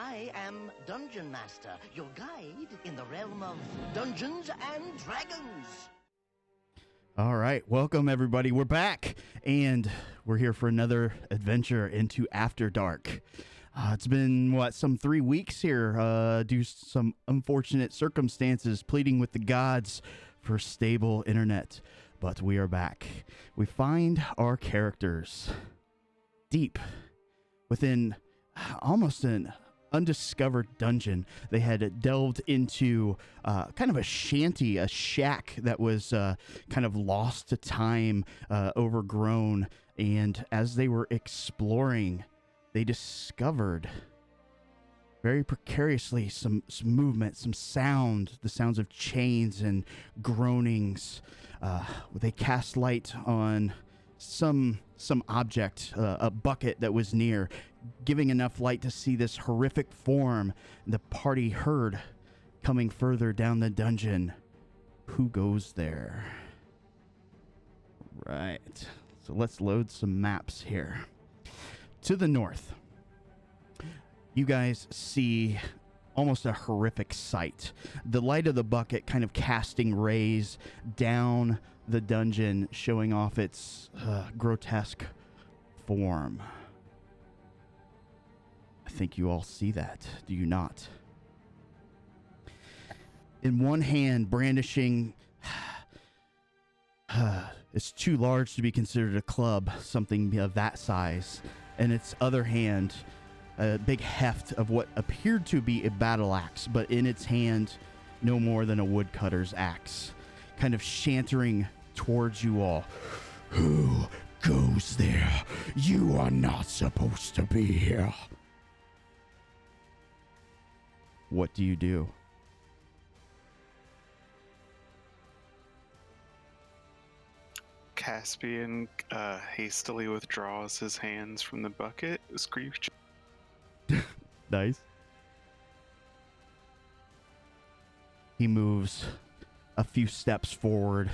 I am Dungeon Master, your guide in the realm of Dungeons and Dragons. All right, welcome everybody. We're back, and we're here for another adventure into After Dark. It's been, some 3 weeks here, due to some unfortunate circumstances, pleading with the gods for stable internet. But we are back. We find our characters deep within almost an undiscovered dungeon. They had delved into kind of a shanty, a shack that was kind of lost to time, overgrown. And as they were exploring, they discovered very precariously some movement, some sound, the sounds of chains and groanings. They cast light on some object, a bucket that was near, giving enough light to see this horrific form the party heard coming further down the dungeon. Who goes there? Right. So let's load some maps here. To the north, you guys see almost a horrific sight. The light of the bucket kind of casting rays down the dungeon, showing off its grotesque form. I think you all see that, do you not? In one hand, brandishing, it's too large to be considered a club, something of that size. In its other hand, a big heft of what appeared to be a battle axe, but in its hand, no more than a woodcutter's axe, kind of shantering towards you all. Who goes there? You are not supposed to be here. What do you do? Caspian hastily withdraws his hands from the bucket. Screech. Nice. He moves a few steps forward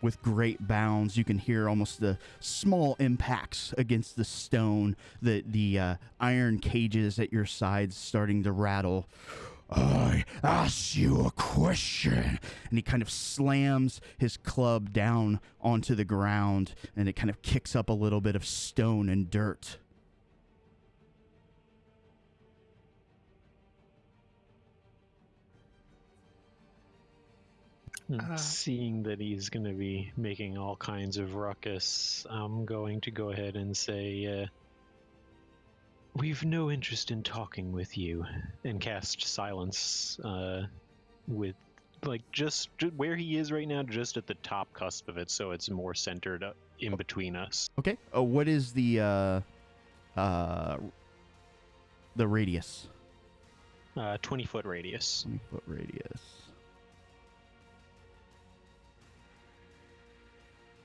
with great bounds. You can hear almost the small impacts against the stone, the iron cages at your sides starting to rattle. I ask you a question. And he kind of slams his club down onto the ground, and it kind of kicks up a little bit of stone and dirt. Seeing that he's going to be making all kinds of ruckus, I'm going to go ahead and say, we've no interest in talking with you, and cast silence with, just where he is right now, just at the top cusp of it, so it's more centered in between us. Okay. What is the radius? 20-foot radius. 20-foot radius.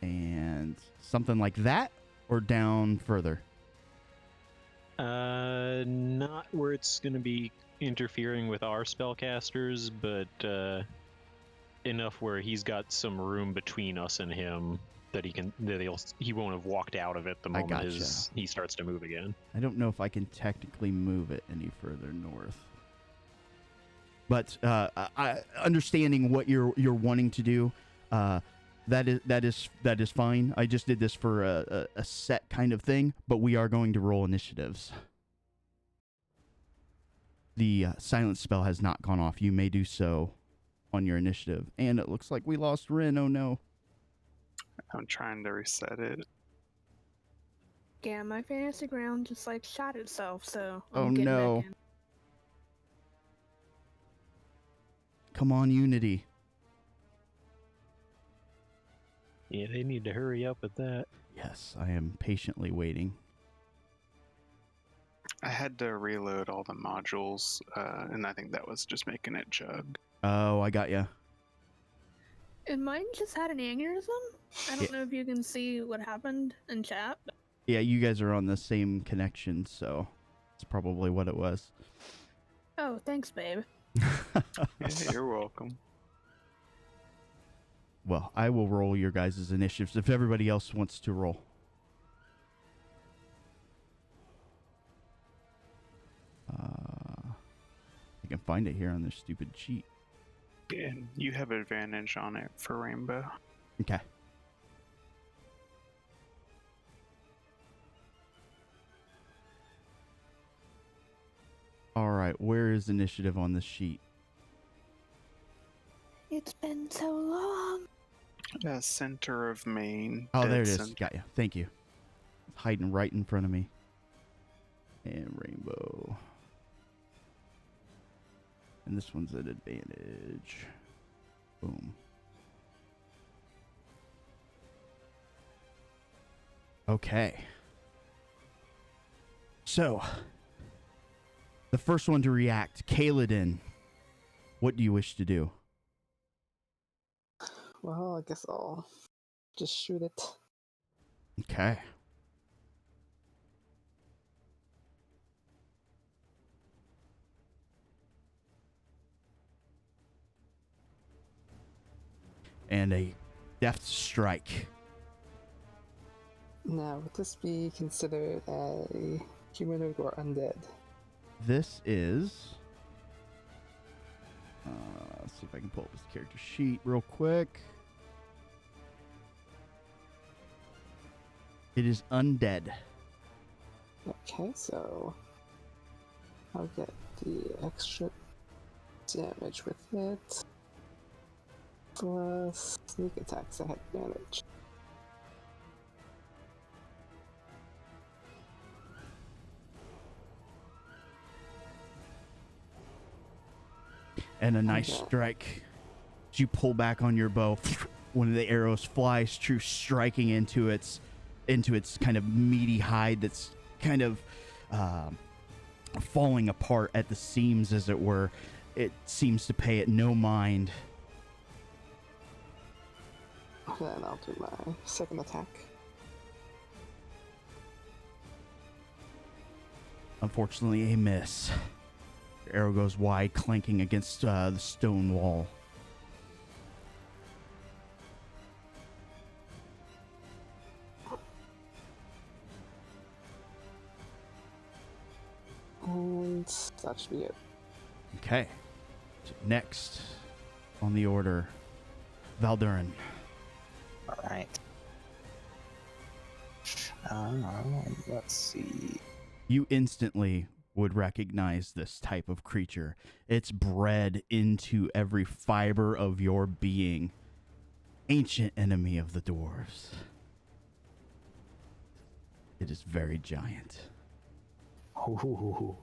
And something like that, or down further? Not where it's going to be interfering with our spellcasters, but enough where he's got some room between us and him that he won't have walked out of it the moment he starts to move again. I don't know if I can technically move it any further north. But understanding what you're wanting to do, that is fine. I just did this for a set kind of thing, but we are going to roll initiatives. The silence spell has not gone off. You may do so on your initiative. And it looks like we lost Rin. Oh no. I'm trying to reset it. Yeah, my fantasy ground just shot itself, so Oh I'm getting no. back in. Come on, Unity. Yeah, they need to hurry up with that. Yes, I am patiently waiting. I had to reload all the modules, and I think that was just making it jug. Oh, I got ya. And mine just had an aneurysm. I don't know if you can see what happened in chat. Yeah, you guys are on the same connection, so it's probably what it was. Oh, thanks, babe. Yeah, you're welcome. Well, I will roll your guys' initiatives if everybody else wants to roll. I can find it here on this stupid sheet. And you have advantage on it for rainbow. Okay. All right, where is initiative on this sheet? It's been so long. Center of main. Oh, dead there it is. center. Got you. Thank you. It's hiding right in front of me. And rainbow. And this one's an advantage. Boom. Okay. So, the first one to react, Kaladin. What do you wish to do? Well, I guess I'll just shoot it. Okay. And a deft strike. Now, would this be considered a humanoid or undead? This is... let's see if I can pull up this character sheet real quick. It is undead. Okay, so I'll get the extra damage with it. Plus sneak attacks, I had advantage. And a nice Okay. strike. As you pull back on your bow, one of the arrows flies true, striking into its kind of meaty hide that's kind of falling apart at the seams, as it were. It seems to pay it no mind. Then I'll do my second attack. Unfortunately, a miss. Your arrow goes wide, clanking against the stone wall. And that should be it. Okay. Next on the order, Valdurin. All right. Let's see. You instantly would recognize this type of creature. It's bred into every fiber of your being. Ancient enemy of the dwarves. It is very giant. Ooh.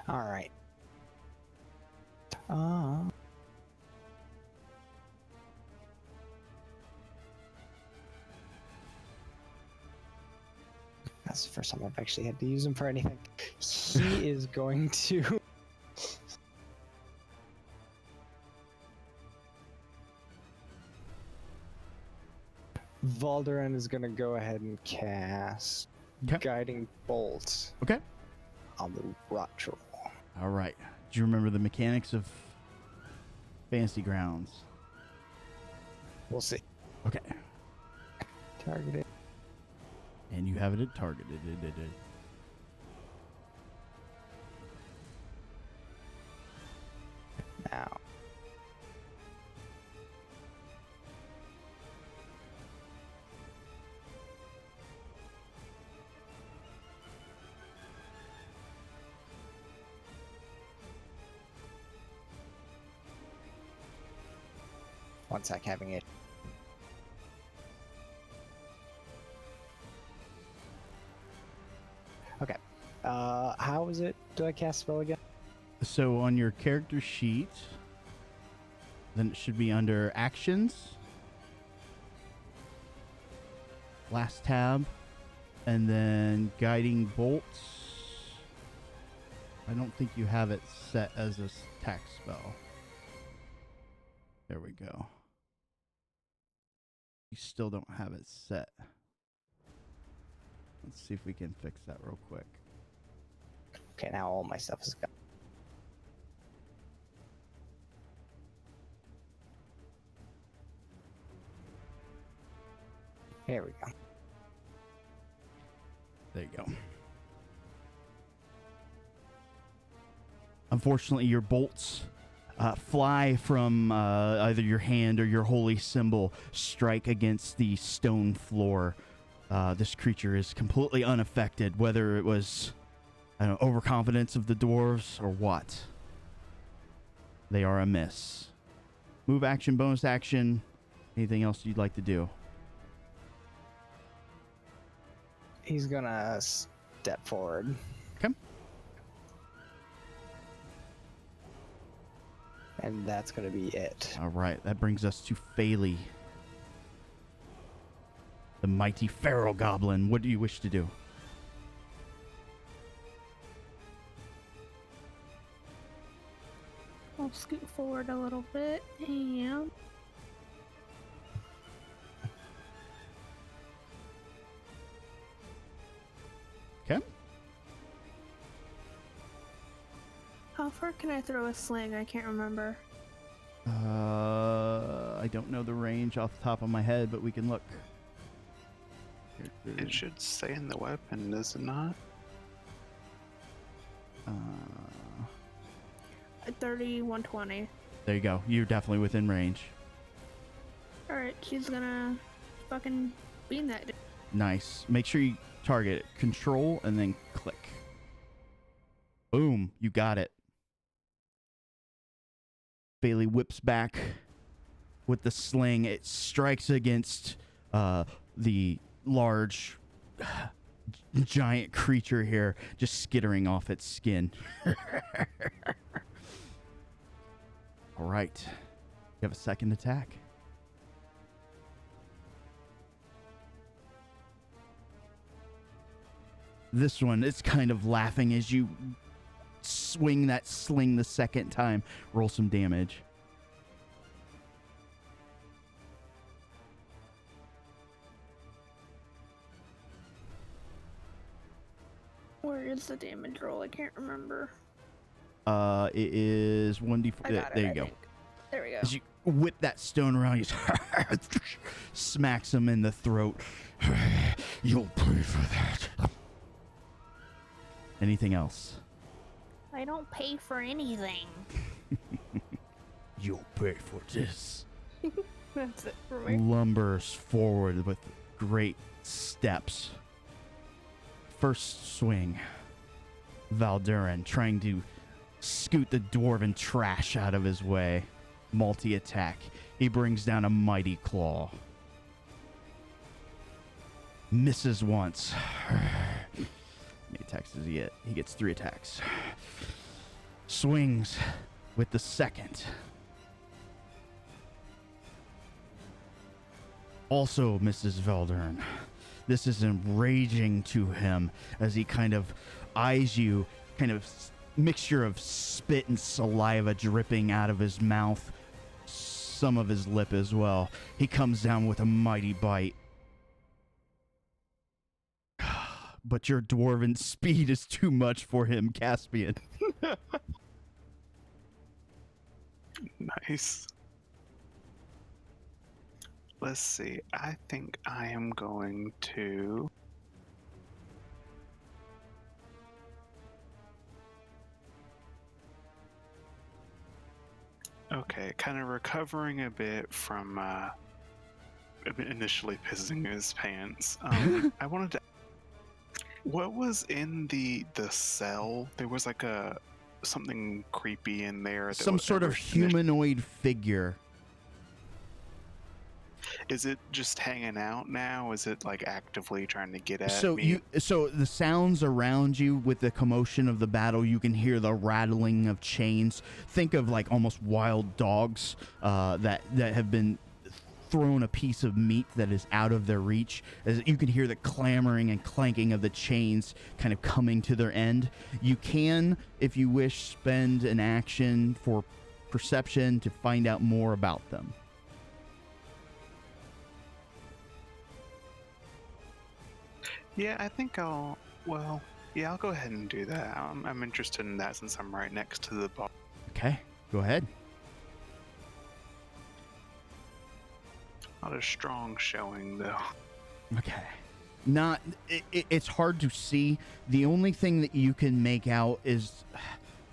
All right. That's the first time I've actually had to use him for anything. He is going to... Valdurin is going to go ahead and cast Okay. Guiding Bolt Okay. on the rot troll. All right. Do you remember the mechanics of Fantasy Grounds? We'll see. Okay. Targeted. And you have it targeted. Now. One sec, having it. Okay. How is it? Do I cast spell again? So on your character sheet, then it should be under actions, last tab, and then guiding bolts. I don't think you have it set as a attack spell. There we go. You still don't have it set. Let's see if we can fix that real quick. Okay, now all my stuff is gone. Here we go. There you go. unfortunately, your bolts fly from either your hand or your holy symbol, strike against the stone floor. This creature is completely unaffected, whether it was, I don't know, overconfidence of the dwarves or what. They are a miss. Move action, bonus action. Anything else you'd like to do? He's gonna step forward. Okay. And that's gonna be it. All right. That brings us to Phaley, the mighty feral goblin. What do you wish to do? I'll scoot forward a little bit and Okay. how far can I throw a sling? I can't remember. I don't know the range off the top of my head, but we can look. It should say in the weapon, does it not? 30, 120. There you go. You're definitely within range. Alright, she's gonna fucking beam that dude. Nice. Make sure you target it. Control and then click. Boom. You got it. Bailey whips back with the sling. It strikes against the large giant creature here, just skittering off its skin. All right. You have a second attack. This one, it's kind of laughing as you swing that sling the second time. Roll some damage. Where is the damage roll? I can't remember. It is 1d4. I got it, there you I go. think. There we go. As you whip that stone around, you smacks him in the throat. You'll pay for that. Anything else? I don't pay for anything. You'll pay for this. That's it for me. Lumbers forward with great steps. First swing. Valdurin trying to scoot the dwarven trash out of his way. Multi-attack. He brings down a mighty claw. Misses once. How many attacks does he get? He gets 3 attacks. Swings with the second. Also misses Veldern. This is enraging to him as he kind of eyes you, kind of mixture of spit and saliva dripping out of his mouth, some of his lip as well. He comes down with a mighty bite. But your dwarven speed is too much for him, Caspian. Nice. Let's see. I think I am going to... Okay, kind of recovering a bit from initially pissing his pants. I wanted to... What was in the cell? There was like something creepy in there. Some sort of humanoid figure. Is it just hanging out now? Is it like actively trying to get at So me? so the sounds around you with the commotion of the battle, you can hear the rattling of chains. Think of like almost wild dogs that have been thrown a piece of meat that is out of their reach. As you can hear the clamoring and clanking of the chains kind of coming to their end. You can, if you wish, spend an action for perception to find out more about them. Yeah, I think I'll go ahead and do that. I'm interested in that since I'm right next to the bar. Okay, go ahead. Not a strong showing, though. Okay. It's hard to see. The only thing that you can make out is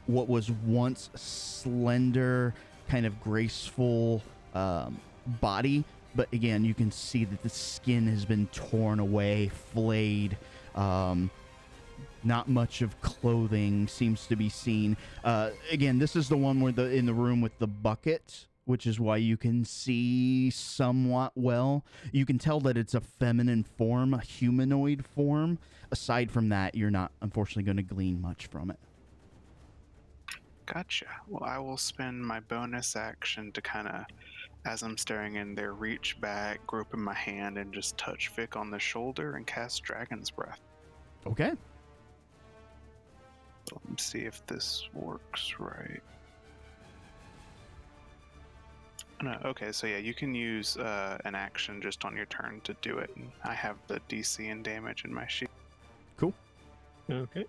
what was once slender, kind of graceful body. But again, you can see that the skin has been torn away, flayed. Not much of clothing seems to be seen. Again, this is the one where in the room with the bucket, which is why you can see somewhat well. You can tell that it's a feminine form, a humanoid form. Aside from that, you're not, unfortunately, going to glean much from it. Gotcha. Well, I will spend my bonus action to kind of, as I'm staring in there, reach back, grip in my hand, and just touch Vic on the shoulder and cast Dragon's Breath. Okay. So let me see if this works right. No, okay, so yeah, you can use an action just on your turn to do it. And I have the DC and damage in my sheet. Cool. Okay.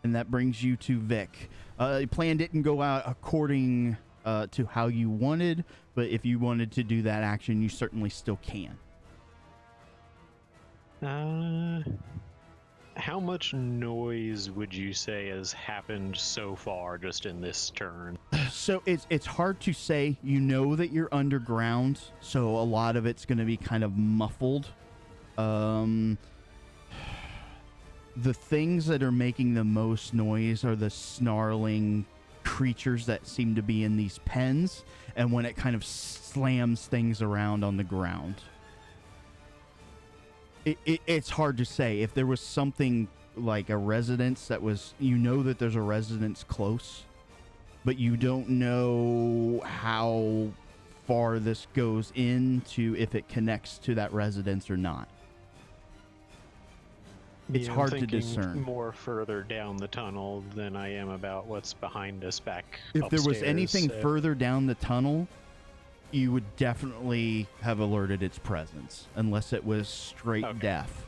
And that brings you to Vic. The plan didn't go out according to how you wanted, but if you wanted to do that action, you certainly still can. How much noise would you say has happened so far just in this turn? So it's hard to say. You know that you're underground, so a lot of it's going to be kind of muffled. The things that are making the most noise are the snarling creatures that seem to be in these pens, and when it kind of slams things around on the ground. It's hard to say. If there was something like a residence that was, you know that there's a residence close, but you don't know how far this goes into, if it connects to that residence or not. It's I'm hard to thinking discern. More further down the tunnel than I am about what's behind us back If there was upstairs, anything so- further down the tunnel, you would definitely have alerted its presence, unless it was straight Okay. deaf.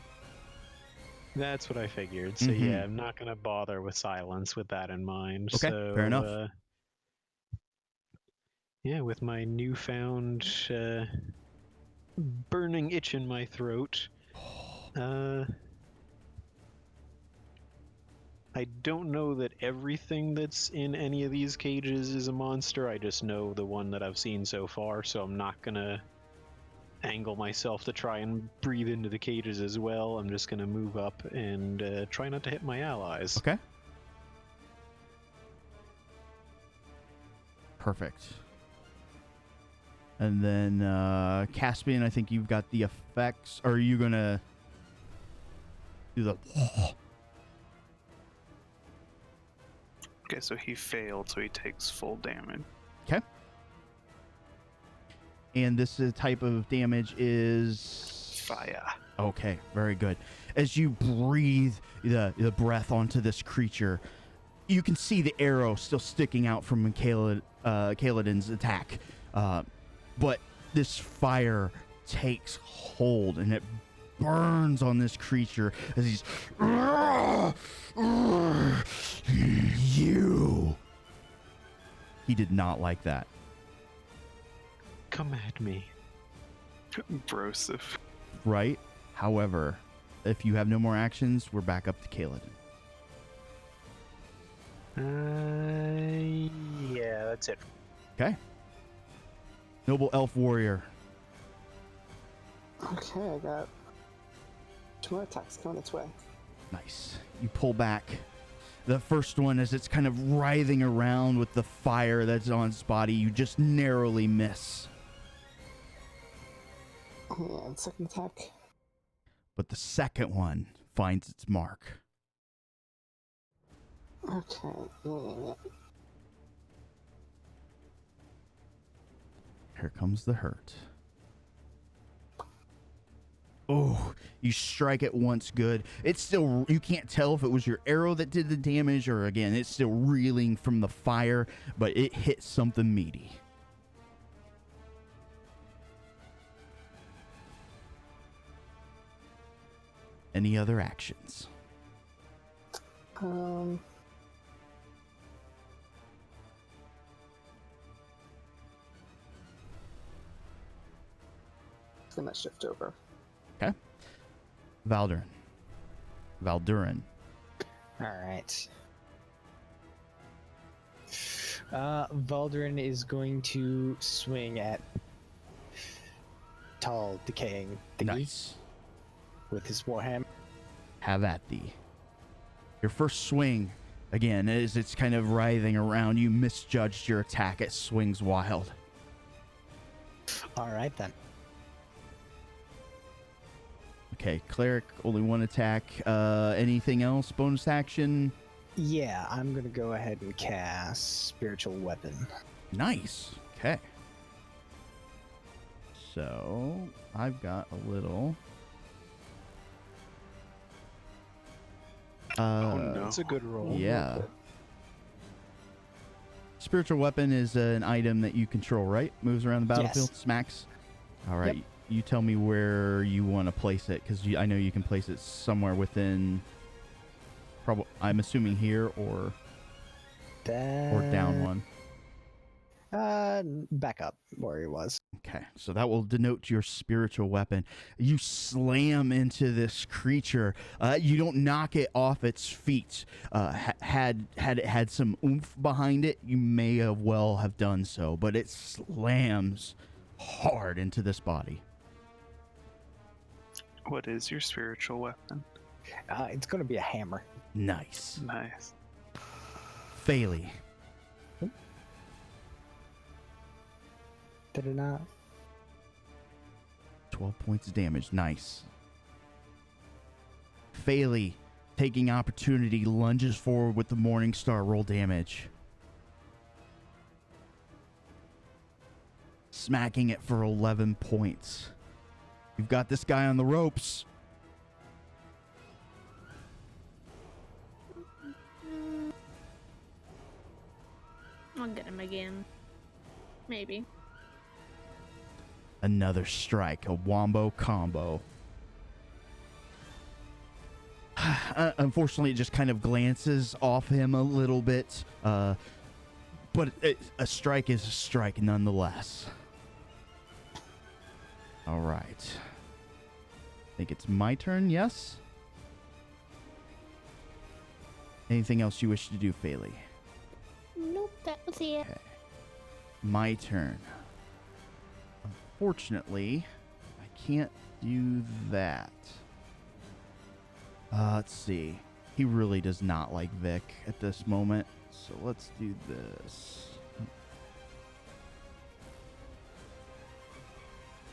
That's what I figured. So Mhm. yeah, I'm not going to bother with silence with that in mind. Okay, So, fair enough. Yeah, with my newfound burning itch in my throat, I don't know that everything that's in any of these cages is a monster. I just know the one that I've seen so far, so I'm not gonna angle myself to try and breathe into the cages as well. I'm just gonna move up and try not to hit my allies. Okay. Perfect. And then Caspian, I think you've got the effects. Or are you gonna do the? Okay, so he failed, so he takes full damage. Okay. And this type of damage is Fire. okay. Very good. As you breathe the breath onto this creature, you can see the arrow still sticking out from Kaladin's attack, but this fire takes hold and it burns on this creature as he's you. He did not like that. Come at me. Brosive. Right? However, if you have no more actions, we're back up to Kaladin. Yeah, that's it. Okay. Noble Elf Warrior. Okay, I got 2 more attacks coming its way. Nice. You pull back. The first one, as it's kind of writhing around with the fire that's on its body, you just narrowly miss. And second attack. But the second one finds its mark. Okay. Yeah. Here comes the hurt. Oh, you strike it once good. It's still, you can't tell if it was your arrow that did the damage or, again, it's still reeling from the fire, but it hit something meaty. Any other actions? Gonna shift over. Okay. Valdurin. All right. Valdrin is going to swing at tall, decaying thingy Nice. with his warhammer. Have at thee. Your first swing, again, as it's kind of writhing around, you misjudged your attack. It swings wild. All right, then. Okay, cleric, only one attack. Anything else? Bonus action? Yeah, I'm going to go ahead and cast Spiritual Weapon. Nice. Okay. So, I've got a little... Oh, no. That's a good roll. Yeah. Spiritual weapon is an item that you control, right? Moves around the battlefield, smacks. All right. Yep. You tell me where you want to place it, because I know you can place it somewhere within. Probably, I'm assuming here or down one. Back up where he was. Okay, so that will denote your spiritual weapon. You slam into this creature. You don't knock it off its feet. Had it had some oomph behind it, you may have well have done so, but it slams hard into this body. What is your spiritual weapon? It's going to be a hammer. Nice. Nice. Fairly. Did it not? 12 points of damage. Nice. Fairly, taking opportunity, lunges forward with the Morning Star. Roll damage. Smacking it for 11 points. You've got this guy on the ropes. I'll get him again. Maybe. Another strike, a wombo combo. Unfortunately, it just kind of glances off him a little bit, but a strike is a strike nonetheless. All right. I think it's my turn, yes? Anything else you wish to do, Faley? Nope, that was it. Okay. My turn. Unfortunately, I can't do that. Let's see. He really does not like Vic at this moment, so let's do this.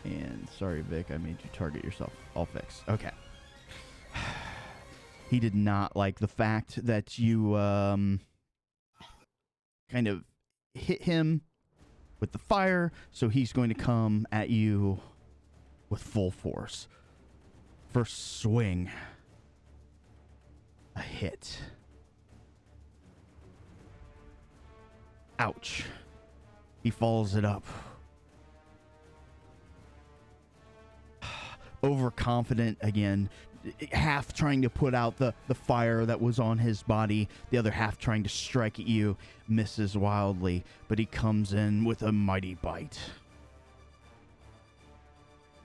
And sorry, Vic, I made you target yourself. All fixed. Okay. He did not like the fact that you kind of hit him with the fire, so he's going to come at you with full force. First swing. A hit. Ouch. He follows it up. Overconfident again, half trying to put out the fire that was on his body, the other half trying to strike at you, misses wildly, but he comes in with a mighty bite.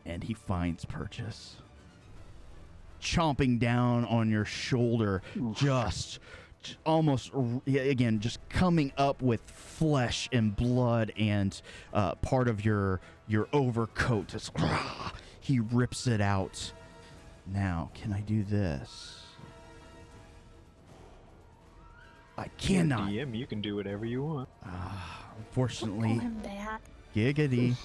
And he finds purchase. Chomping down on your shoulder, just almost, again, just coming up with flesh and blood and part of your overcoat. Just, he rips it out. Now, can I do this? I cannot. DM, you can do whatever you want. Unfortunately, Call him that. giggity.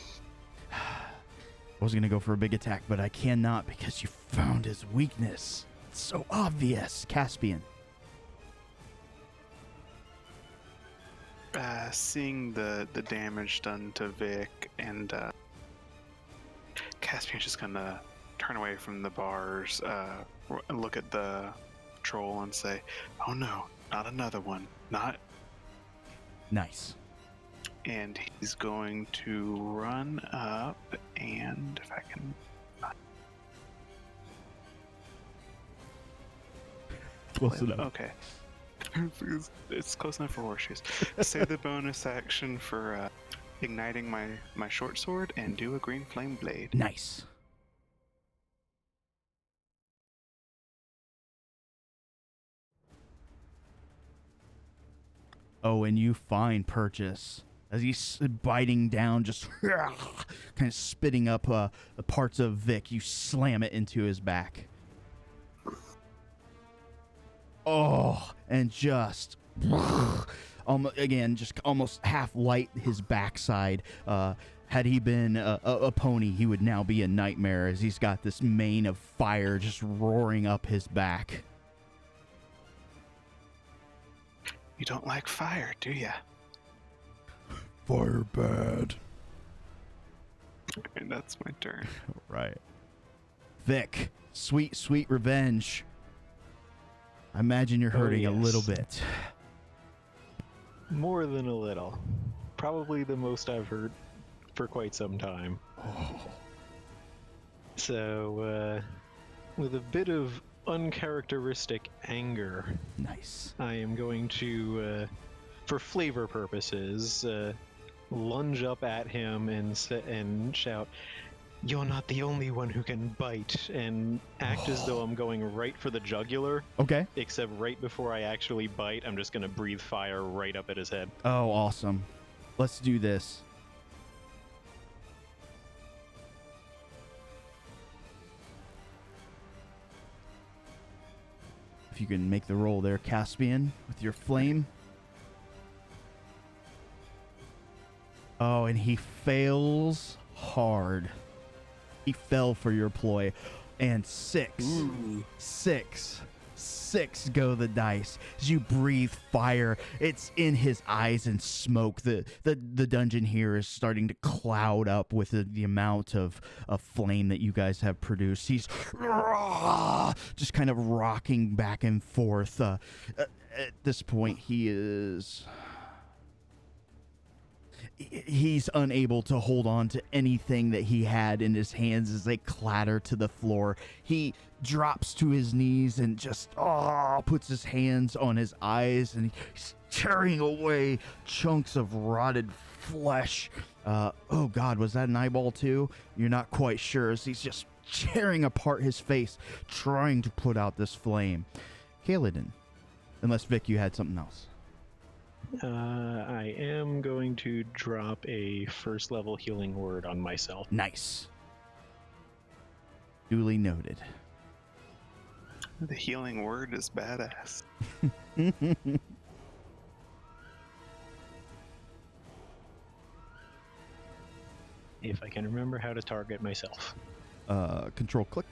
I was going to go for a big attack, but I cannot because you found his weakness. It's so obvious. Caspian. Seeing the damage done to Vic, and Caspian's just gonna turn away from the bars, and look at the troll and say, "Oh no, not another one, not." Nice. And he's going to run up, and if I can. Close enough. Okay. It's close enough for horseshoes. Save the bonus action for igniting my short sword and do a green flame blade. Nice. Oh, and you find Purchase as he's biting down, just kind of spitting up the parts of Vic. You slam it into his back. Oh, and just again, just almost half light his backside. Had he been a pony, he would now be a nightmare as he's got this mane of fire just roaring up his back. You don't like fire, do ya? Fire bad. And that's my turn. Right. Vic, sweet, sweet revenge. I imagine you're hurting a little bit. More than a little. Probably the most I've heard for quite some time. So, with a bit of uncharacteristic anger, Nice. I am going to, for flavor purposes, lunge up at him and shout, "You're not the only one who can bite," and act as though I'm going right for the jugular. Okay. Except right before I actually bite, I'm just going to breathe fire right up at his head. Oh, awesome. Let's do this. If you can make the roll there, Caspian, with your flame. Oh, and he fails hard. He fell for your ploy. And six go the dice. As you breathe fire, it's in his eyes and smoke. The dungeon here is starting to cloud up with the amount of flame that you guys have produced. He's just kind of rocking back and forth. At this point, he's unable to hold on to anything that he had in his hands as they clatter to the floor. He drops to his knees and just puts his hands on his eyes, and he's tearing away chunks of rotted flesh. Oh God, was that an eyeball too? You're not quite sure, as he's just tearing apart his face, trying to put out this flame. Kaladin, unless Vic, you had something else. I am going to drop a first level healing word on myself. Nice. Duly noted. The healing word is badass. If I can remember how to target myself. Control click.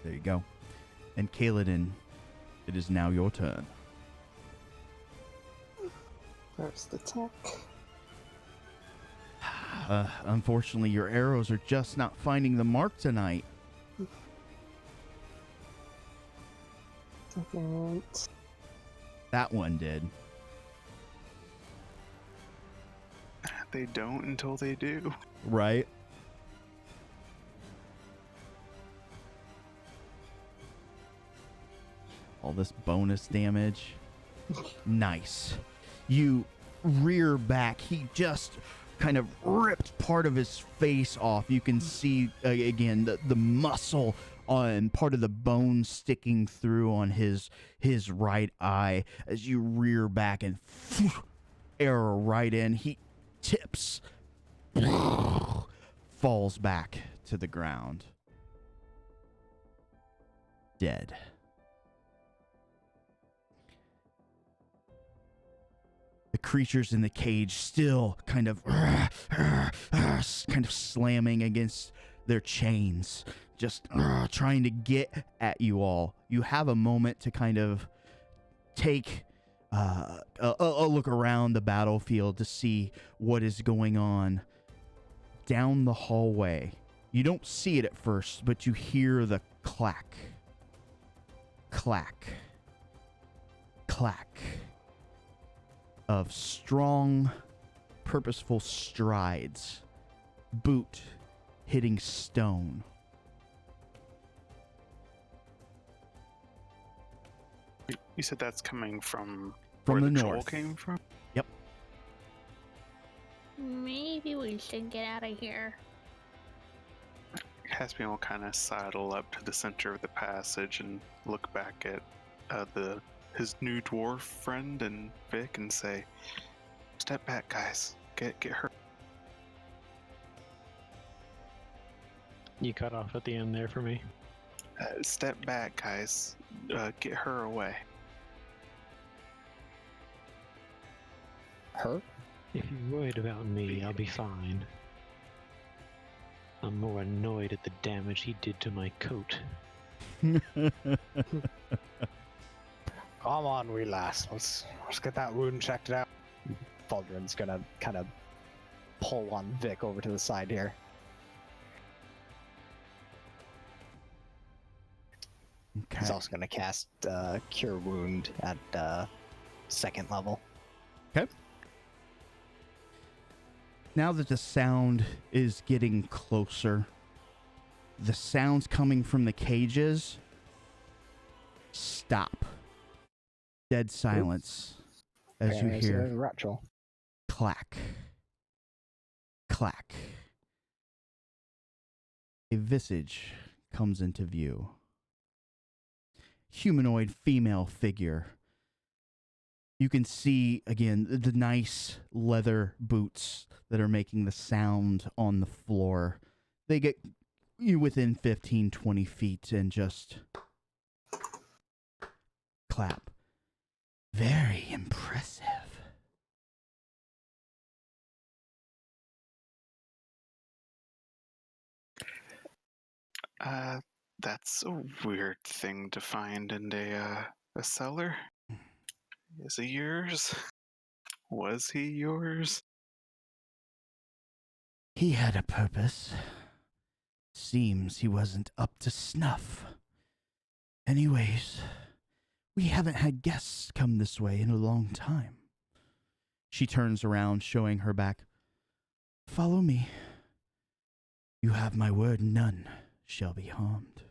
There you go. And Kaladin, it is now your turn. First attack. Unfortunately, your arrows are just not finding the mark tonight. Second. That one did. They don't until they do. Right? All this bonus damage. Nice. You rear back. He just kind of ripped part of his face off. You can see, again, the muscle on part of the bone sticking through on his right eye as you rear back and arrow right in. He tips, falls back to the ground. Dead. The creatures in the cage still kind of slamming against their chains, just trying to get at you all. You have a moment to kind of take a look around the battlefield to see what is going on down the hallway. You don't see it at first, but you hear the clack, clack, clack of strong, purposeful strides, boot hitting stone. You said that's coming from From where the the troll north. came from? Yep. Maybe we should get out of here. Caspian will kind of sidle up to the center of the passage and look back at the his new dwarf friend and Vic and say, "Step back, guys. Get her." You cut off at the end there for me. Step back, guys. Get her away. Her? If you're worried about me, I'll be fine. I'm more annoyed at the damage he did to my coat. Come on, wee lass. Let's get that wound checked out. Baldrin's gonna kind of pull on Vic over to the side here. Okay. He's also gonna cast Cure Wound at 2nd level. Okay. Now that the sound is getting closer, the sounds coming from the cages stop. Dead silence as you There's hear a rat troll. clack, clack. A visage comes into view. Humanoid female figure. You can see, again, the nice leather boots that are making the sound on the floor. They get you within 15, 20 feet and just clap. Very impressive. That's a weird thing to find in a cellar. Is he yours? Was he yours? He had a purpose. Seems he wasn't up to snuff. Anyways, we haven't had guests come this way in a long time. She turns around, showing her back. Follow me. You have my word, none shall be harmed.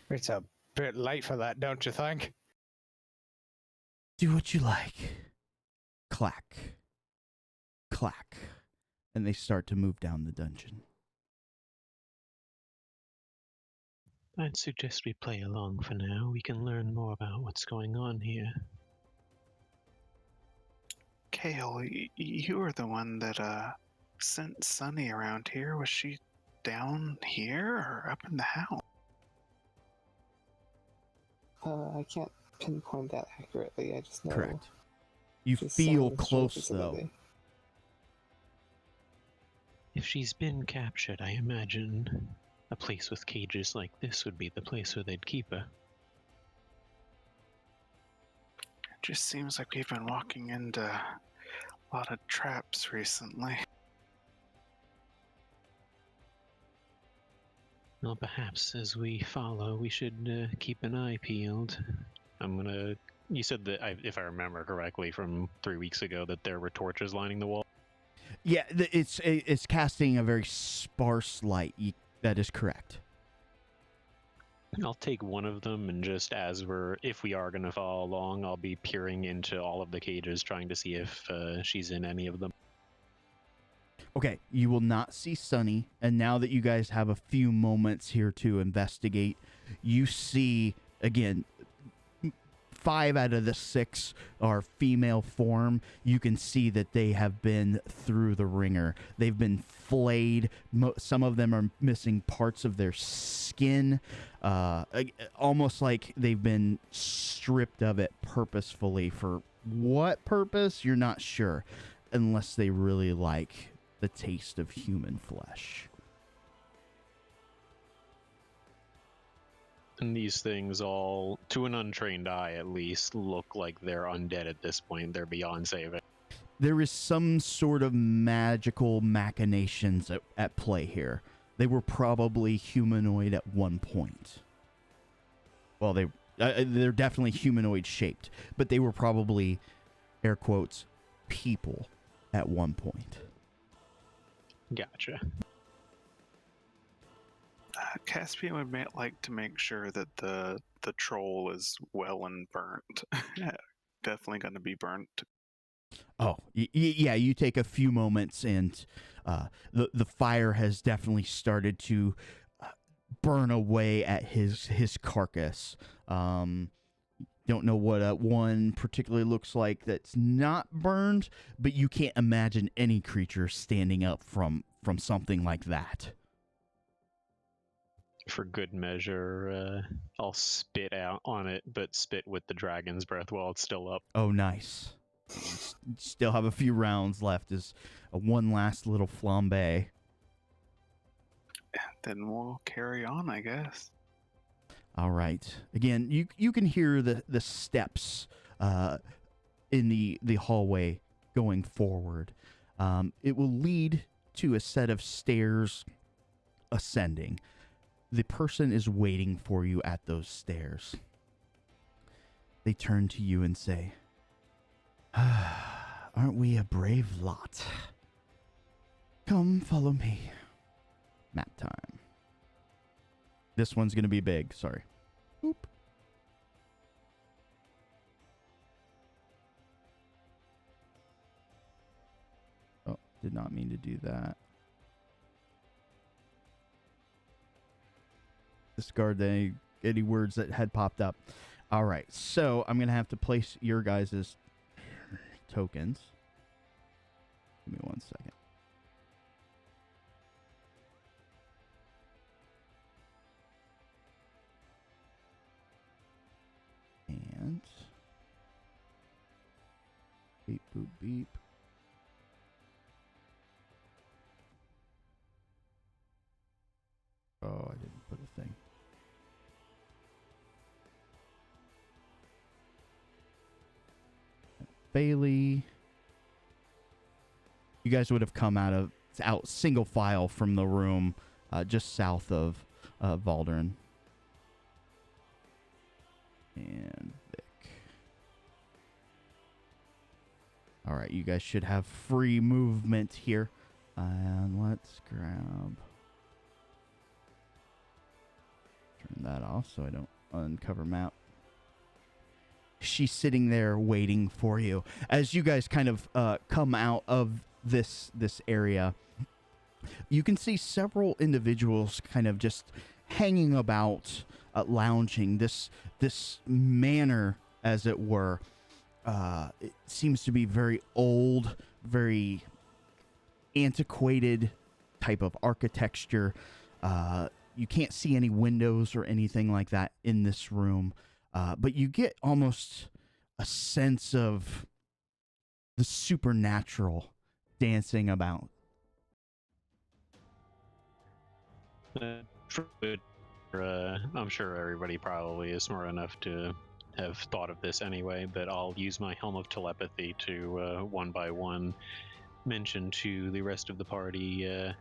It's a bit late for that, don't you think? Do what you like. Clack. Clack. And they start to move down the dungeon. I'd suggest we play along for now. We can learn more about what's going on here. Kale, you were the one that sent Sunny around here. Was she down here or up in the house? I can't pinpoint that accurately. I just know. Correct. You she feel sounds close, short though. facility. If she's been captured, I imagine a place with cages like this would be the place where they'd keep her. It just seems like we've been walking into a lot of traps recently. Well, perhaps as we follow, we should keep an eye peeled. You said that, if I remember correctly from 3 weeks ago, that there were torches lining the wall? Yeah, it's casting a very sparse light. That is correct. I'll take one of them, and just if we are going to follow along, I'll be peering into all of the cages, trying to see if she's in any of them. Okay, you will not see Sunny, and now that you guys have a few moments here to investigate, you see, again, 5 out of the 6 are female form. You can see that they have been through the ringer. They've been flayed. Some of them are missing parts of their skin, almost like they've been stripped of it purposefully. For what purpose, you're not sure, unless they really like the taste of human flesh. And these things all, to an untrained eye at least, look like they're undead at this point. They're beyond saving. There is some sort of magical machinations at play here. They were probably humanoid at one point. Well, they're definitely humanoid shaped, but they were probably, air quotes, people at one point. Gotcha. Caspian would like to make sure that the troll is well and burnt. Definitely going to be burnt. Oh, yeah, you take a few moments, and the fire has definitely started to burn away at his carcass. Don't know what one particularly looks like that's not burned, but you can't imagine any creature standing up from something like that. For good measure, I'll spit out on it, but spit with the dragon's breath while it's still up. Oh, nice. Still have a few rounds left as one last little flambe. Then we'll carry on, I guess. All right. Again, you can hear the steps in the hallway going forward. It will lead to a set of stairs ascending. The person is waiting for you at those stairs. They turn to you and say, "Aren't we a brave lot? Come, follow me. Map time." This one's going to be big. Sorry. Boop. Oh, did not mean to do that. Discard any words that had popped up. All right, so I'm going to have to place your guys' tokens. Give me 1 second. And beep, boop, beep. Oh, I didn't put a thing. Bailey. You guys would have come out single file from the room just south of Valdrin. And Vic. All right, you guys should have free movement here. And let's grab... Turn that off so I don't uncover map. She's sitting there waiting for you. As you guys kind of come out of this area, you can see several individuals kind of just hanging about, lounging. This manor, as it were, it seems to be very old, very antiquated type of architecture. You can't see any windows or anything like that in this room. But you get almost a sense of the supernatural dancing about. I'm sure everybody probably is smart enough to have thought of this anyway, but I'll use my Helm of Telepathy to, one by one, mention to the rest of the party,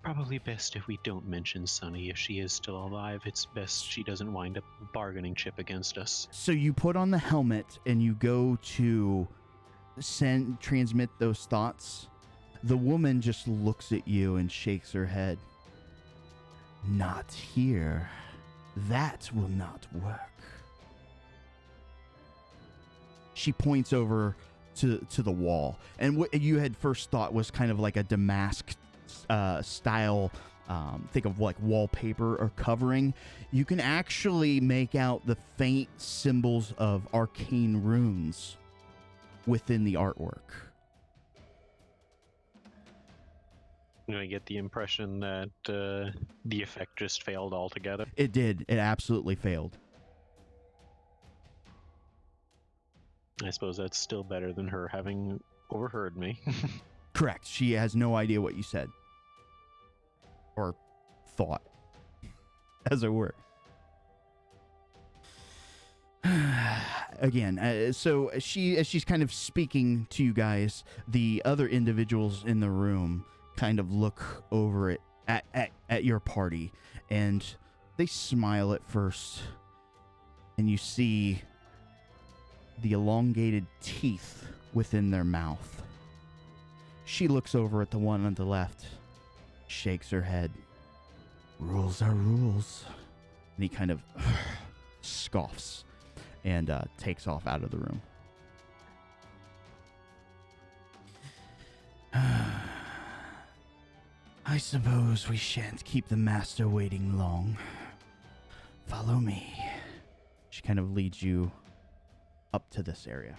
probably best if we don't mention Sunny. If she is still alive, it's best she doesn't wind up a bargaining chip against us. So you put on the helmet and you go to transmit those thoughts. The woman just looks at you and shakes her head. Not here. That will not work. She points over to the wall. And what you had first thought was kind of like a damask style, think of like wallpaper or covering. You can actually make out the faint symbols of arcane runes within the artwork. I get the impression that the effect just failed altogether. It did. It absolutely failed. I suppose that's still better than her having overheard me. Correct. She has no idea what you said. Or thought, as it were. Again, so as she's kind of speaking to you guys, the other individuals in the room kind of look over it at your party, and they smile at first, and you see the elongated teeth within their mouth. She looks over at the one on the left, shakes her head. Rules are rules. And he kind of scoffs and takes off out of the room. I suppose we shan't keep the master waiting long. Follow me. She kind of leads you up to this area.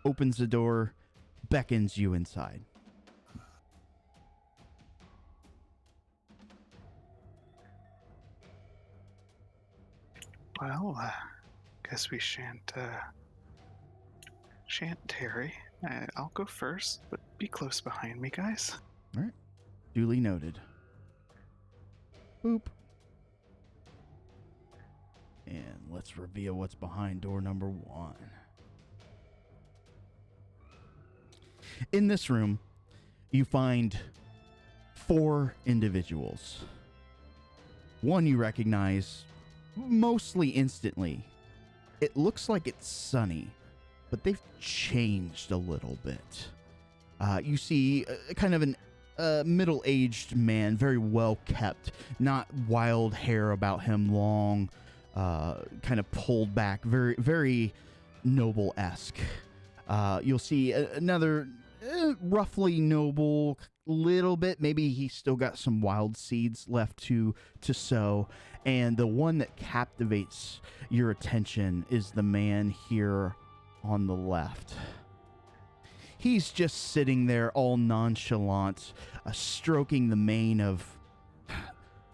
Opens the door, beckons you inside. Well, guess we shan't tarry. I'll go first, but be close behind me, guys. All right. Duly noted. Boop. And let's reveal what's behind door number 1. In this room, you find 4 individuals. One you recognize mostly instantly. It looks like it's Sunny, but they've changed a little bit. You see kind of an middle-aged man, very well kept, not wild hair about him, long, kind of pulled back, very, very noble-esque. You'll see another roughly noble, little bit. Maybe he's still got some wild seeds left to sow. And the one that captivates your attention is the man here on the left. He's just sitting there all nonchalant, stroking the mane of,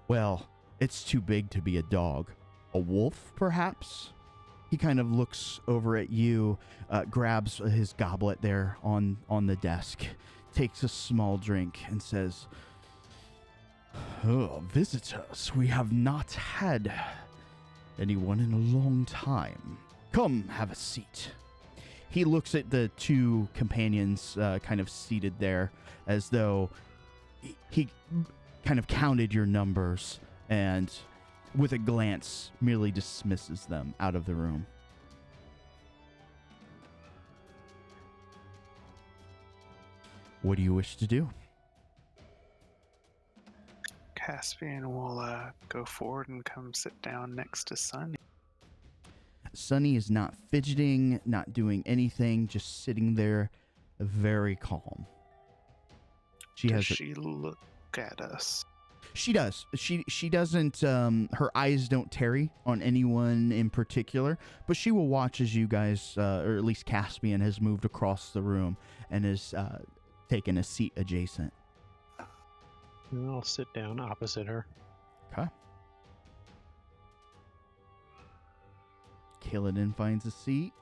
well, it's too big to be a dog. A wolf, perhaps? He kind of looks over at you, grabs his goblet there on the desk, takes a small drink, and says, "Oh, visitors, we have not had anyone in a long time. Come, have a seat." He looks at the 2 companions kind of seated there as though he kind of counted your numbers and with a glance merely dismisses them out of the room. What do you wish to do? Caspian will go forward and come sit down next to Sunny. Sunny is not fidgeting, not doing anything, just sitting there, very calm. Does she look at us? She does. She doesn't. Her eyes don't tarry on anyone in particular, but she will watch as you guys, or at least Caspian, has moved across the room and is taken a seat adjacent. And I'll sit down opposite her. Okay. Kaladin finds a seat.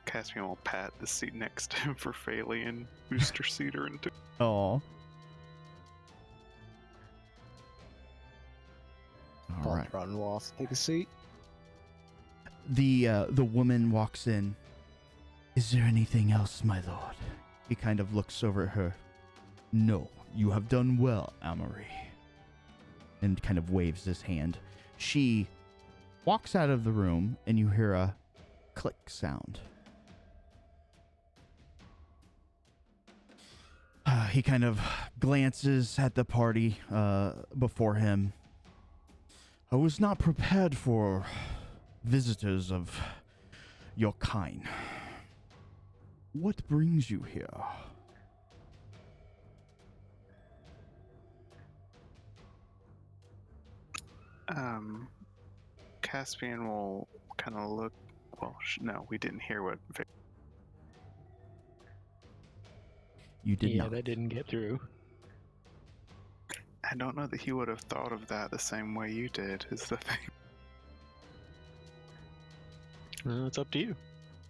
Caspian will pat the seat next to him for Phaley and booster seat her into. Oh. All right. Run will also take a seat. The woman walks in. "Is there anything else, my lord?" He kind of looks over at her. "No, you have done well, Amory." And kind of waves his hand. She walks out of the room, and you hear a click sound. He kind of glances at the party before him. "I was not prepared for visitors of your kind. What brings you here?" Caspian will kind of look. Well, no, we didn't hear what. You did yeah, not. that didn't get through. I don't know that he would have thought of that the same way you did, is the thing. It's up to you.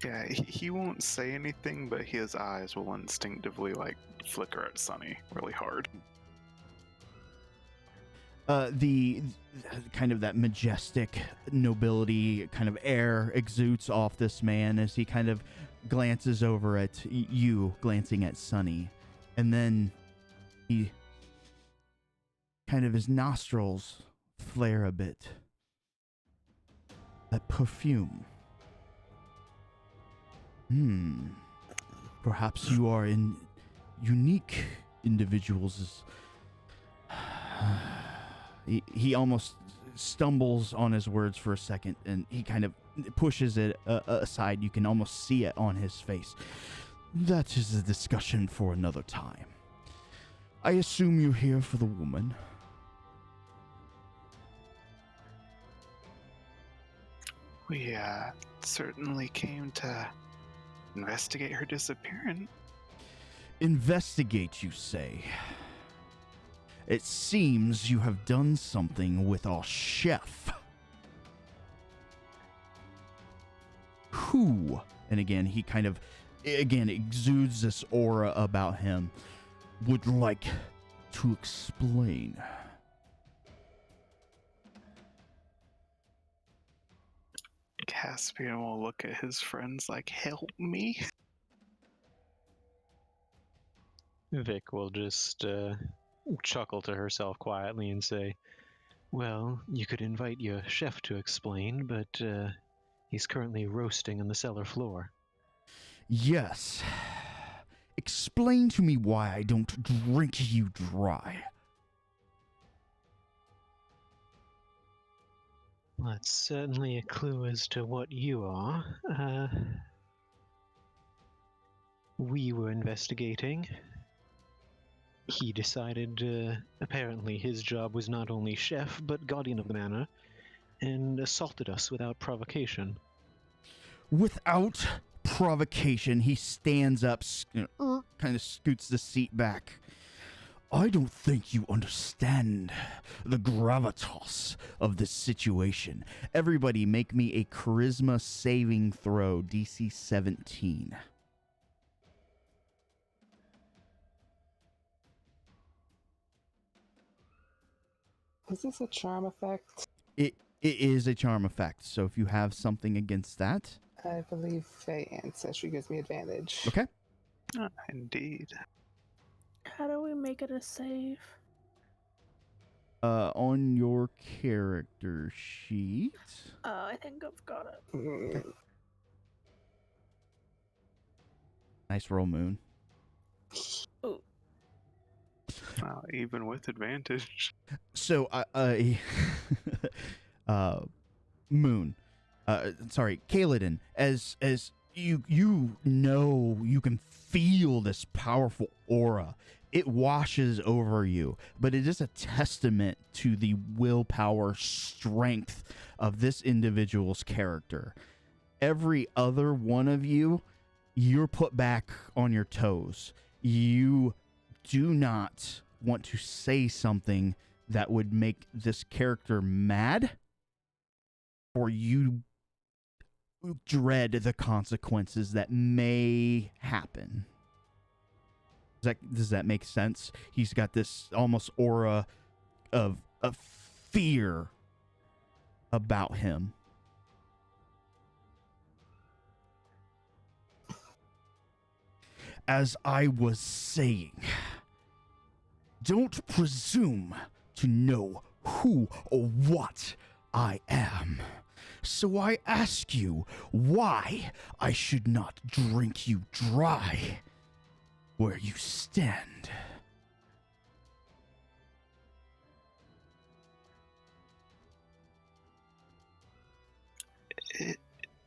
Yeah, he won't say anything, but his eyes will instinctively, flicker at Sunny really hard. The kind of that majestic nobility kind of air exudes off this man as he kind of glances over at you, glancing at Sunny. And then he kind of, his nostrils flare a bit. That perfume. Perhaps you are unique individuals. He almost stumbles on his words for a second, and he kind of pushes it aside. You can almost see it on his face. That is a discussion for another time. I assume you're here for the woman. We certainly came to investigate her disappearance. Investigate, you say? It seems you have done something with our chef. Who? And again, he kind of, exudes this aura about him. Would like to explain. Caspian will look at his friends like, help me. Vic will just chuckle to herself quietly and say, well, you could invite your chef to explain, but he's currently roasting on the cellar floor. Yes. Explain to me why I don't drink you dry. That's certainly a clue as to what you are. We were investigating. He decided, apparently, his job was not only chef, but guardian of the manor, and assaulted us without provocation. Without provocation, he stands up, kind of scoots the seat back. I don't think you understand the gravitas of this situation. Everybody make me a charisma saving throw, DC 17. Is this a charm effect? It is a charm effect, so if you have something against that. I believe Fey Ancestry gives me advantage. Okay. Indeed. How do we make it a save? On your character sheet. I think I've got it. Mm, Nice roll, Moon. Oh, Even with advantage. So, Moon, Kaladin, as you know, you can feel this powerful aura. It washes over you, but it is a testament to the willpower strength of this individual's character. Every other one of you, you're put back on your toes. You do not want to say something that would make this character mad, or you dread the consequences that may happen. Does that make sense? He's got this almost aura of fear about him. As I was saying, don't presume to know who or what I am. So I ask you why I should not drink you dry where you stand.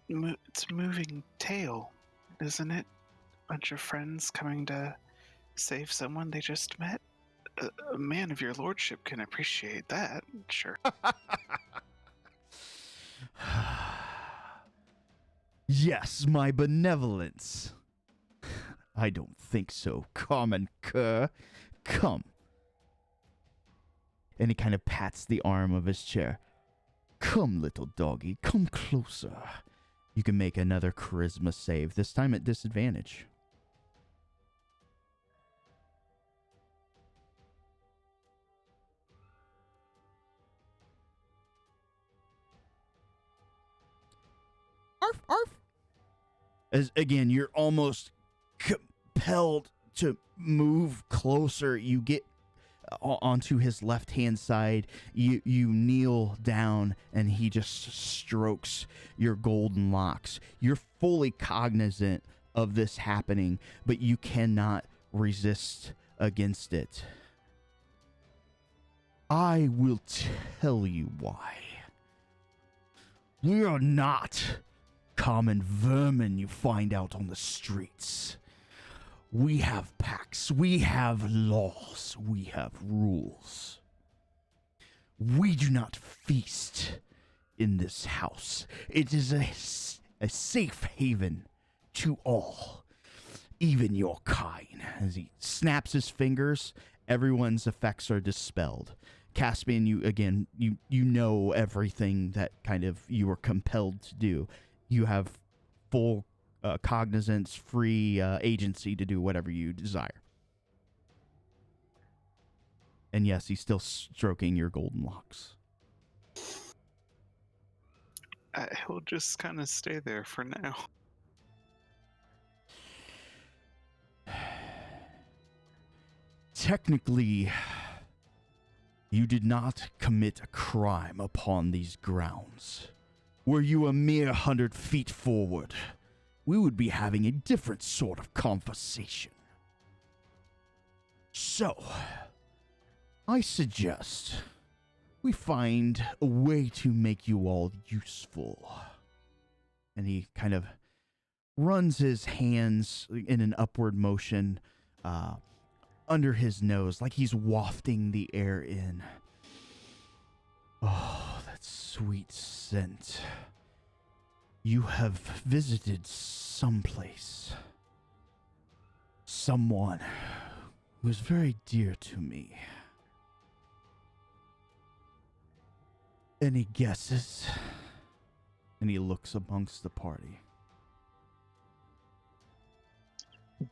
It's a moving tale, isn't it? Bunch of friends coming to save someone they just met. A man of your lordship can appreciate that, sure. Yes, my benevolence. I don't think so, common cur. Come. And he kind of pats the arm of his chair. Come, little doggy, come closer. You can make another charisma save, this time at disadvantage. Arf, arf. As again, you're almost compelled to move closer. You get onto his left-hand side. You kneel down, and he just strokes your golden locks. You're fully cognizant of this happening, but you cannot resist against it. I will tell you why. We are not common vermin you find out on the streets. We have pacts, we have laws, we have rules. We do not feast in this house. It is a safe haven to all, even your kind. As he snaps his fingers, everyone's effects are dispelled. Caspian, you know everything that kind of you were compelled to do. You have full cognizance, free agency to do whatever you desire. And yes, he's still stroking your golden locks. He'll just kind of stay there for now. Technically, you did not commit a crime upon these grounds. Were you a mere 100 feet forward, we would be having a different sort of conversation. So, I suggest we find a way to make you all useful. And he kind of runs his hands in an upward motion under his nose, like he's wafting the air in. Oh, that sweet scent. You have visited someplace. Someone who is very dear to me. Any guesses? And he looks amongst the party.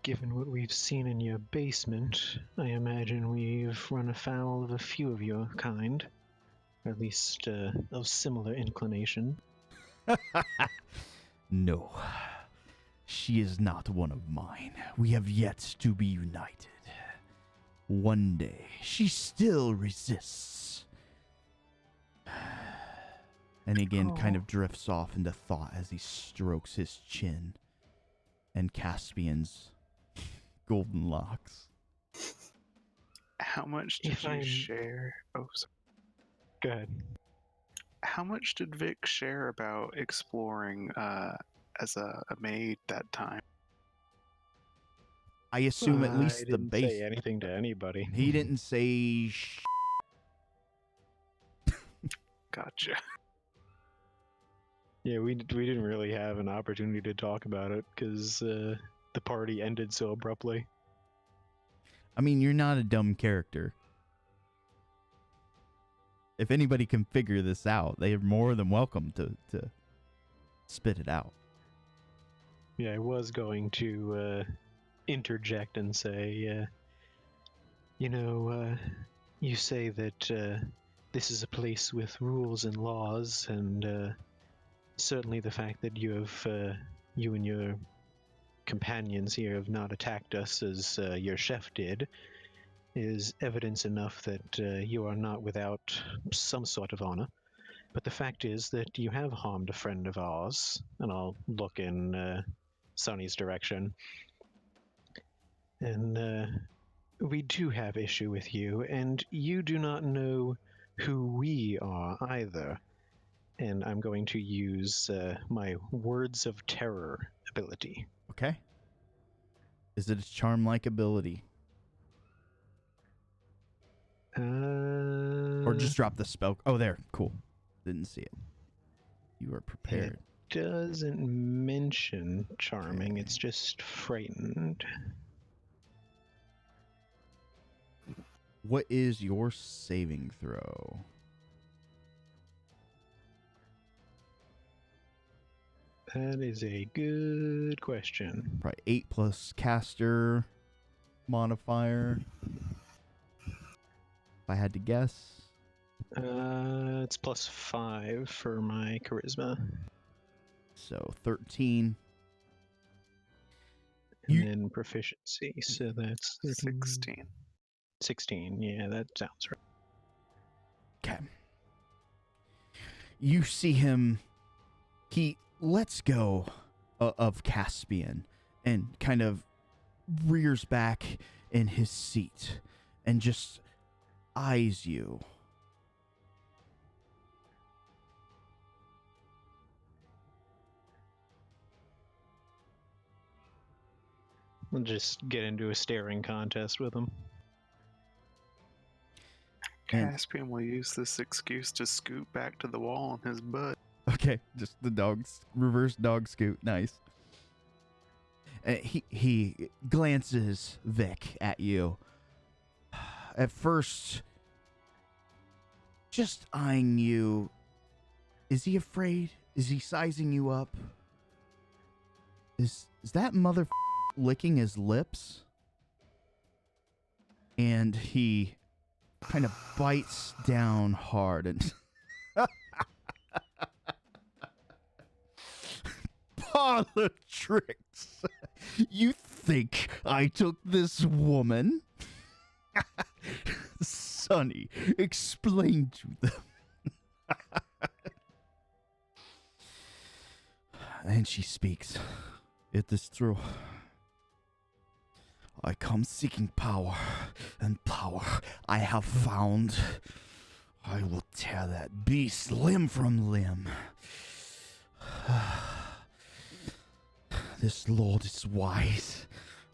Given what we've seen in your basement, I imagine we've run afoul of a few of your kind. Or at least of similar inclination. No, she is not one of mine. We have yet to be united. One day, she still resists. And again, kind of drifts off into thought as he strokes his chin and Caspian's golden locks. How much did you share? Oh, sorry. Go ahead. How much did Vic share about exploring as a maid that time? I assume at least the base. He didn't say anything to anybody. He didn't say Gotcha. Yeah, we didn't really have an opportunity to talk about it because the party ended so abruptly. I mean, you're not a dumb character. If anybody can figure this out, they are more than welcome to spit it out. Yeah, I was going to interject and say, you say that this is a place with rules and laws, and certainly the fact that you and your companions here have not attacked us as your chef did is evidence enough that you are not without some sort of honor. But the fact is that you have harmed a friend of ours, and I'll look in Sonny's direction. And we do have issue with you, and you do not know who we are either. And I'm going to use my Words of Terror ability. Okay. Is it a charm-like ability? Or just drop the spell. Oh, there. Cool. Didn't see it. You are prepared. It doesn't mention charming. It's just frightened. What is your saving throw? That is a good question. Probably 8 plus caster modifier. If I had to guess. It's +5 for my charisma. So 13. And then proficiency, so that's 16. 16, yeah, that sounds right. Okay. You see him. He lets go of Caspian and kind of rears back in his seat and just eyes you. I'll just get into a staring contest with him. And- Caspian will use this excuse to scoot back to the wall on his butt. Okay, just the reverse dog scoot. Nice. He glances Vic at you. At first, just eyeing you. Is he afraid? Is he sizing you up? Is that mother licking his lips? And he kind of bites down hard and parlor tricks. You think I took this woman? Sonny, explain to them. And she speaks. It is true. I come seeking power, and power I have found. I will tear that beast limb from limb. This lord is wise,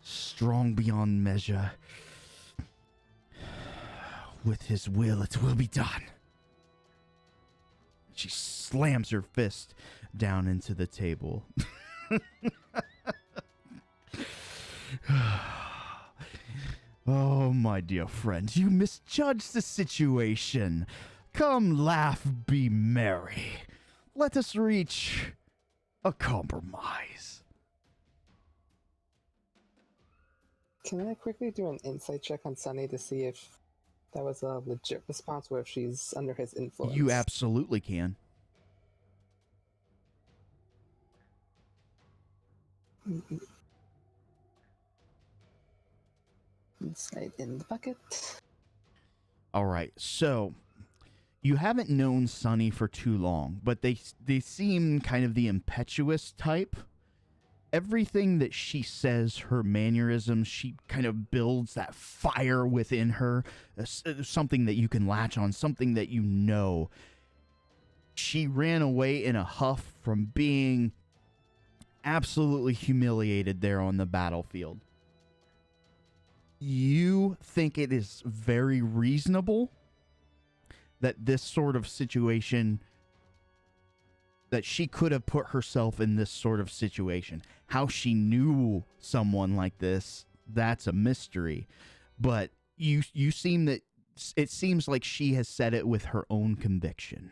strong beyond measure. With his will, it will be done. She slams her fist down into the table. Oh, my dear friend, you misjudged the situation. Come, laugh, be merry. Let us reach a compromise. Can I quickly do an insight check on Sunny to see if that was a legit response or if she's under his influence? You absolutely can. Insight in the bucket. All right, so you haven't known Sunny for too long, but they seem kind of the impetuous type. Everything that she says, her mannerisms, she kind of builds that fire within her, something that you can latch on, something that you know. She ran away in a huff from being absolutely humiliated there on the battlefield. You think it is very reasonable that this sort of situation, that she could have put herself in this sort of situation. How she knew someone like this, that's a mystery. But you seem that it seems like she has said it with her own conviction.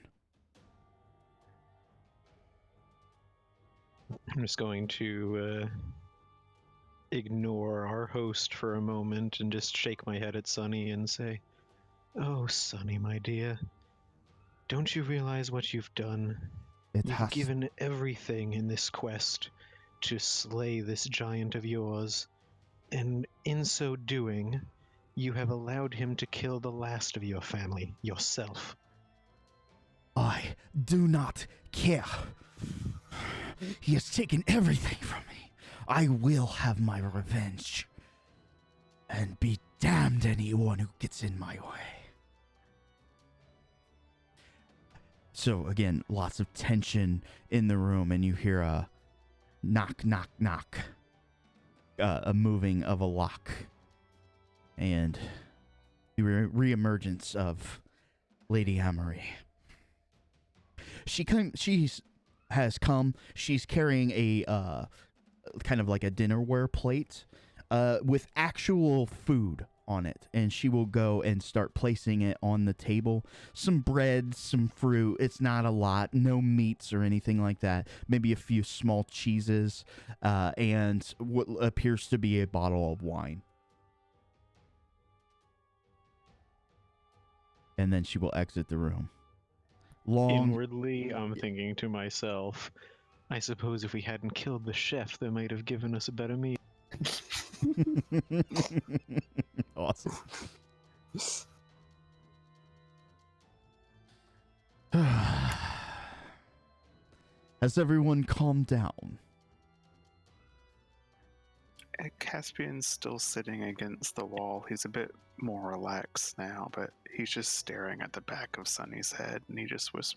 I'm just going to ignore our host for a moment and just shake my head at Sunny and say, "Oh, Sunny, my dear, don't you realize what you've done? You've given everything in this quest to slay this giant of yours, and in so doing, you have allowed him to kill the last of your family, yourself." I do not care. He has taken everything from me. I will have my revenge. And be damned anyone who gets in my way. So again, lots of tension in the room, and you hear a knock, knock, knock. A moving of a lock. And the reemergence of Lady Amory. She's carrying a kind of like a dinnerware plate with actual food on it, and she will go and start placing it on the table. Some bread, some fruit. It's not a lot, no meats or anything like that. Maybe a few small cheeses, and what appears to be a bottle of wine. And then she will exit the room. Inwardly, I'm thinking to myself, I suppose if we hadn't killed the chef, they might have given us a better meal. Awesome. Has everyone calmed down? Caspian's still sitting against the wall. He's a bit more relaxed now, but he's just staring at the back of Sunny's head, and he just whispers,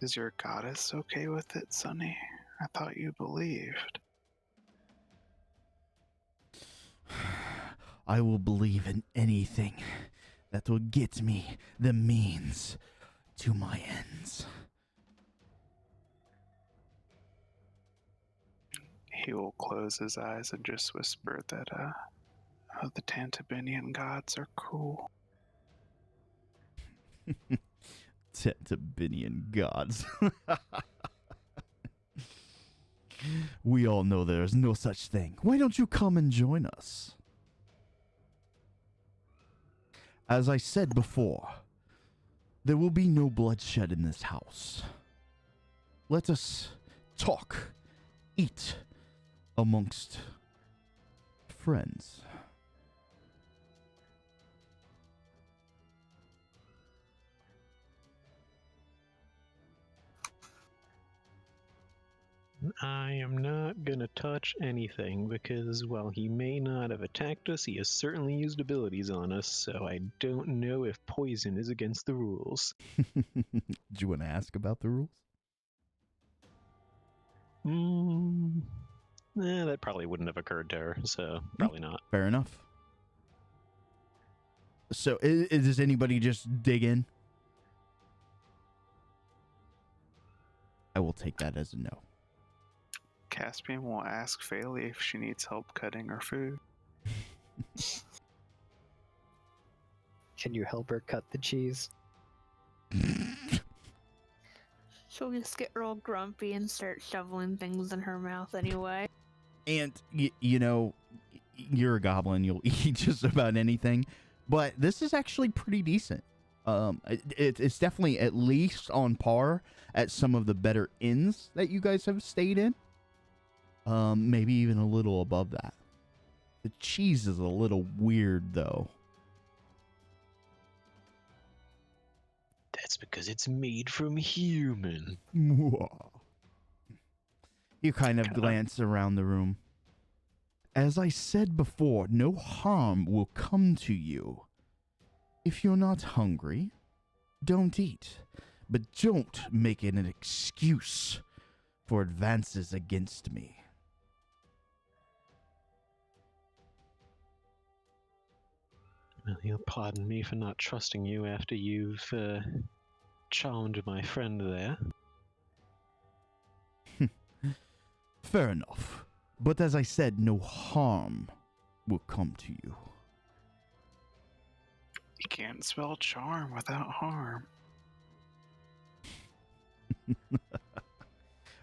Is your goddess okay with it, Sunny? I thought you believed. I will believe in anything that will get me the means to my ends. He will close his eyes and just whisper that the Tantibinian gods are cool. Tantibinian gods. We all know there is no such thing. Why don't you come and join us? As I said before, there will be no bloodshed in this house. Let us talk, eat amongst friends. I am not gonna touch anything because while he may not have attacked us, he has certainly used abilities on us, so I don't know if poison is against the rules. Do you want to ask about the rules? That probably wouldn't have occurred to her, so probably not. Fair enough. So, does anybody just dig in? I will take that as a no. Caspian will ask Phaley if she needs help cutting her food. Can you help her cut the cheese? She'll just get real grumpy and start shoveling things in her mouth anyway. And, you know, you're a goblin. You'll eat just about anything. But this is actually pretty decent. It's definitely at least on par at some of the better inns that you guys have stayed in. Maybe even a little above that. The cheese is a little weird, though. That's because it's made from human. You kind of glance around the room. As I said before, no harm will come to you. If you're not hungry, don't eat. But don't make it an excuse for advances against me. Well, you'll pardon me for not trusting you after you've charmed my friend there. Fair enough. But as I said, no harm will come to you. You can't spell charm without harm.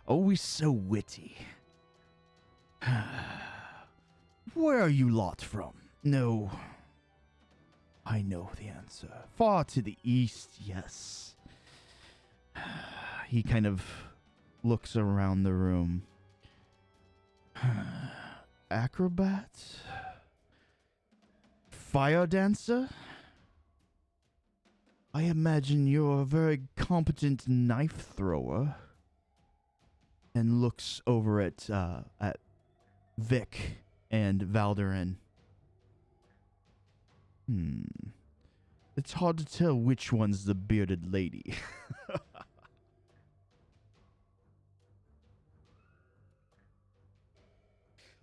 Always so witty. Where are you lot from? No. I know the answer. Far to the east, yes. He kind of looks around the room. Acrobat? Fire dancer? I imagine you're a very competent knife thrower. And looks over at Vic and Valderin. It's hard to tell which one's the bearded lady.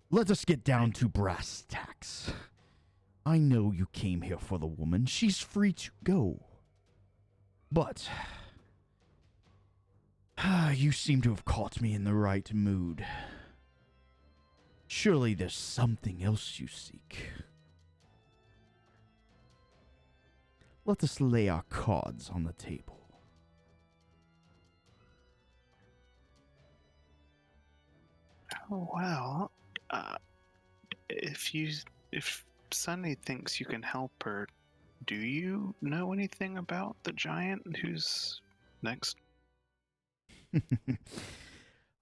Let us get down to brass tacks. I know you came here for the woman. She's free to go. But you seem to have caught me in the right mood. Surely there's something else you seek. Let us lay our cards on the table. Oh, well, if Sunny thinks you can help her, do you know anything about the giant who's next?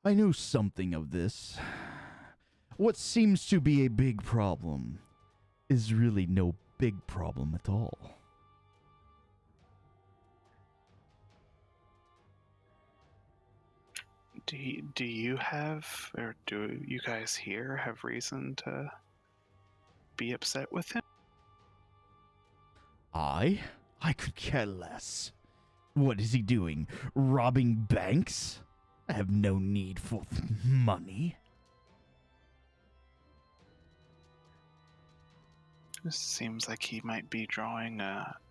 I know something of this. What seems to be a big problem is really no big problem at all. Do you have, or do you guys here have reason to be upset with him? I could care less. What is he doing? Robbing banks? I have no need for money. This seems like he might be drawing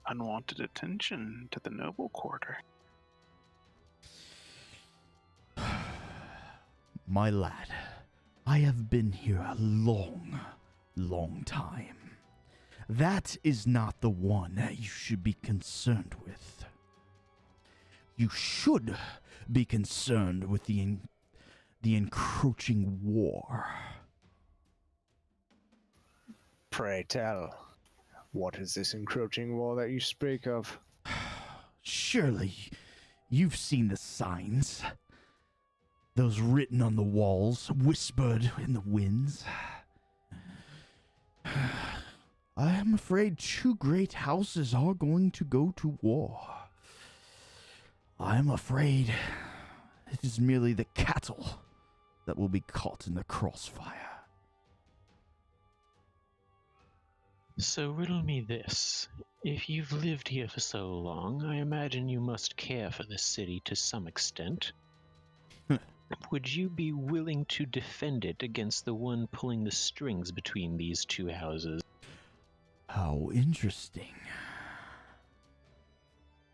unwanted attention to the noble quarter. My lad, I have been here a long, long time. That is not the one you should be concerned with. You should be concerned with the encroaching war. Pray tell, what is this encroaching war that you speak of? Surely, you've seen the signs. Those written on the walls, whispered in the winds. I am afraid two great houses are going to go to war. I am afraid it is merely the cattle that will be caught in the crossfire. So riddle me this. If you've lived here for so long, I imagine you must care for this city to some extent. Would you be willing to defend it against the one pulling the strings between these two houses? How interesting.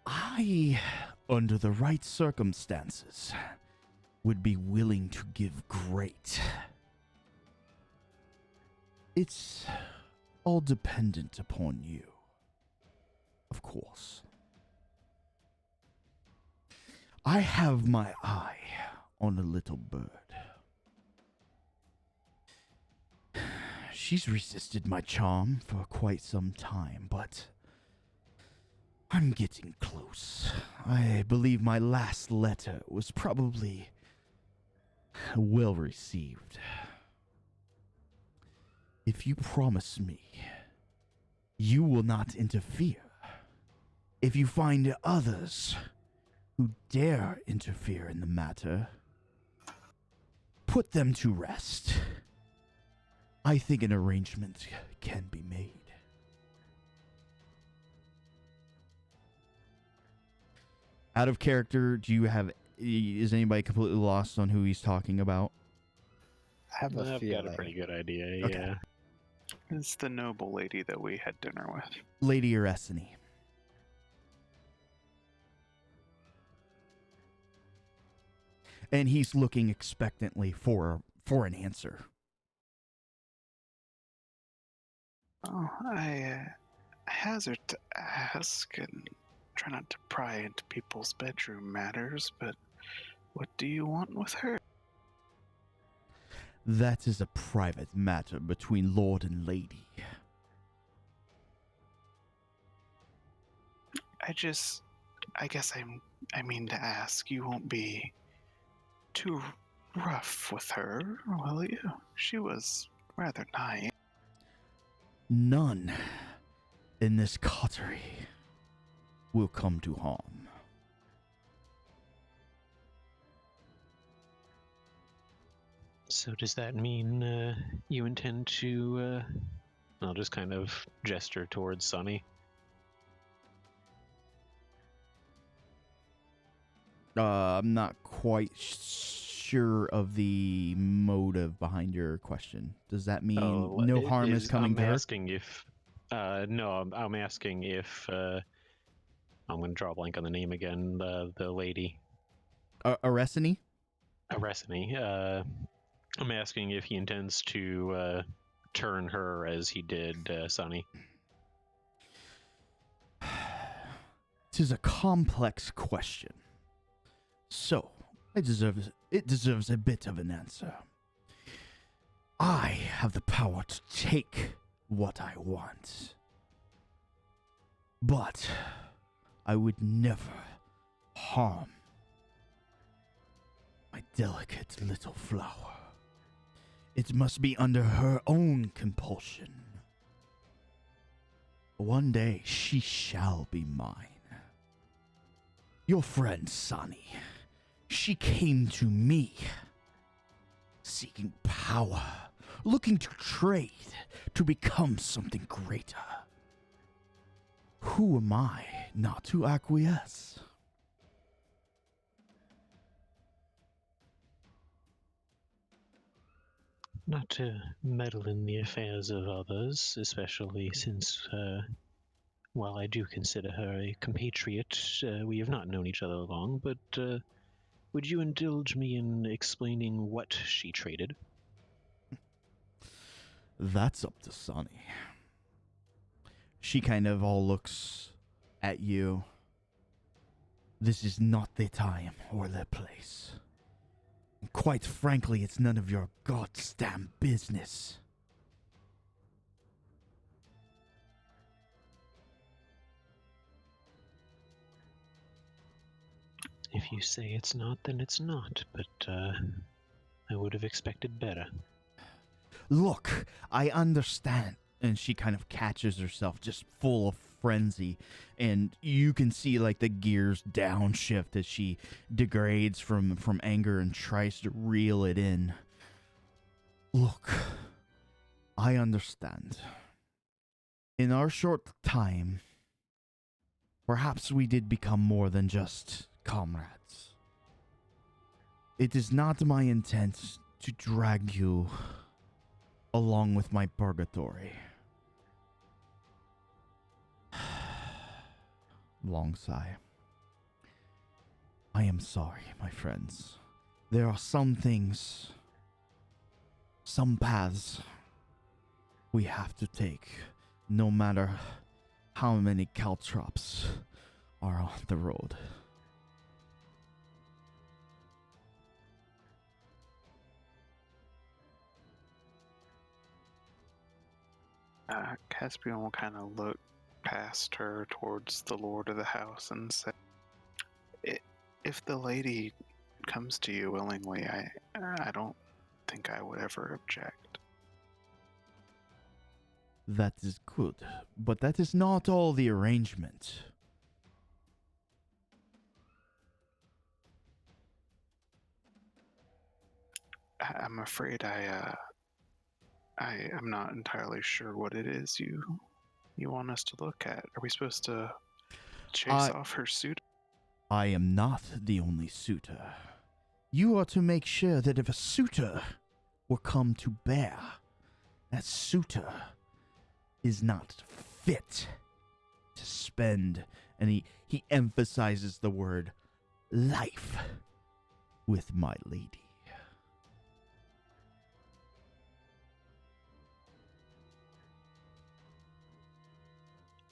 I, under the right circumstances, would be willing to give great. It's all dependent upon you, of course. I have my eye on a little bird. She's resisted my charm for quite some time, but I'm getting close. I believe my last letter was probably well received. If you promise me you will not interfere, if you find others who dare interfere in the matter, put them to rest. I think an arrangement can be made. Out of character, is anybody completely lost on who he's talking about? I have a I've feeling. got a pretty good idea, Okay. yeah. It's the noble lady that we had dinner with. Lady Eresini. And he's looking expectantly for an answer. Oh, I hazard to ask and try not to pry into people's bedroom matters, but what do you want with her? That is a private matter between Lord and Lady. I guess I mean to ask, you won't be too rough with her, will you? She was rather nice. None in this coterie will come to harm. So does that mean you intend to, I'll just kind of gesture towards Sunny. I'm not quite sure of the motive behind your question. Does that mean no harm is coming to her? I'm asking if, no, I'm asking if, I'm going to draw a blank on the name again, the lady. Eresini? Aresini. I'm asking if he intends to turn her as he did Sunny. 'Tis a complex question. So, it deserves a bit of an answer. I have the power to take what I want. But I would never harm my delicate little flower. It must be under her own compulsion. One day she shall be mine. Your friend Sunny, she came to me, seeking power, looking to trade, to become something greater. Who am I not to acquiesce? Not to meddle in the affairs of others, especially since, while I do consider her a compatriot, we have not known each other long, but would you indulge me in explaining what she traded? That's up to Sonny. She kind of all looks at you. This is not the time or the place. Quite frankly, it's none of your goddamn business. If you say it's not, then it's not, but I would have expected better. Look, I understand. And she kind of catches herself just full of frenzy. And you can see like the gears downshift as she degrades from anger and tries to reel it in. Look, I understand. In our short time, perhaps we did become more than just comrades. It is not my intent to drag you along with my purgatory. Long sigh. I am sorry, my friends. There are some things, some paths we have to take, no matter how many caltrops are on the road. Caspian will kind of look past her towards the lord of the house and say, "If the lady comes to you willingly, I don't think I would ever object." That is good, but that is not all the arrangement. I'm afraid I'm not entirely sure what it is you want us to look at. Are we supposed to chase off her suit? I am not the only suitor. You are to make sure that if a suitor were come to bear, that suitor is not fit to spend, and he emphasizes the word life with my lady.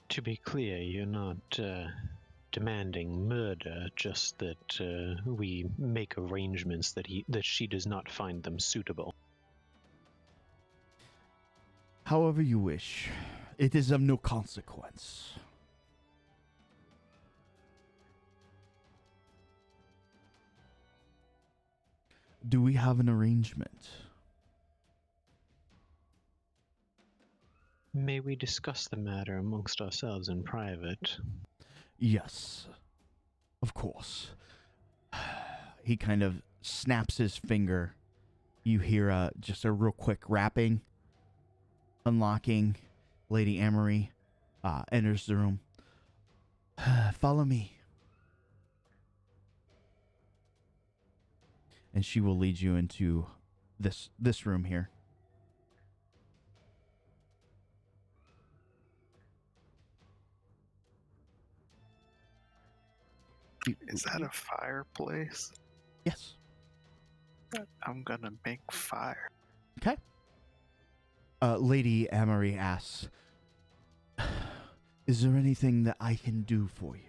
To be clear, you're not demanding murder, just that we make arrangements that she does not find them suitable. However you wish. It is of no consequence. Do we have an arrangement? May we discuss the matter amongst ourselves in private? Yes, of course. He kind of snaps his finger. You hear just a real quick rapping, unlocking. Lady Amory enters the room. Follow me. And she will lead you into this room here. Is that a fireplace? Yes. I'm gonna make fire. Okay. Lady Amory asks, is there anything that I can do for you?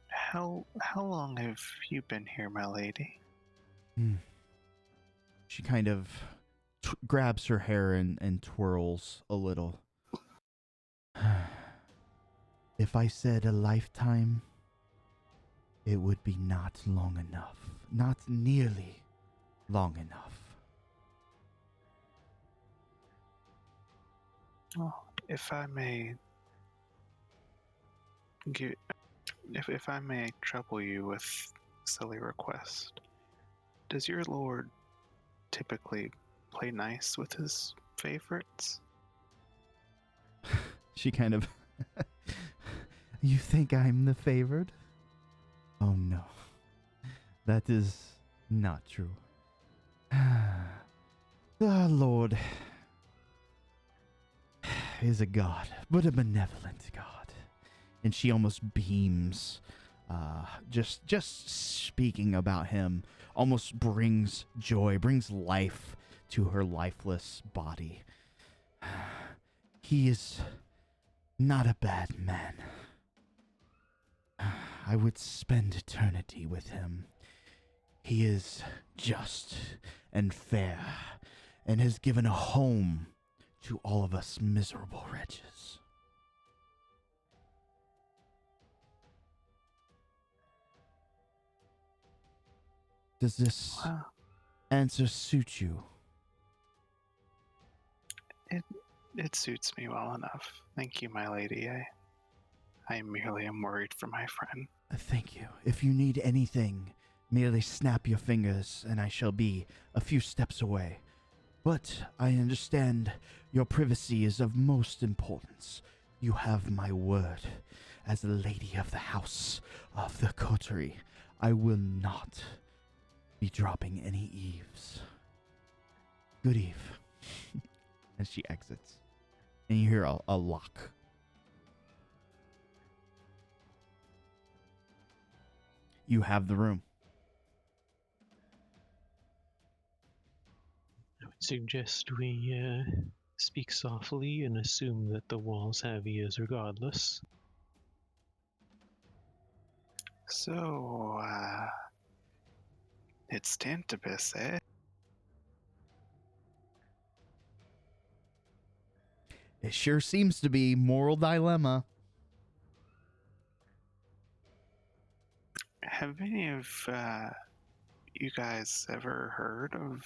How long have you been here, my lady? She kind of grabs her hair and twirls a little. If I said a lifetime, it would be not long enough. Not nearly long enough. Oh, if I may if I may trouble you with a silly request, does your lord typically play nice with his favorites? She kind of... You think I'm the favored? Oh no. That is not true. The Lord is a god, but a benevolent god. And she almost beams. Just speaking about him almost brings joy, brings life to her lifeless body. He is not a bad man. I would spend eternity with him. He is just and fair, and has given a home to all of us miserable wretches. Does this answer suit you? It suits me well enough. Thank you, my lady. I merely am worried for my friend. Thank you. If you need anything, merely snap your fingers and I shall be a few steps away. But I understand your privacy is of most importance. You have my word. As the lady of the house of the Coterie, I will not be dropping any eaves. Good eve. As she exits. And you hear a lock. You have the room. I would suggest we speak softly and assume that the walls have ears regardless. So, it's Tantibus, eh? It sure seems to be moral dilemma. Have any of you guys ever heard of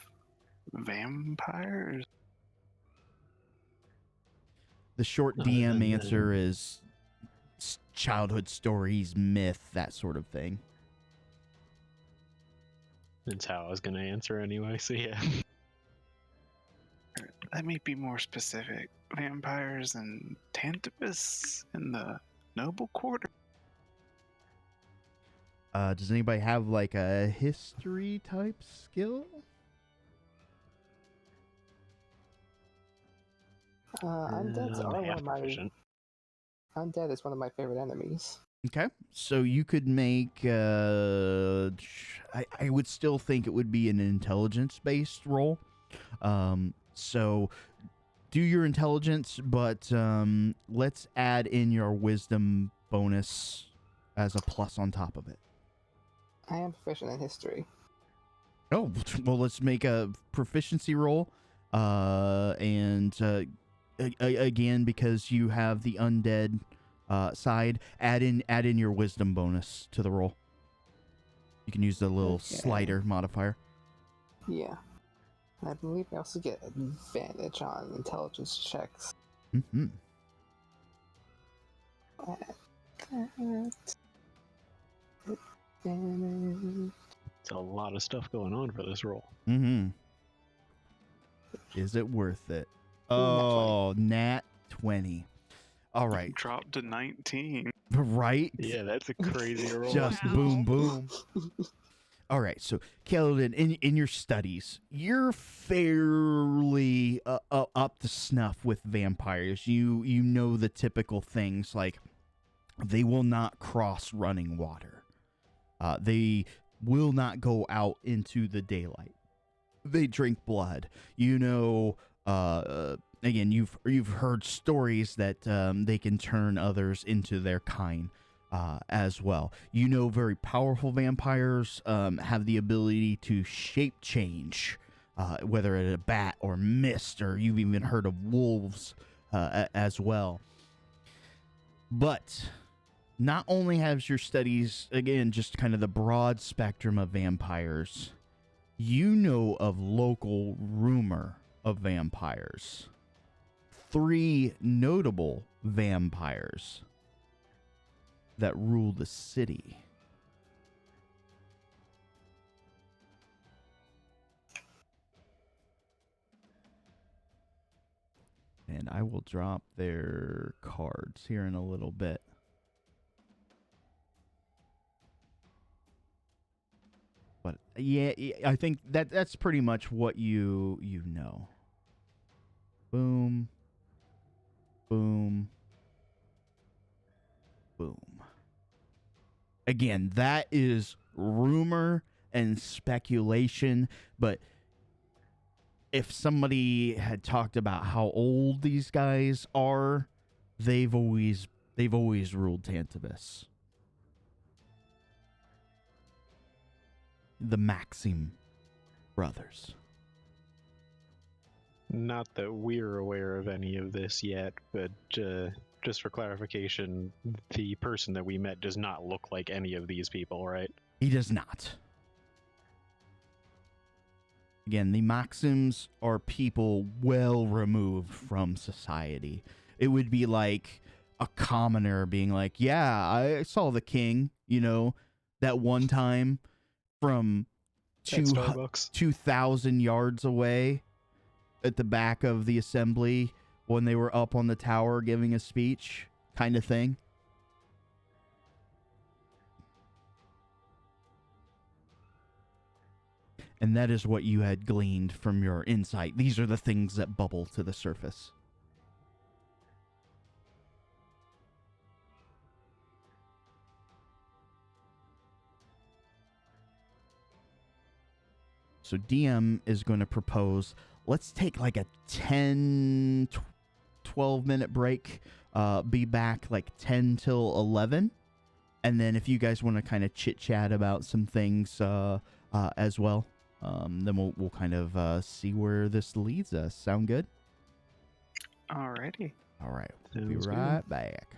vampires? The short DM answer is childhood stories, myth, that sort of thing. That's how I was going to answer anyway, so yeah. Let me be more specific. Vampires and Tantibus in the noble quarter? Does anybody have like a history type skill? Undeads are one of my. Proficient. Undead is one of my favorite enemies. Okay, so you could make. I would still think it would be an intelligence-based roll. So do your intelligence, but let's add in your wisdom bonus as a plus on top of it. I am proficient in history. Oh, well, let's make a proficiency roll. And again, because you have the undead side, add in your wisdom bonus to the roll. You can use the little slider modifier. Yeah. And I believe I also get advantage on intelligence checks. Mm-hmm. It's a lot of stuff going on for this roll. Mm-hmm. Is it worth it? Oh, nat 20. All right. Dropped to 19. Right? Yeah, that's a crazy roll. Just boom, boom. All right, so Kaladin, in your studies, you're fairly up to snuff with vampires. You know the typical things like they will not cross running water. They will not go out into the daylight. They drink blood. You know, again, you've heard stories that they can turn others into their kind. As well. You know, very powerful vampires have the ability to shape change, whether it's a bat or mist, or you've even heard of wolves as well. But not only has your studies, again, just kind of the broad spectrum of vampires, you know of local rumor of vampires. 3 notable vampires that rule the city. And I will drop their cards here in a little bit. Yeah, I think that's pretty much what you know. Boom. Boom. Boom. Again, that is rumor and speculation, but if somebody had talked about how old these guys are, they've always ruled Tantibus. The Maxim brothers. Not that we're aware of any of this yet, but just for clarification, the person that we met does not look like any of these people, right? He does not. Again, the Maxims are people well removed from society. It would be like a commoner being like, yeah, I saw the king, that one time from 2,000 yards away at the back of the assembly when they were up on the tower giving a speech, kind of thing. And that is what you had gleaned from your insight. These are the things that bubble to the surface. So DM is going to propose, let's take like a 10, 12-minute break. Be back like 10 till 11. And then if you guys want to kind of chit-chat about some things as well, then we'll kind of see where this leads us. Sound good? Alrighty. All right. We'll be Sounds right good. back.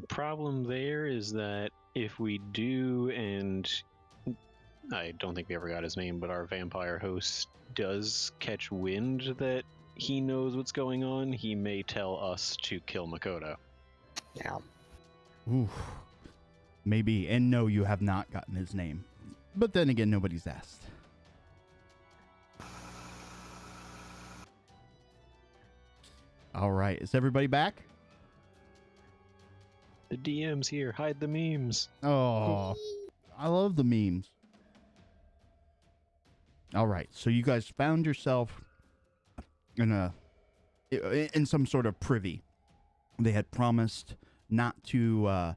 The problem there is that if we do, and I don't think we ever got his name, but our vampire host does catch wind that he knows what's going on, he may tell us to kill Makoto. Yeah. Ooh. Maybe. And no, you have not gotten his name. But then again, nobody's asked. All right. Is everybody back? The DM's here. Hide the memes. Oh, I love the memes. All right. So you guys found yourself in some sort of privy. They had promised not to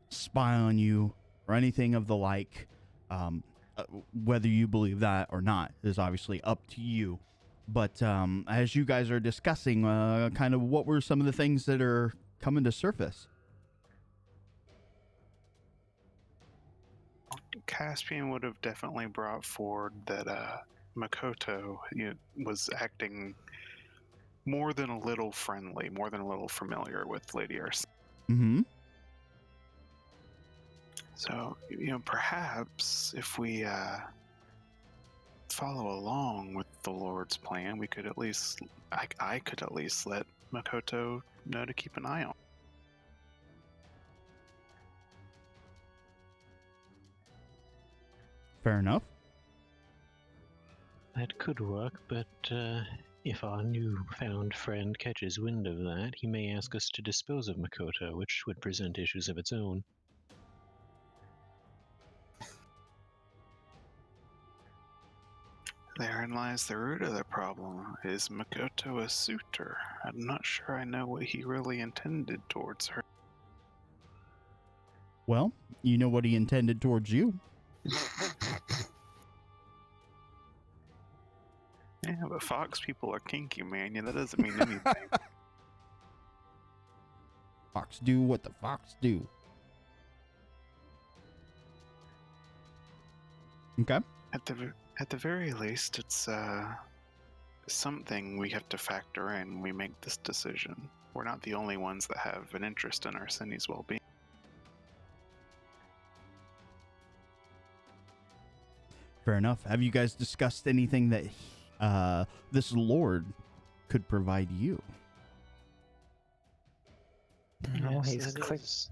spy on you or anything of the like. Whether you believe that or not is obviously up to you. But as you guys are discussing, kind of what were some of the things that are coming to surface? Caspian would have definitely brought forward that Makoto was acting more than a little friendly, more than a little familiar with Lady Arcena. Mm-hmm. So, perhaps if we follow along with the Lord's plan, we could at least, I could at least let Makoto know to keep an eye on. Fair enough. That could work, but if our newfound friend catches wind of that, he may ask us to dispose of Makoto, which would present issues of its own. Therein lies the root of the problem. Is Makoto a suitor? I'm not sure I know what he really intended towards her. Well, you know what he intended towards you. Yeah, but fox people are kinky, man. Yeah, that doesn't mean anything. Fox do what the fox do. Okay. At the very least, it's something we have to factor in when we make this decision. We're not the only ones that have an interest in Arseni's well-being. Fair enough. Have you guys discussed anything that this lord could provide you? No, Yes, he's that is-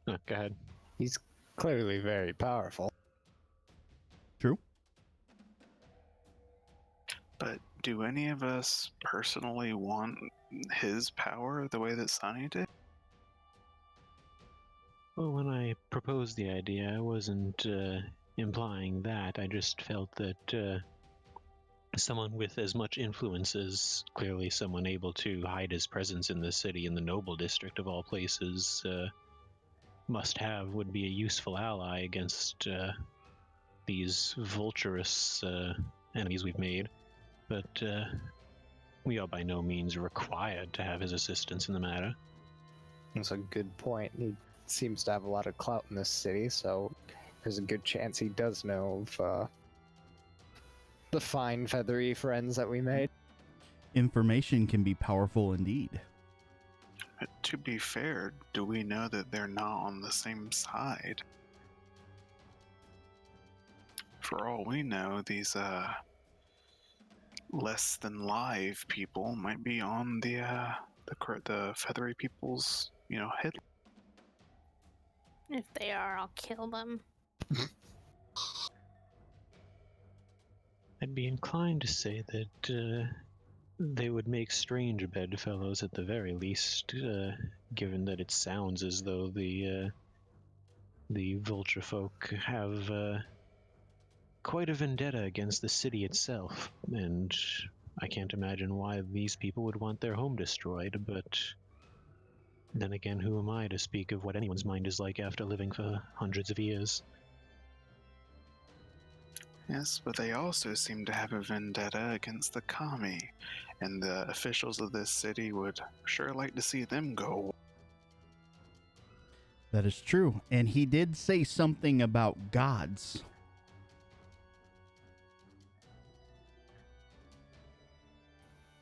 Oh, go ahead. he's clearly very powerful. True. But do any of us personally want his power the way that Sunny did? Well, when I proposed the idea, I wasn't implying that. I just felt that someone with as much influence as clearly someone able to hide his presence in the city, in the noble district of all places, must have, would be a useful ally against these vulturous enemies we've made. But we are by no means required to have his assistance in the matter. That's a good point. He seems to have a lot of clout in this city, so there's a good chance he does know of the fine feathery friends that we made. Information can be powerful indeed. But to be fair, do we know that they're not on the same side? For all we know, these less than live people might be on the feathery people's head. If they are, I'll kill them. I'd be inclined to say that they would make strange bedfellows at the very least, given that it sounds as though the vulture folk have quite a vendetta against the city itself, and I can't imagine why these people would want their home destroyed, but then again, who am I to speak of what anyone's mind is like after living for hundreds of years? Yes, but they also seem to have a vendetta against the kami, and the officials of this city would sure like to see them go. That is true. And he did say something about gods.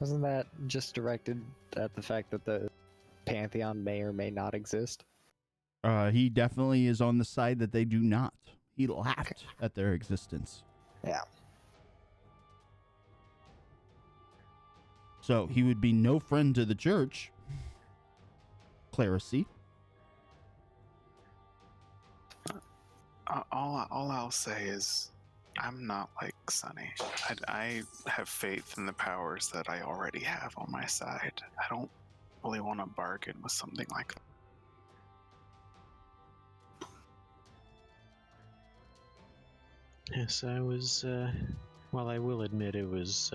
Wasn't that just directed at the fact that the Pantheon may or may not exist? He definitely is on the side that they do not. He laughed at their existence. Yeah. So he would be no friend to the church. Clerisy. All I'll say is, I'm not like Sonny. I have faith in the powers that I already have on my side. I don't really want to bargain with something like that. Yes, I was, well, I will admit it was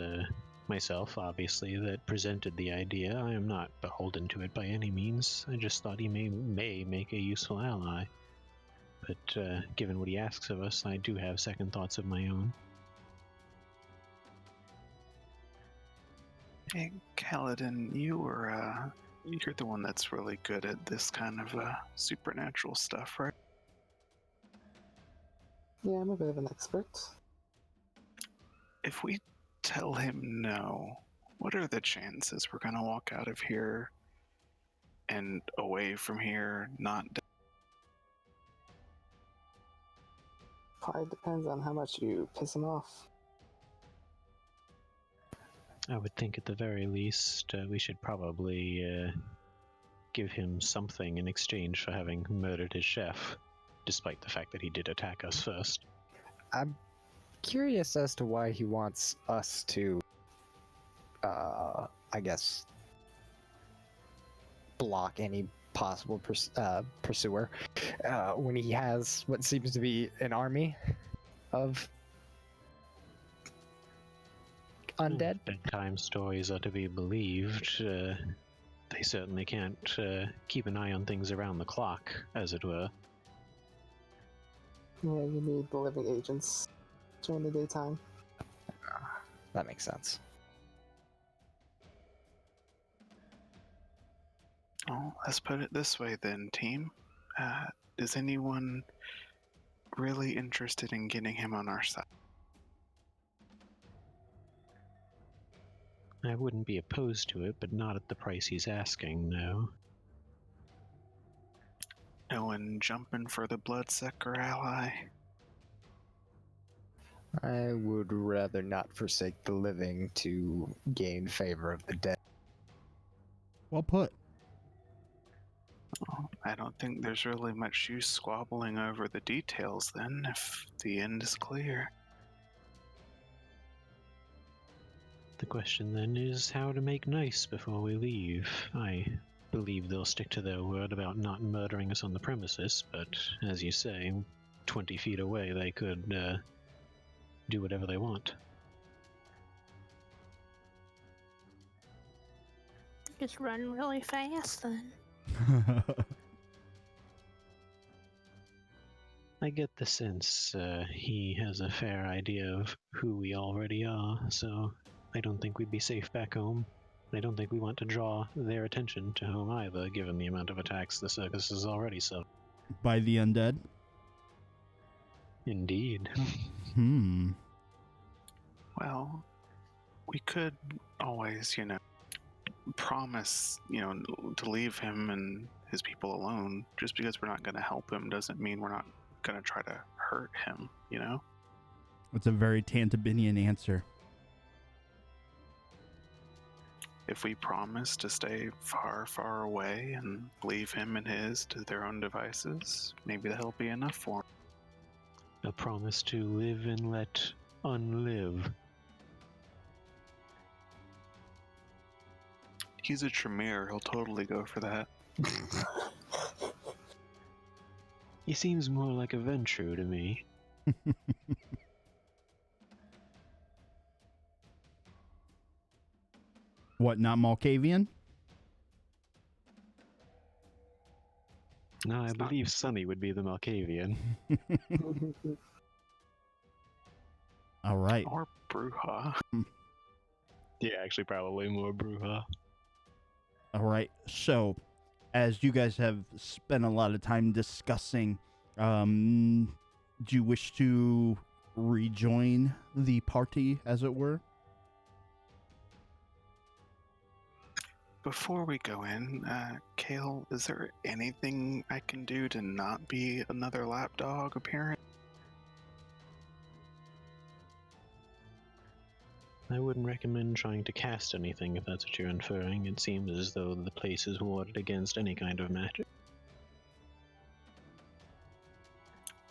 myself, obviously, that presented the idea. I am not beholden to it by any means. I just thought he may make a useful ally. But given what he asks of us, I do have second thoughts of my own. Hey, Kaladin, you're the one that's really good at this kind of supernatural stuff, right? Yeah, I'm a bit of an expert. If we tell him no, what are the chances we're gonna walk out of here and away from here not dead? Probably depends on how much you piss him off. I would think at the very least we should probably give him something in exchange for having murdered his chef, despite the fact that he did attack us first. I'm curious as to why he wants us to, I guess, block any possible pursuer when he has what seems to be an army of undead. Bedtime stories are to be believed. They certainly can't keep an eye on things around the clock, as it were. Yeah, you need the living agents during the daytime. That makes sense. Oh, let's put it this way then, team. Is anyone really interested in getting him on our side? I wouldn't be opposed to it, but not at the price he's asking, no. No one jumping for the bloodsucker ally? I would rather not forsake the living to gain favor of the dead. Well put. Well, I don't think there's really much use squabbling over the details then, if the end is clear. The question then is how to make nice before we leave. I believe they'll stick to their word about not murdering us on the premises, but as you say, 20 feet away they could do whatever they want. Just run really fast then. I get the sense he has a fair idea of who we already are, so I don't think we'd be safe back home. I don't think we want to draw their attention to home either, given the amount of attacks the circus has already suffered. By the undead? Indeed. Well, we could always, promise, to leave him and his people alone. Just because we're not going to help him doesn't mean we're not going to try to hurt him, It's a very Tantibinian answer. If we promise to stay far, far away and leave him and his to their own devices, maybe that'll be enough for him. A promise to live and let unlive. He's a Tremere, he'll totally go for that. He seems more like a Ventru to me. What, not Malkavian? No, I believe Sunny would be the Malkavian. All right. Or Bruja. Yeah, actually probably more Bruja. All right. So, as you guys have spent a lot of time discussing, do you wish to rejoin the party, as it were? before we go in, Kale, is there anything I can do to not be another lapdog appearance? I wouldn't recommend trying to cast anything if that's what you're inferring. It seems as though the place is warded against any kind of magic.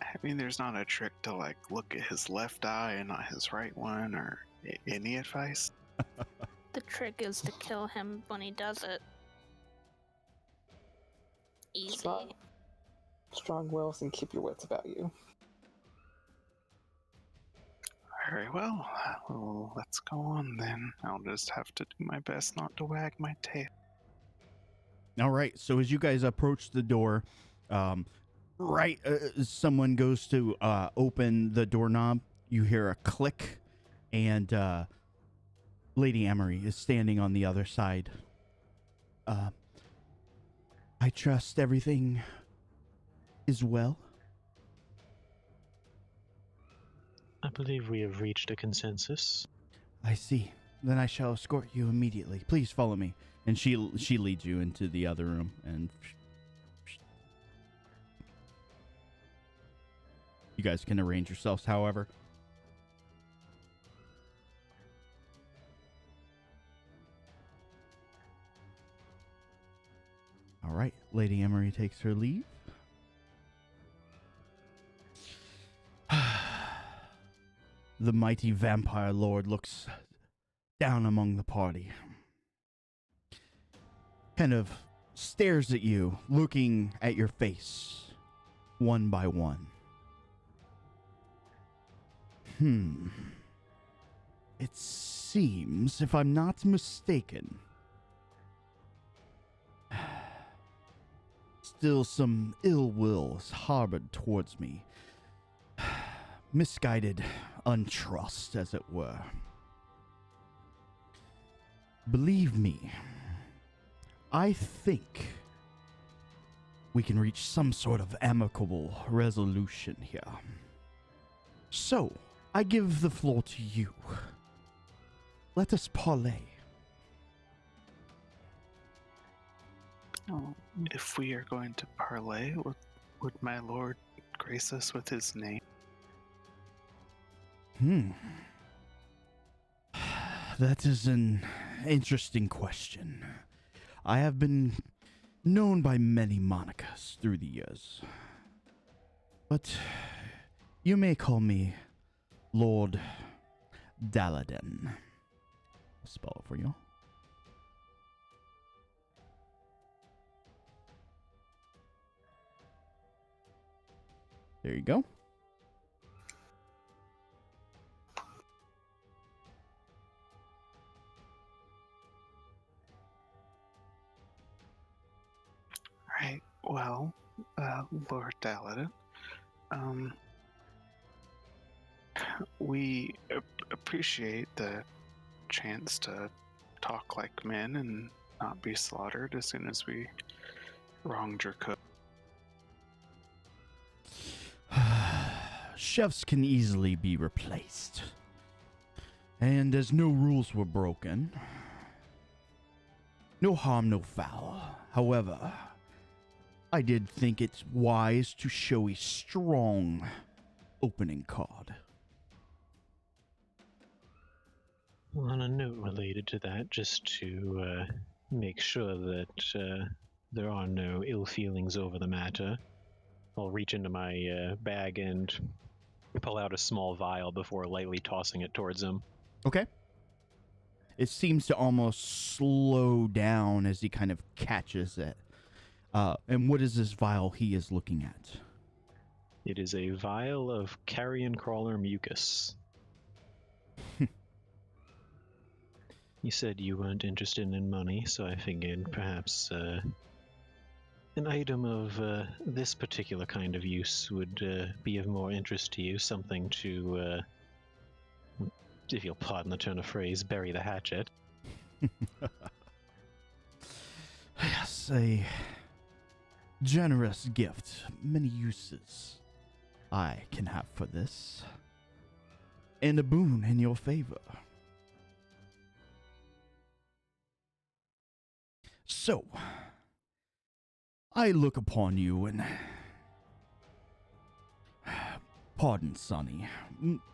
I mean, there's not a trick to, like, look at his left eye and not his right one, or any advice? The trick is to kill him when he does it. Easy. Strong wills and keep your wits about you. Very well. Well, let's go on then. I'll just have to do my best not to wag my tail. All right. So as you guys approach the door, someone goes to open the doorknob. You hear a click, and Lady Emery is standing on the other side. I trust everything is well. I believe we have reached a consensus. I see. Then I shall escort you immediately. Please follow me. And she leads you into the other room. And you guys can arrange yourselves, however. All right. Lady Emery takes her leave. The mighty vampire lord looks down among the party. Kind of stares at you, looking at your face, one by one. It seems, if I'm not mistaken, still some ill will is harbored towards me. Misguided untrust, as it were. Believe me, I think we can reach some sort of amicable resolution here. So, I give the floor to you. Let us parley. Oh, if we are going to parley, would my lord grace us with his name? That is an interesting question. I have been known by many monikers through the years. But you may call me Lord Daladin. I'll spell it for you. There you go. Right. Well, Lord Daladin, we appreciate the chance to talk like men and not be slaughtered as soon as we wronged your cook. Chefs can easily be replaced. And as no rules were broken, no harm, no foul. However, I did think it wise to show a strong opening card. On a note related to that, just to make sure that there are no ill feelings over the matter, I'll reach into my bag and pull out a small vial before lightly tossing it towards him. Okay. It seems to almost slow down as he kind of catches it. And what is this vial he is looking at? It is a vial of carrion crawler mucus. You said you weren't interested in money, so I figured perhaps an item of this particular kind of use would be of more interest to you. Something to, if you'll pardon the turn of phrase, bury the hatchet. Yes, a generous gift. Many uses I can have for this. And a boon in your favor. So, I look upon you and... Pardon, Sonny.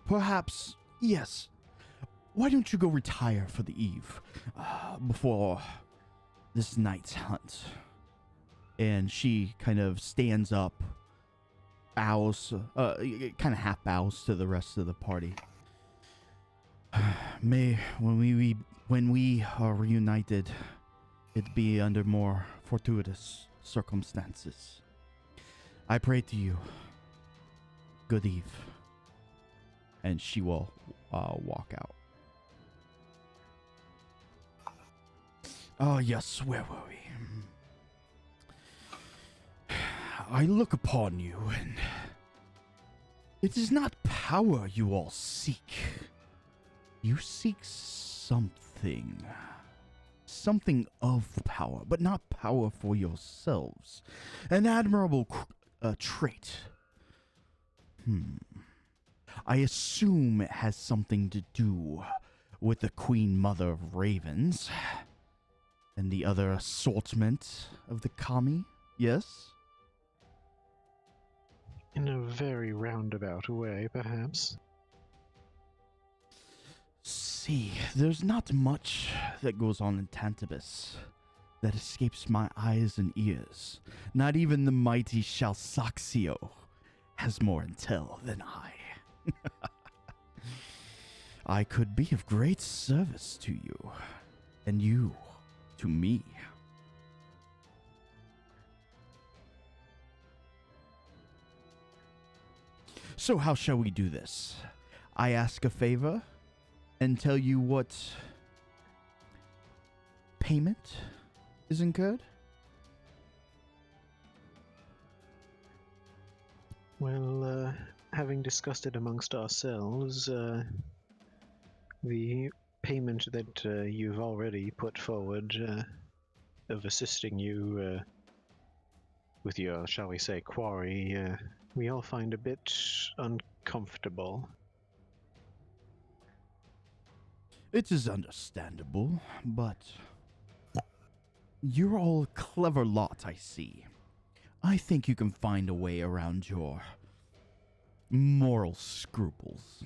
Perhaps, yes. Why don't you go retire for the eve, before this night's hunt? And she kind of stands up, bows, kind of half bows to the rest of the party. May, when we are reunited, it be under more fortuitous circumstances. I pray to you. Good eve. And she will walk out. Oh, yes, where were we? I look upon you, and it is not power you all seek. You seek something. Something of power, but not power for yourselves. An admirable trait. I assume it has something to do with the Queen Mother of Ravens and the other assortment of the kami, yes? In a very roundabout way, perhaps. See, there's not much that goes on in Tantibus that escapes my eyes and ears. Not even the mighty Shalsaxio has more intel than I. I could be of great service to you, and you to me. So how shall we do this? I ask a favor and tell you what payment is incurred? Well, having discussed it amongst ourselves, the payment that you've already put forward of assisting you with your, shall we say, quarry, we all find a bit uncomfortable. It is understandable, but you're all a clever lot, I see. I think you can find a way around your moral scruples.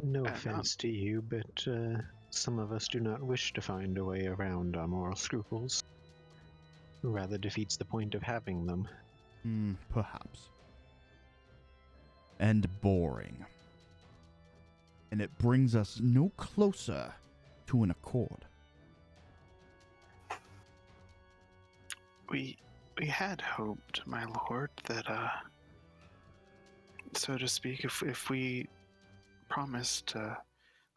No offense to you, but some of us do not wish to find a way around our moral scruples. Rather defeats the point of having them. Perhaps. And boring. And it brings us no closer to an accord. We had hoped, my lord, that so to speak, if we promised to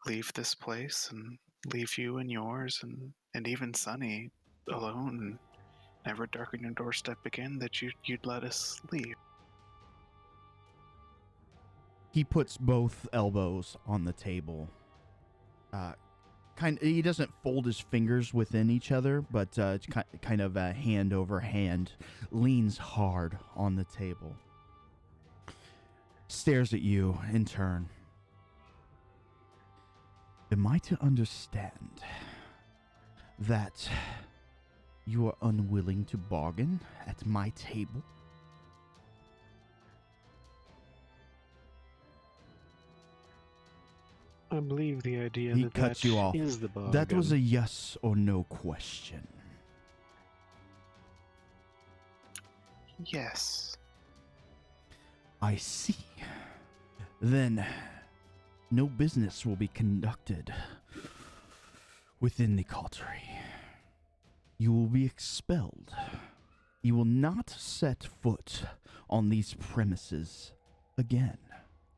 leave this place and leave you and yours and even Sunny alone and never darken your doorstep again, that you'd let us leave. He puts both elbows on the table. He doesn't fold his fingers within each other, but it's kind of hand over hand, leans hard on the table. Stares at you in turn. Am I to understand that you are unwilling to bargain at my table? I believe the idea He that cuts that you off. is the bargain. That was a yes or no question. Yes. I see. Then no business will be conducted within the Coterie. You will be expelled. You will not set foot on these premises again.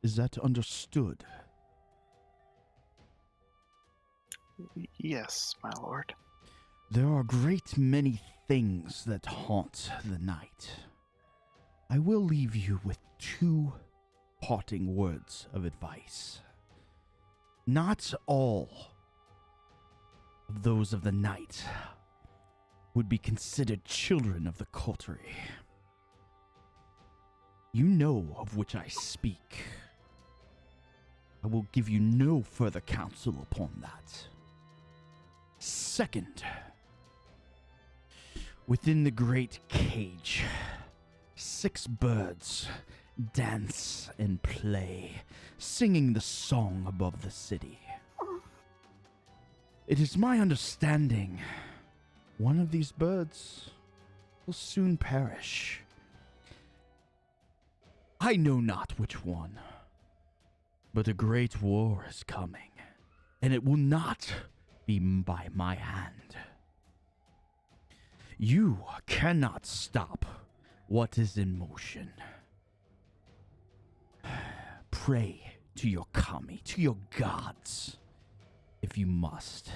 Is that understood? Yes, my lord. There are a great many things that haunt the night. I will leave you with 2 parting words of advice. Not all of those of the night would be considered children of the Coterie. You know of which I speak. I will give you no further counsel upon that. Second, within the great cage, 6 birds dance and play, singing the song above the city. It is my understanding one of these birds will soon perish. I know not which one, but a great war is coming, and it will not be by my hand. You cannot stop what is in motion. Pray to your kami, to your gods, if you must.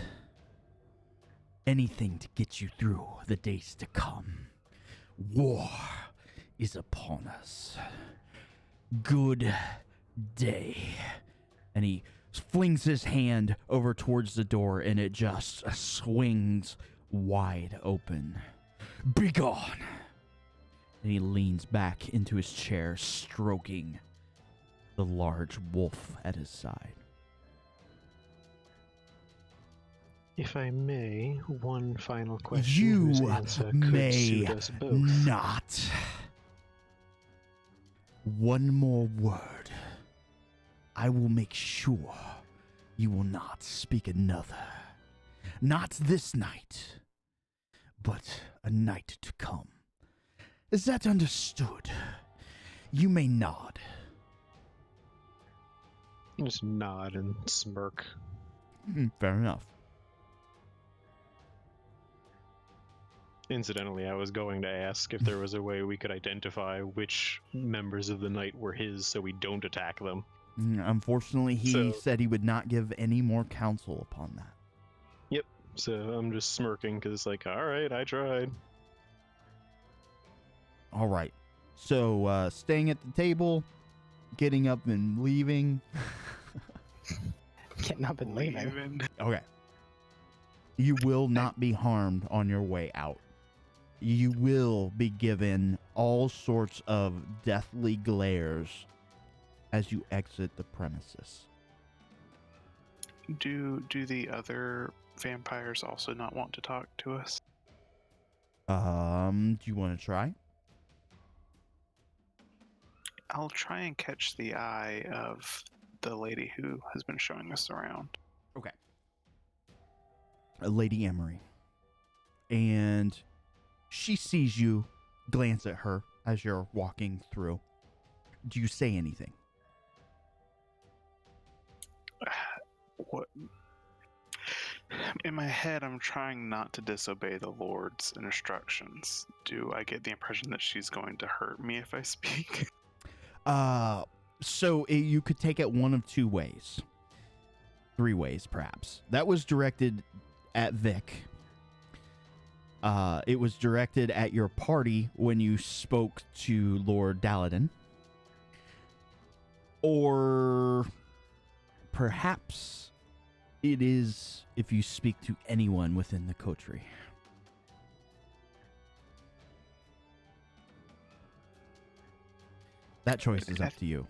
Anything to get you through the days to come. War is upon us. Good day. And he flings his hand over towards the door, and it just swings wide open. Begone! And he leans back into his chair, stroking the large wolf at his side. If I may, one final question. You whose answer could may suit us both. not. One more word. I will make sure you will not speak another. Not this night, but a night to come. Is that understood? You may nod. Just nod and smirk. Fair enough. Incidentally, I was going to ask if there was a way we could identify which members of the Knight were his so we don't attack them. Unfortunately, he said he would not give any more counsel upon that. Yep, so I'm just smirking because it's like, alright, I tried. All right. So, staying at the table, getting up and leaving. Getting up and leaving. Okay. You will not be harmed on your way out. You will be given all sorts of deathly glares as you exit the premises. Do the other vampires also not want to talk to us? Do you want to try? I'll try and catch the eye of the lady who has been showing us around. Okay. Lady Emery. And she sees you glance at her as you're walking through. Do you say anything? What? In my head, I'm trying not to disobey the Lord's instructions. Do I get the impression that she's going to hurt me if I speak? So you could take it one of 2 ways. 3 ways, perhaps. That was directed at Vic. It was directed at your party when you spoke to Lord Daladin. Or perhaps it is if you speak to anyone within the Coterie. That choice is up to you.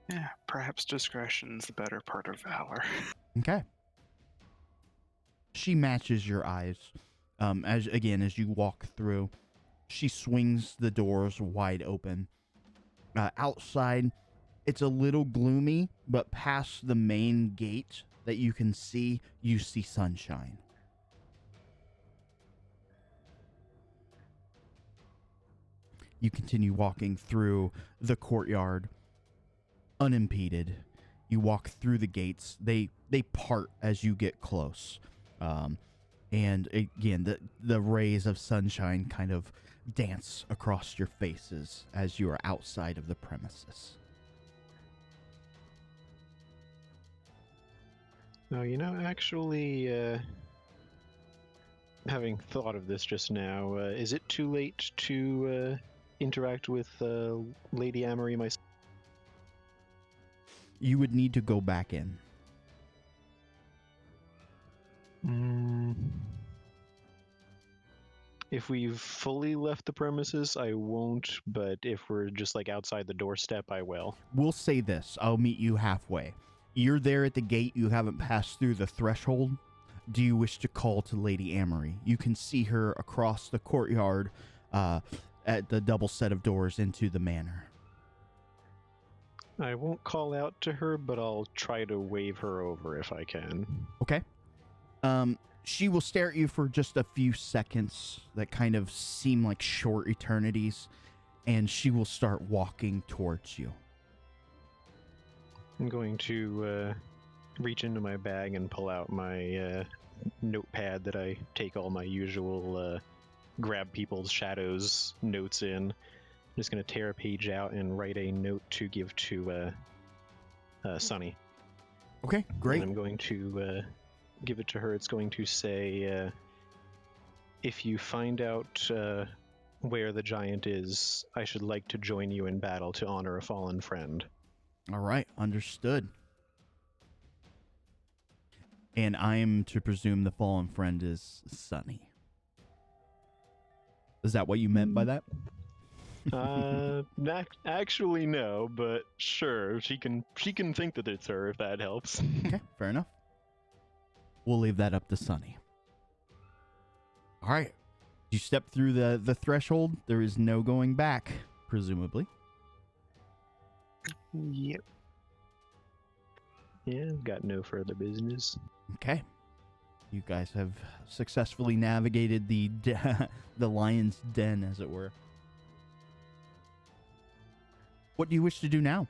Yeah, perhaps discretion's the better part of valor. Okay. She matches your eyes. As you walk through, she swings the doors wide open. Outside, it's a little gloomy, but past the main gate that you can see, you see sunshine. You continue walking through the courtyard, unimpeded. You walk through the gates. They part as you get close. And again, the rays of sunshine kind of dance across your faces as you are outside of the premises. No, actually, having thought of this just now, is it too late to interact with Lady Amory myself? You would need to go back in. If we've fully left the premises, I won't, but if we're just like outside the doorstep, I will. We'll say this. I'll meet you halfway. You're there at the gate. You haven't passed through the threshold. Do you wish to call to Lady Amory? You can see her across the courtyard at the double set of doors into the manor. I won't call out to her, but I'll try to wave her over if I can. Okay. She will stare at you for just a few seconds that kind of seem like short eternities, and she will start walking towards you. I'm going to reach into my bag and pull out my notepad that I take all my usual grab people's shadows notes in. I'm just going to tear a page out and write a note to give to Sunny. Okay, great. And I'm going to give it to her. It's going to say, if you find out where the giant is, I should like to join you in battle to honor a fallen friend. All right, understood. And I am to presume the fallen friend is Sunny. Is that what you meant by that? Actually, no, but sure, she can think that it's her if that helps. Okay, fair enough. We'll leave that up to Sunny. All right. You step through the threshold. There is no going back, presumably. Yep. Yeah, got no further business. Okay. You guys have successfully navigated the lion's den, as it were. What do you wish to do now?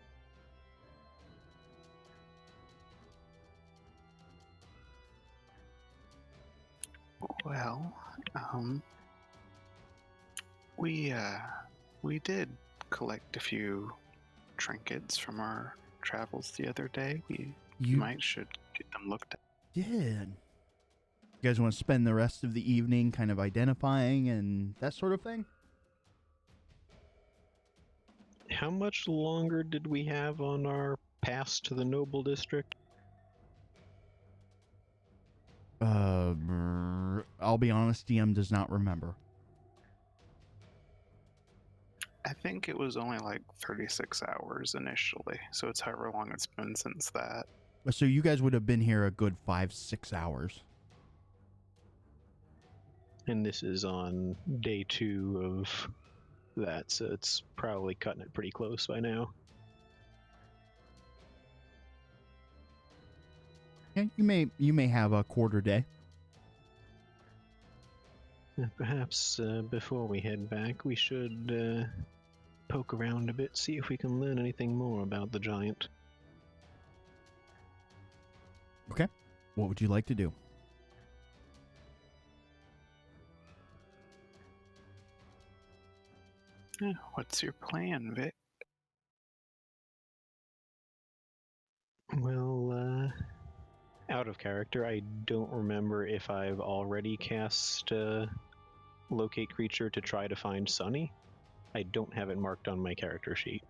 Well, we did collect a few trinkets from our travels the other day. We should get them looked at. Did. You guys want to spend the rest of the evening kind of identifying and that sort of thing? How much longer did we have on our pass to the Noble District? I'll be honest, DM does not remember. I think it was only like 36 hours initially, so it's however long it's been since that. So you guys would have been here a good 5-6 hours. And this is on day 2 of that, so it's probably cutting it pretty close by now. Yeah, you may have a quarter day. Perhaps before we head back, we should poke around a bit, see if we can learn anything more about the giant. Okay. What would you like to do? What's your plan, Vic? Well, out of character, I don't remember if I've already cast Locate Creature to try to find Sunny. I don't have it marked on my character sheet.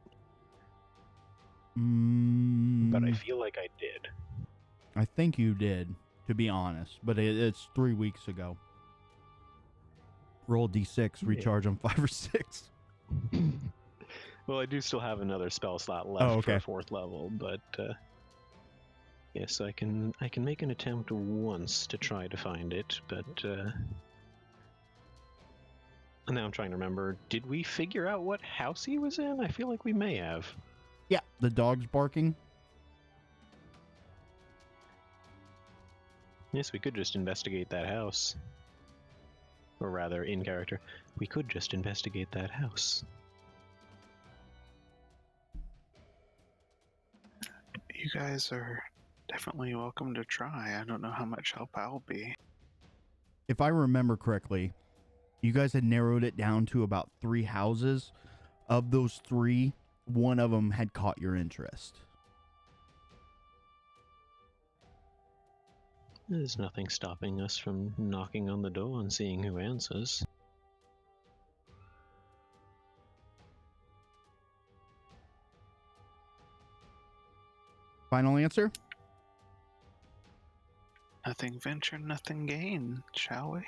But I feel like I did. I think you did, to be honest, but it's 3 weeks ago. Roll D6, recharge on 5 or 6. Well, I do still have another spell slot left for 4th level, but yes, I can make an attempt once to try to find it, but now I'm trying to remember, did we figure out what house he was in? I feel like we may have. Yeah, the dog's barking. Yes, we could just investigate that house. Or rather, in character, we could just investigate that house. You guys are definitely welcome to try. I don't know how much help I'll be. If I remember correctly, you guys had narrowed it down to about 3 houses. Of those 3, one of them had caught your interest. There's nothing stopping us from knocking on the door and seeing who answers. Final answer? Nothing venture, nothing gain, shall we?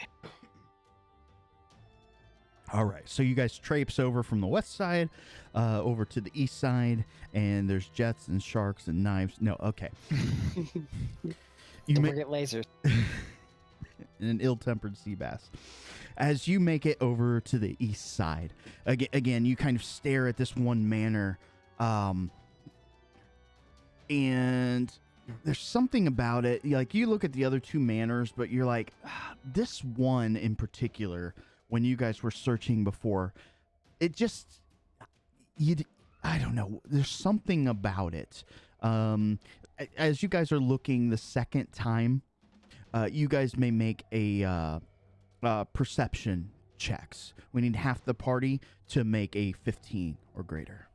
All right, so you guys traipse over from the west side over to the east side, and there's jets and sharks and knives. No, okay. Don't forget lasers. An ill-tempered sea bass. As you make it over to the east side, again, you kind of stare at this one manor, and there's something about it. Like, you look at the other two manors, but you're like, this one in particular, when you guys were searching before, it just, I don't know. There's something about it. As you guys are looking the second time, you guys may make a perception checks. We need half the party to make a 15 or greater.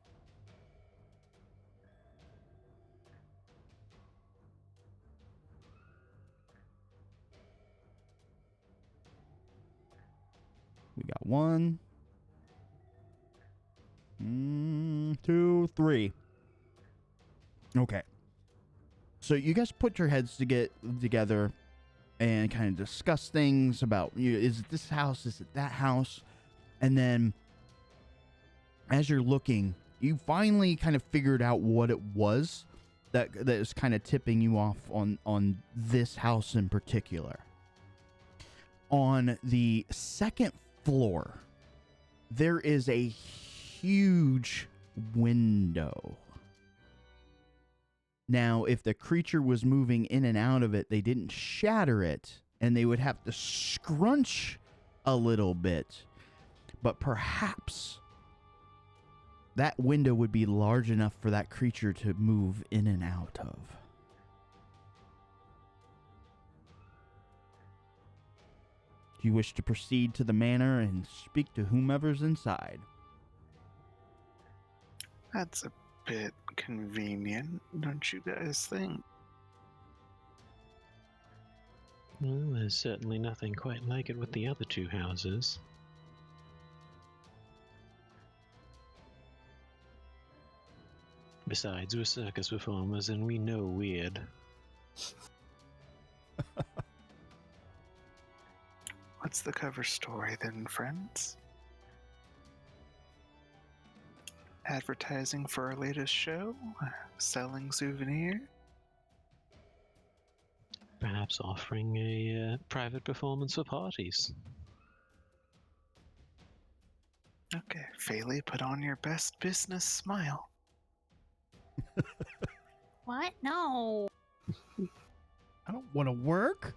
We got 1, 2, 3. Okay. So you guys put your heads to get together and kind of discuss things about, is it this house? Is it that house? And then as you're looking, you finally kind of figured out what it was that is kind of tipping you off on this house in particular. On the second floor, there is a huge window. Now, if the creature was moving in and out of it, they didn't shatter it, and they would have to scrunch a little bit. But perhaps that window would be large enough for that creature to move in and out of. Do you wish to proceed to the manor and speak to whomever's inside? That's a bit convenient, don't you guys think? Well, there's certainly nothing quite like it with the other two houses. Besides, we're circus performers and we know weird. What's the cover story then, friends? Advertising for our latest show? Selling souvenir? Perhaps offering a private performance for parties. Okay, Faley, put on your best business smile. What? No. I don't want to work.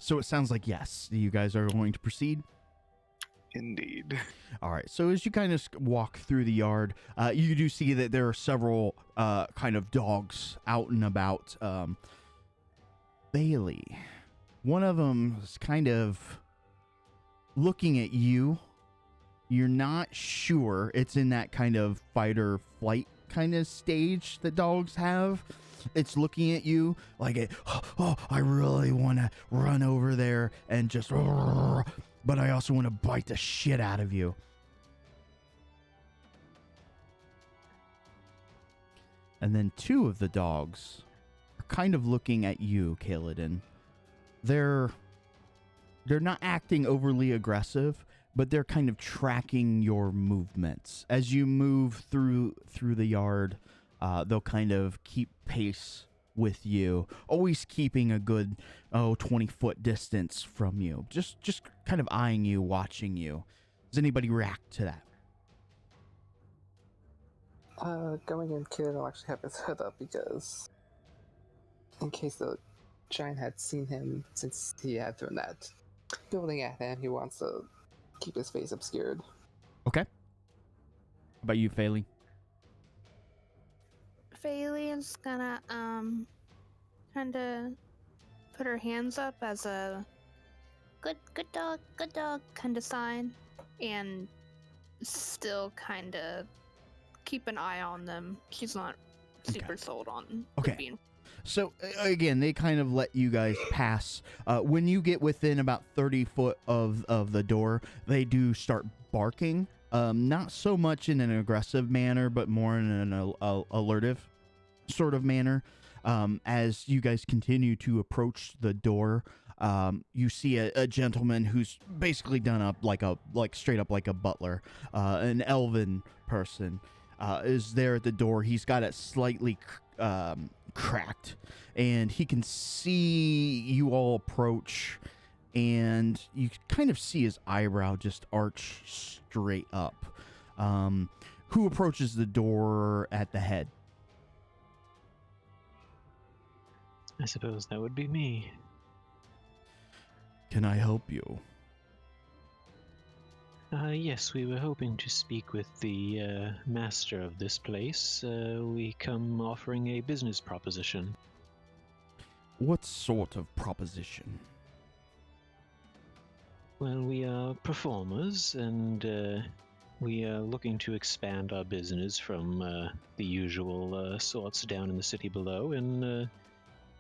So it sounds like yes, you guys are going to proceed. Indeed. All right. So as you kind of walk through the yard, you do see that there are several kind of dogs out and about. Bailey, one of them is kind of looking at you. You're not sure. It's in that kind of fight or flight kind of stage that dogs have. It's looking at you like, oh, I really want to run over there and just, but I also want to bite the shit out of you. And then two of the dogs are kind of looking at you, Kaladin. They're not acting overly aggressive, but they're kind of tracking your movements. As you move through the yard, they'll kind of keep pace with you, always keeping a good 20-foot distance from you, just kind of eyeing you, watching you. Does anybody react to that? Going in, Kid will actually have his hood up because in case the giant had seen him since he had thrown that building at him, he wants to keep his face obscured. Okay. How about you, Faley? Phalia's gonna kind of put her hands up as a good dog kind of sign, and still kind of keep an eye on them. She's not super sold on being. So again, they kind of let you guys pass. When you get within about 30 foot of the door, they do start barking. Not so much in an aggressive manner, but more in an alertive sort of manner. As you guys continue to approach the door, You see a gentleman who's basically done up like straight up like a butler, an elven person, is there at the door. He's got it slightly cracked, and he can see you all approach, and you kind of see his eyebrow just arch straight up. Who approaches the door at the head? I suppose that would be me. Can I help you? Yes, we were hoping to speak with the master of this place. We come offering a business proposition. What sort of proposition? Well, we are performers, and we are looking to expand our business from the usual sorts down in the city below, and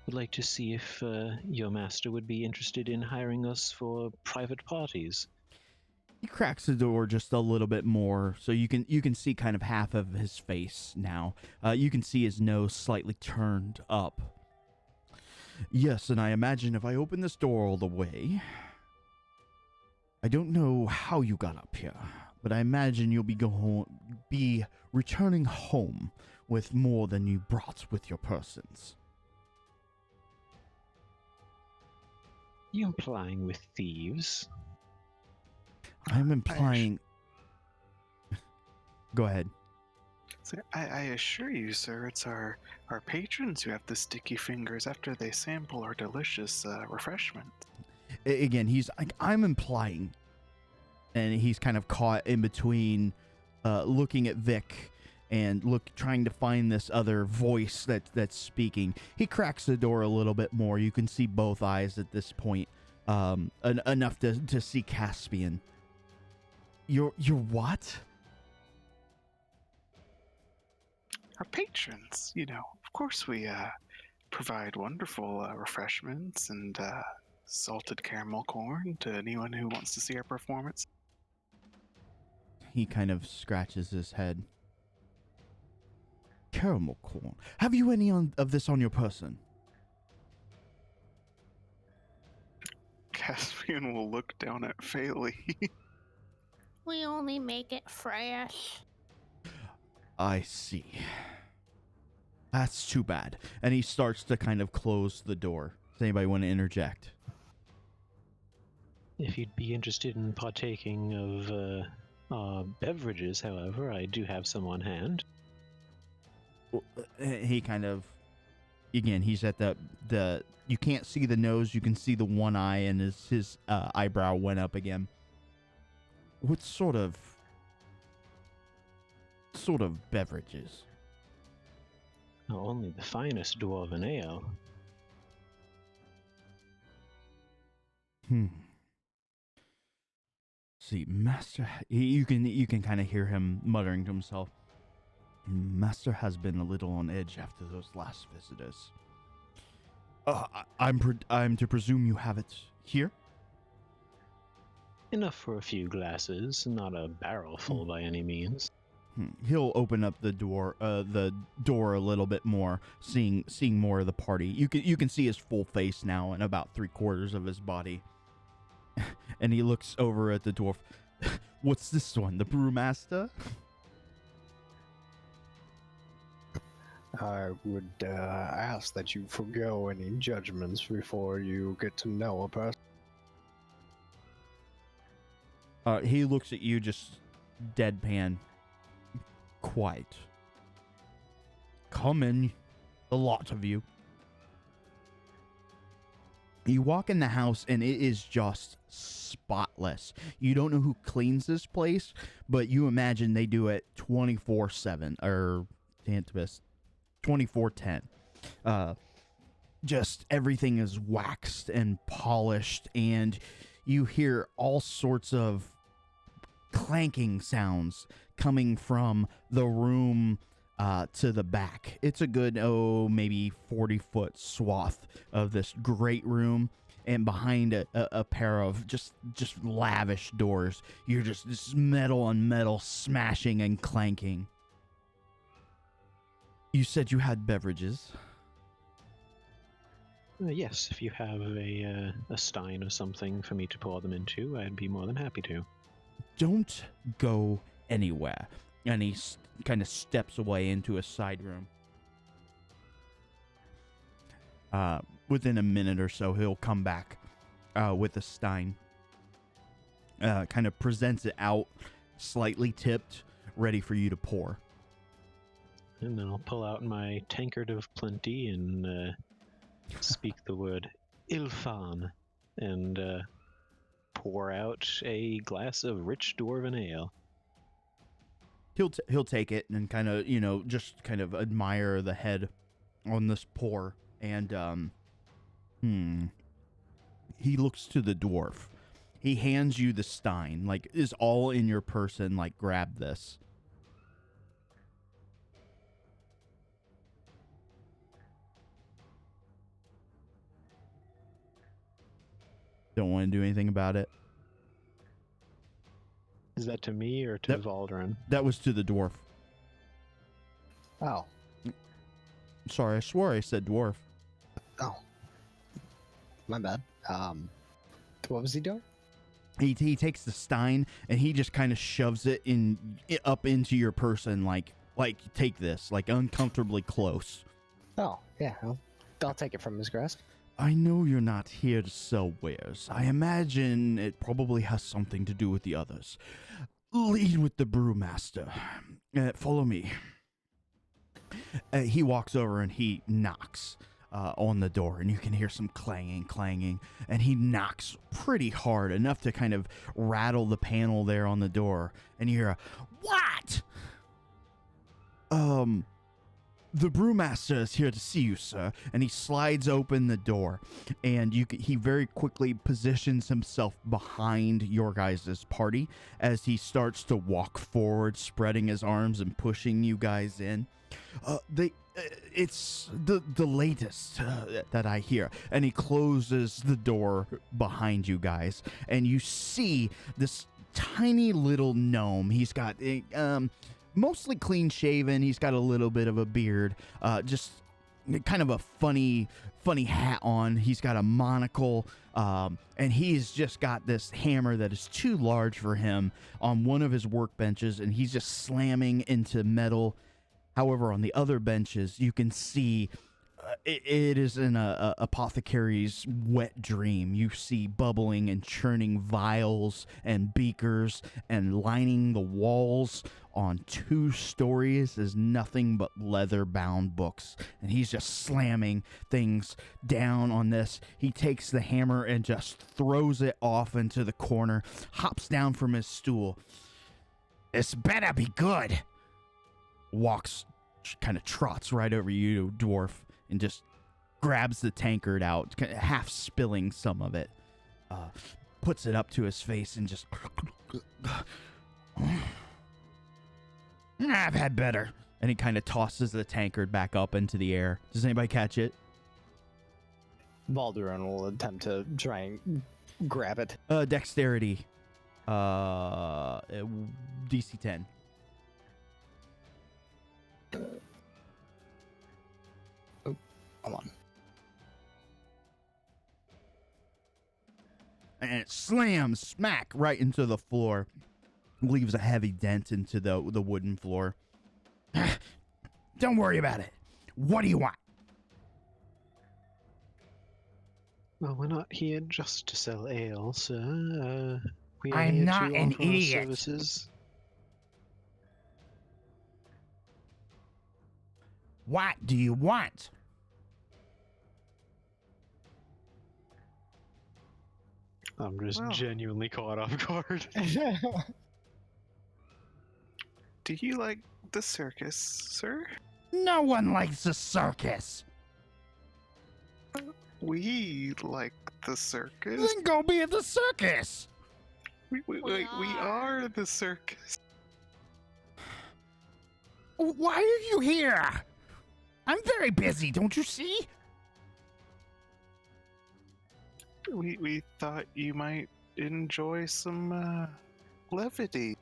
would like to see if your master would be interested in hiring us for private parties. He cracks the door just a little bit more, so you can see kind of half of his face now. You can see his nose slightly turned up. Yes, and I imagine if I open this door all the way, I don't know how you got up here, but I imagine you'll be returning home with more than you brought with your persons. You implying with thieves? I'm implying... Go ahead. So I assure you, sir, it's our patrons who have the sticky fingers after they sample our delicious refreshment. Again, he's like, I'm implying, and he's kind of caught in between looking at Vic and trying to find this other voice that's speaking. He cracks the door a little bit more. You can see both eyes at this point, enough to see Caspian. You're what? Our patrons, of course we provide wonderful refreshments and salted caramel corn to anyone who wants to see our performance. He kind of scratches his head. Caramel corn. Have you any of this on your person? Caspian will look down at Faley. We only make it fresh. I see. That's too bad. And he starts to kind of close the door. Does anybody want to interject? If you'd be interested in partaking of beverages, however, I do have some on hand. He kind of, again, he's at the you can't see the nose, you can see the one eye, and his eyebrow went up again. What sort of beverages? Only the finest dwarven ale. See, Master, you can kind of hear him muttering to himself. Master has been a little on edge after those last visitors. I'm to presume you have it here? Enough for a few glasses, not a barrel full by any means. He'll open up the door a little bit more, seeing more of the party. You can see his full face now and about 3/4 of his body. And he looks over at the dwarf. What's this one? The brewmaster? I would ask that you forgo any judgments before you get to know a person. He looks at you just deadpan. Quite. Come in, the lot of you. You walk in the house and it is just spotless. You don't know who cleans this place, but you imagine they do it 24/7 or Tantibus 24/10. Just everything is waxed and polished, and you hear all sorts of clanking sounds coming from the room to the back. It's a good, maybe 40-foot swath of this great room, and behind a pair of just lavish doors, you're just this metal on metal smashing and clanking. You said you had beverages. Yes, if you have a stein or something for me to pour them into, I'd be more than happy to. Don't go anywhere. And he kind of steps away into a side room. Within a minute or so, he'll come back with a stein. Kind of presents it out, slightly tipped, ready for you to pour. And then I'll pull out my tankard of plenty and speak the word Ilfan and pour out a glass of rich dwarven ale. He'll take it and kind of, just kind of admire the head on this pour. And, he looks to the dwarf. He hands you the stein, like, is all in your person, like, grab this. Don't want to do anything about it. Is that to me or to Valdrin? That was to the dwarf. Oh. Sorry, I swore I said dwarf. Oh. My bad. What was he doing? He takes the stein and he just kind of shoves it up into your person, like take this, like uncomfortably close. Oh, yeah. I'll take it from his grasp. I know you're not here to sell wares. I imagine it probably has something to do with the others. Lead with the brewmaster. Follow me. He walks over and he knocks on the door, and you can hear some clanging, and he knocks pretty hard, enough to kind of rattle the panel there on the door, and you hear a, "What?" The brewmaster is here to see you, sir. And he slides open the door, and he very quickly positions himself behind your guys' party as he starts to walk forward, spreading his arms and pushing you guys in. It's the latest that I hear. And he closes the door behind you guys, and you see this tiny little gnome. He's got mostly clean shaven. He's got a little bit of a beard, just kind of a funny hat on. He's got a monocle, and he's just got this hammer that is too large for him on one of his workbenches, and he's just slamming into metal. However, on the other benches, you can see it is in a apothecary's wet dream. You see bubbling and churning vials and beakers, and lining the walls on 2 stories is nothing but leather-bound books. And he's just slamming things down on this. He takes the hammer and just throws it off into the corner, hops down from his stool. "This better be good." Walks, kind of trots right over you, dwarf, and just grabs the tankard out, half spilling some of it, puts it up to his face and just, "I've had better." And he kind of tosses the tankard back up into the air. Does anybody catch it? Baldurin will attempt to try and grab it. Dexterity. DC 10. Oh, hold on. And it slams smack right into the floor. Leaves a heavy dent into the wooden floor. "Don't worry about it. What do you want?" Well, we're not here just to sell ale, sir. We are I'm here not to an offer our idiot. services. What do you want? I'm just Well. genuinely caught off guard. Do you like the circus, sir? No one likes a circus. We like the circus. Then go be at the circus. We are the circus. Why are you here? I'm very busy, don't you see? We thought you might enjoy some levity.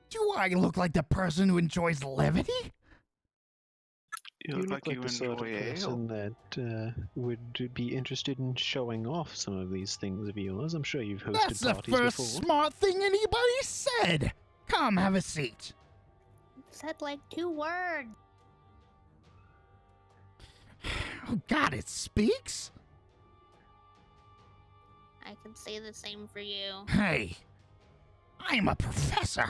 Do I look like the person who enjoys levity? You You look look like you the sort of enjoy ale. person that would be interested in showing off some of these things of yours. I'm sure you've hosted That's the parties first before. smart thing anybody said. Come, have a seat. Said like 2 words. Oh God, it speaks? I can say the same for you. Hey, I'm a professor.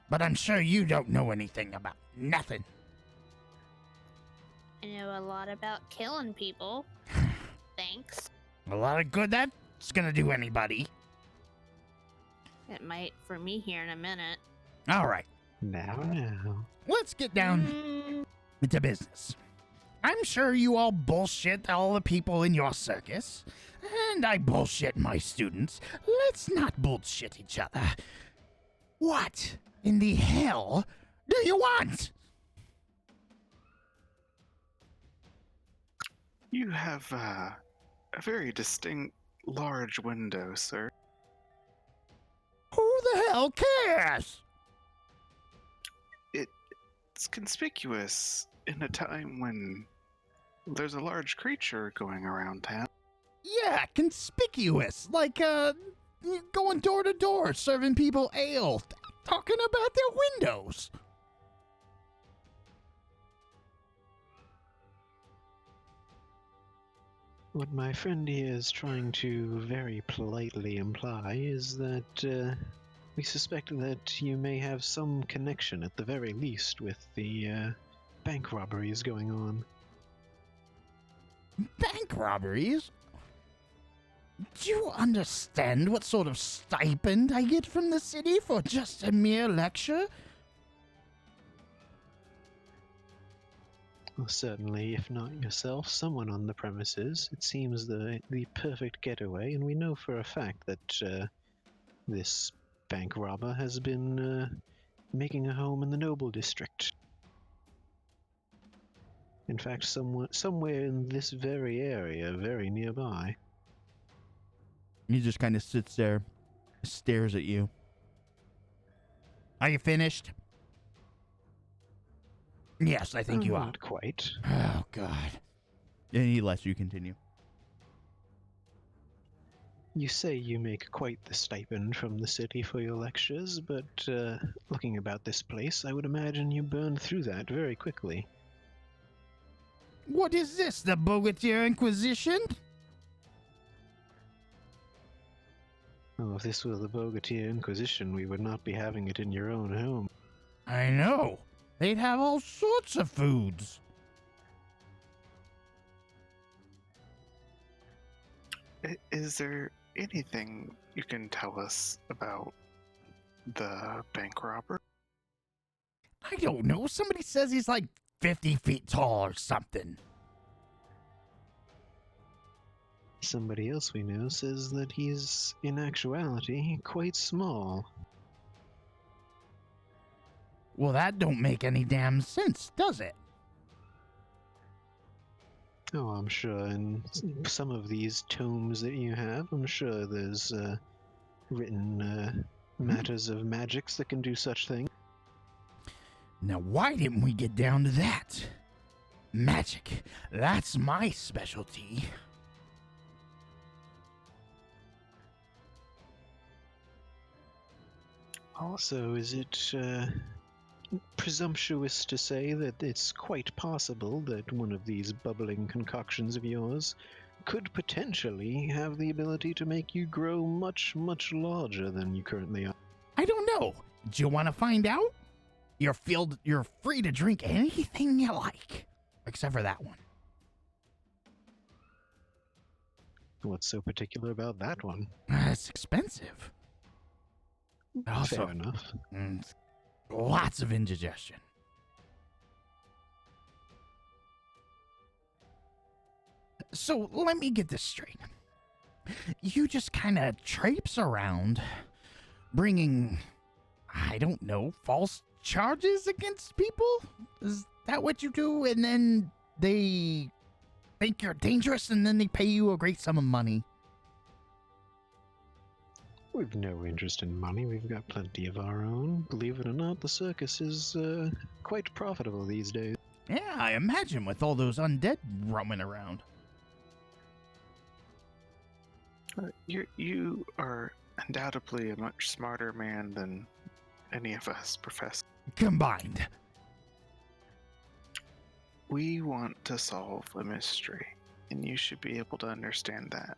But I'm sure you don't know anything about nothing. I know a lot about killing people. Thanks. A lot of good that's gonna do anybody. It might for me here in a minute. All right, Now. let's get down to business. I'm sure you all bullshit all the people in your circus, and I bullshit my students. Let's not bullshit each other. What in the hell do you want? You have a very distinct large window, sir. Who the hell cares? It's conspicuous in a time when there's a large creature going around town. Yeah, conspicuous. Like, going door to door, serving people ale, talking about their windows. What my friend here is trying to very politely imply is that we suspect that you may have some connection, at the very least, with the bank robberies going on. Bank robberies? Do you understand what sort of stipend I get from the city for just a mere lecture? Well, certainly, if not yourself, someone on the premises. It seems the perfect getaway, and we know for a fact that this bank robber has been making a home in the Noble District. In fact, somewhere in this very area, very nearby. He just kind of sits there, stares at you. Are you finished? Yes, I think you are. Not quite. Oh, God. And he lets you continue. You say you make quite the stipend from the city for your lectures, but looking about this place, I would imagine you burn through that very quickly. What is this, the Bogatyr Inquisition? Oh, if this were the Bogatyr Inquisition, we would not be having it in your own home. I know. They'd have all sorts of foods. Is there anything you can tell us about the bank robber? I don't know. Somebody says he's like 50 feet tall or something. Somebody else we know says that he's, in actuality, quite small. Well, that don't make any damn sense, does it? Oh, I'm sure in some of these tomes that you have, I'm sure there's written matters of magics that can do such things. Now, why didn't we get down to that? Magic. That's my specialty. Also, is it presumptuous to say that it's quite possible that one of these bubbling concoctions of yours could potentially have the ability to make you grow much, much larger than you currently are? I don't know. Do you want to find out? You're free to drink anything you like, except for that one. What's so particular about that one? It's expensive. Also, Fair enough. Lots of indigestion. So let me get this straight. You just kind of traipse around bringing, I don't know, false charges against people? Is that what you do? And then they think you're dangerous and then they pay you a great sum of money? We've no interest in money. We've got plenty of our own. Believe it or not, the circus is quite profitable these days. Yeah, I imagine with all those undead roaming around. You are undoubtedly a much smarter man than any of us, Professor. Combined. We want to solve a mystery, and you should be able to understand that.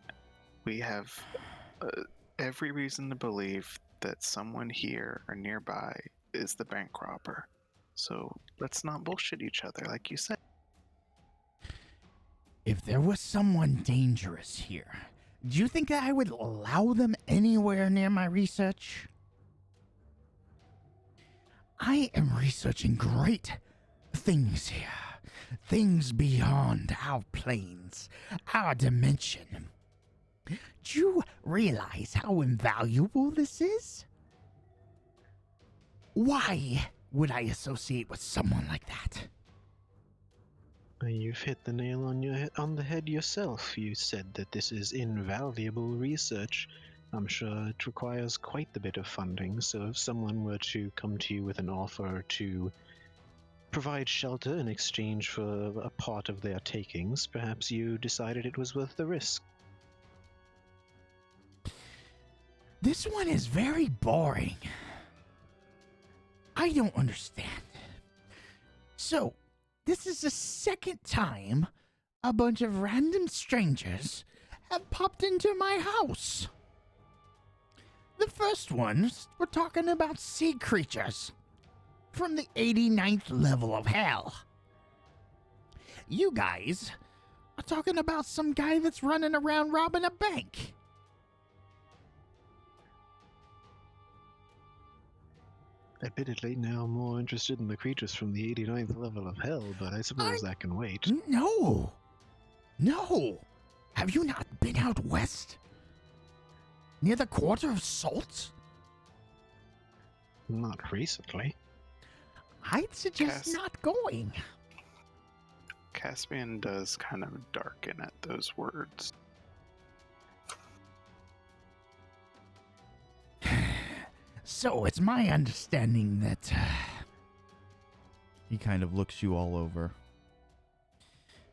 We have every reason to believe that someone here or nearby is the bank robber. So let's not bullshit each other, like you said. If there was someone dangerous here, do you think that I would allow them anywhere near my research? I am researching great things here. Things beyond our planes, our dimension. Do you realize how invaluable this is? Why would I associate with someone like that? You've hit the nail on the head yourself. You said that this is invaluable research. I'm sure it requires quite a bit of funding, so if someone were to come to you with an offer to provide shelter in exchange for a part of their takings, perhaps you decided it was worth the risk. This one is very boring. I don't understand. So, this is the second time a bunch of random strangers have popped into my house. The first ones were talking about sea creatures from the 89th level of hell. You guys are talking about some guy that's running around robbing a bank. Admittedly, now I'm more interested in the creatures from the 89th level of hell, but I suppose that can wait. No. Have you not been out west? Near the Quarter of Salt? Not recently. I'd suggest not going. Caspian does kind of darken at those words. So it's my understanding that... He kind of looks you all over.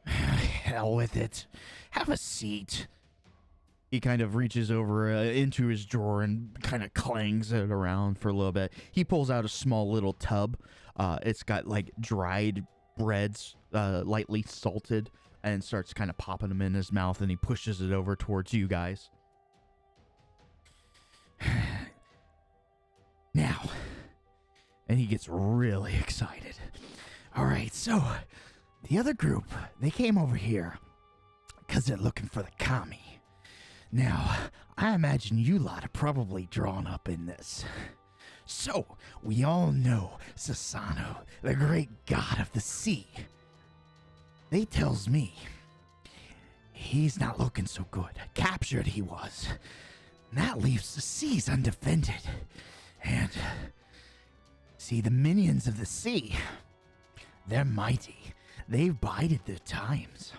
Hell with it. Have a seat. He kind of reaches over into his drawer and kind of clangs it around for a little bit. He pulls out a small little tub. It's got like dried breads, lightly salted, and starts kind of popping them in his mouth, and he pushes it over towards you guys. Now, and he gets really excited. All right, so the other group, they came over here because they're looking for the kami. Now, I imagine you lot are probably drawn up in this. So, we all know Sasano, the great god of the sea. They tells me he's not looking so good. Captured he was. And that leaves the seas undefended. And, see, the minions of the sea, they're mighty. They've bided their times.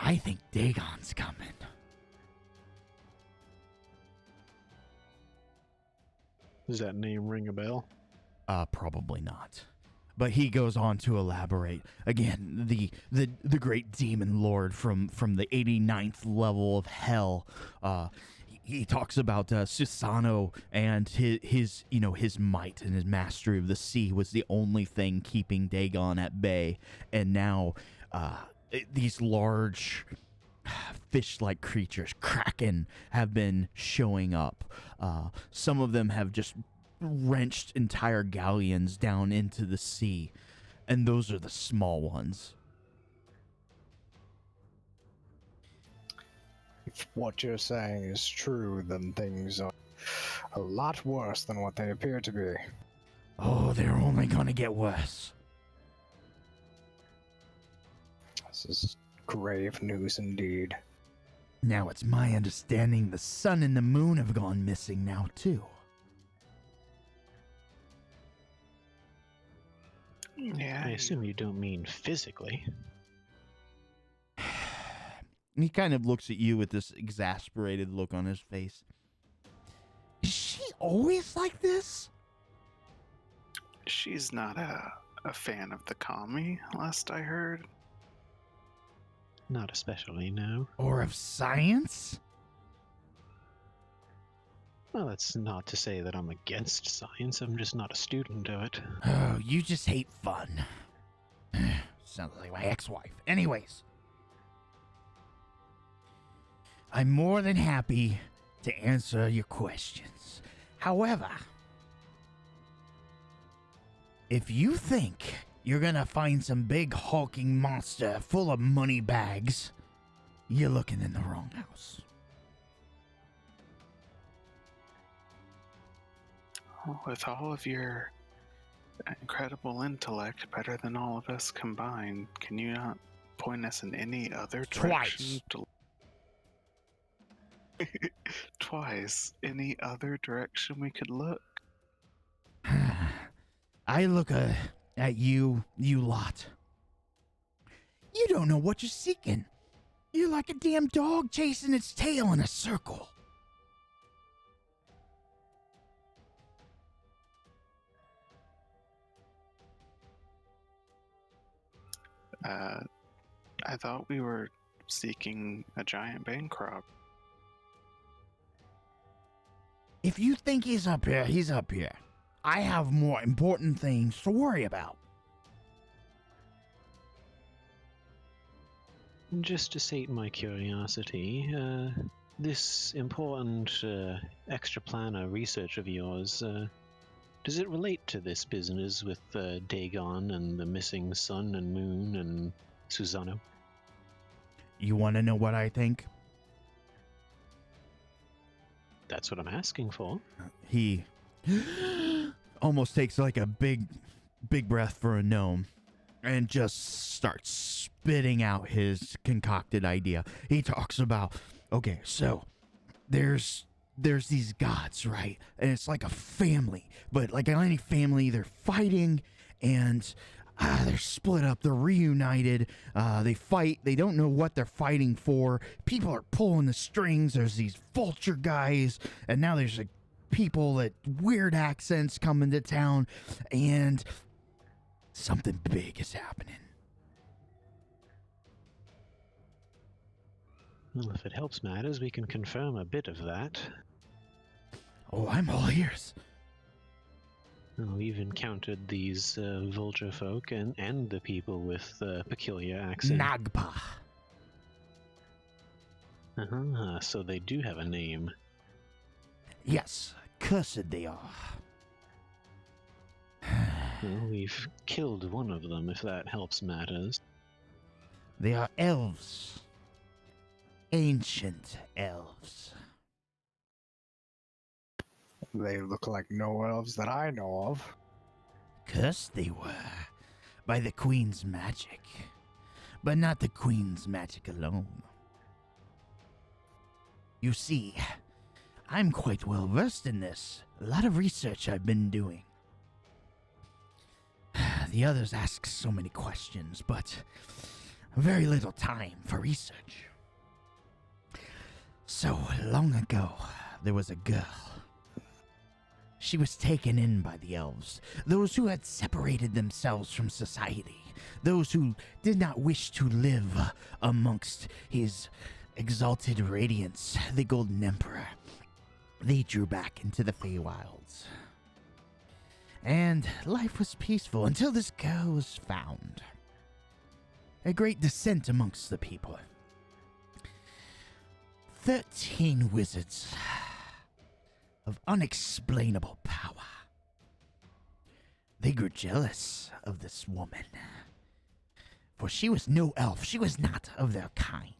I think Dagon's coming. Does that name ring a bell? Probably not. But he goes on to elaborate. Again, the great demon lord from the 89th level of hell. He talks about Susano and his might and his mastery of the sea was the only thing keeping Dagon at bay. And now these large fish-like creatures, kraken, have been showing up. Some of them have just wrenched entire galleons down into the sea, and those are the small ones. If what you're saying is true, then things are a lot worse than what they appear to be. Oh, they're only gonna get worse. This is grave news indeed. Now it's my understanding the sun and the moon have gone missing now, too. Yeah. I assume you don't mean physically. He kind of looks at you with this exasperated look on his face. she always like this? She's not a fan of the commie, last I heard. Not especially, no. Or of science? Well, that's not to say that I'm against science. I'm just not a student of it. Oh, you just hate fun. Sounds like my ex-wife. Anyways. I'm more than happy to answer your questions. However, if you think you're gonna find some big hulking monster full of money bags, you're looking in the wrong house. With all of your incredible intellect, better than all of us combined, can you not point us in any other direction? Twice. Any other direction we could look? I look at you lot. You don't know what you're seeking. You're like a damn dog chasing its tail in a circle. I thought we were seeking a giant bank rob. If you think he's up here, he's up here. I have more important things to worry about. Just to sate my curiosity, this important extraplanar research of yours, does it relate to this business with Dagon and the missing sun and moon and Susano? You want to know what I think? That's what I'm asking for. He almost takes like a big breath for a gnome and just starts spitting out his concocted idea. He talks about, okay, so there's these gods, right? And it's like a family, but like any family, they're fighting and they're split up, they're reunited, they fight, they don't know what they're fighting for, people are pulling the strings, there's these vulture guys, and now there's like people that weird accents come into town, and something big is happening. Well, if it helps matters, we can confirm a bit of that. Oh, I'm all ears. Well, we've encountered these vulture folk and the people with peculiar accents. Nagpa. So they do have a name. Yes, cursed they are. Well, we've killed one of them, if that helps matters. They are elves. Ancient elves. They look like no elves that I know of. Cursed they were by the Queen's magic, but not the Queen's magic alone. You see, I'm quite well versed in this. A lot of research I've been doing. The others ask so many questions, but very little time for research. So long ago, there was a girl. She was taken in by the elves, those who had separated themselves from society, those who did not wish to live amongst his exalted radiance, the Golden Emperor. They drew back into the Feywilds. And life was peaceful until this girl was found. A great dissent amongst the people. 13 wizards of unexplainable power. They grew jealous of this woman, for she was no elf. She was not of their kind.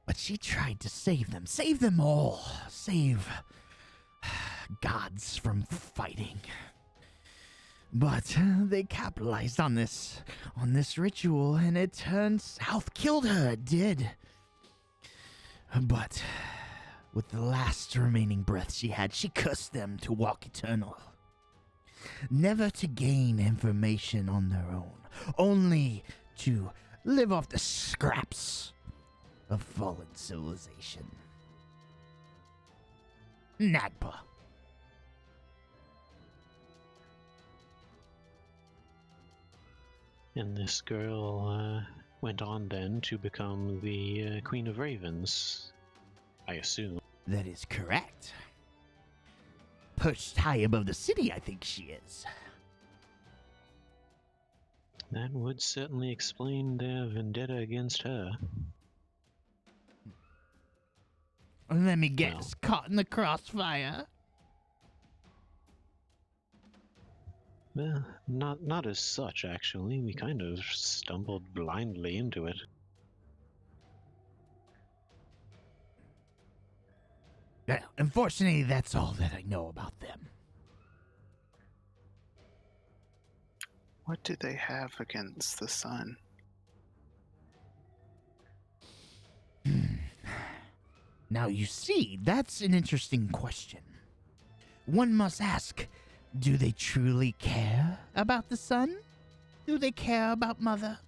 But she tried to save them all, save gods from fighting. But they capitalized on this ritual, and it turned south. Killed her, it did. But with the last remaining breath she had, she cursed them to walk eternal. Never to gain information on their own, only to live off the scraps of fallen civilization. Nagpa. And this girl went on then to become the Queen of Ravens, I assume. That is correct. Perched high above the city, I think she is. That would certainly explain their vendetta against her. Let me guess, caught in the crossfire? Well, not as such, actually. We kind of stumbled blindly into it. Well, unfortunately, that's all that I know about them. What do they have against the sun? Now, you see, that's an interesting question. One must ask, do they truly care about the sun? Do they care about Mother?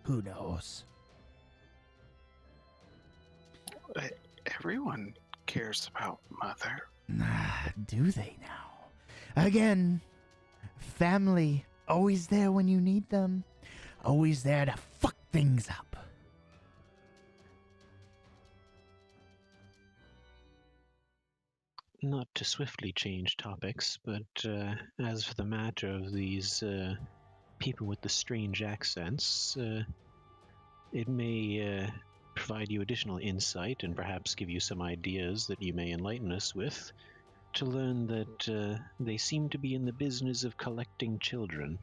Who knows? Everyone cares about Mother. Do they now? Again, family, always there when you need them. Always there to fuck things up. Not to swiftly change topics, but as for the matter of these people with the strange accents, it may provide you additional insight and perhaps give you some ideas that you may enlighten us with, to learn that they seem to be in the business of collecting children.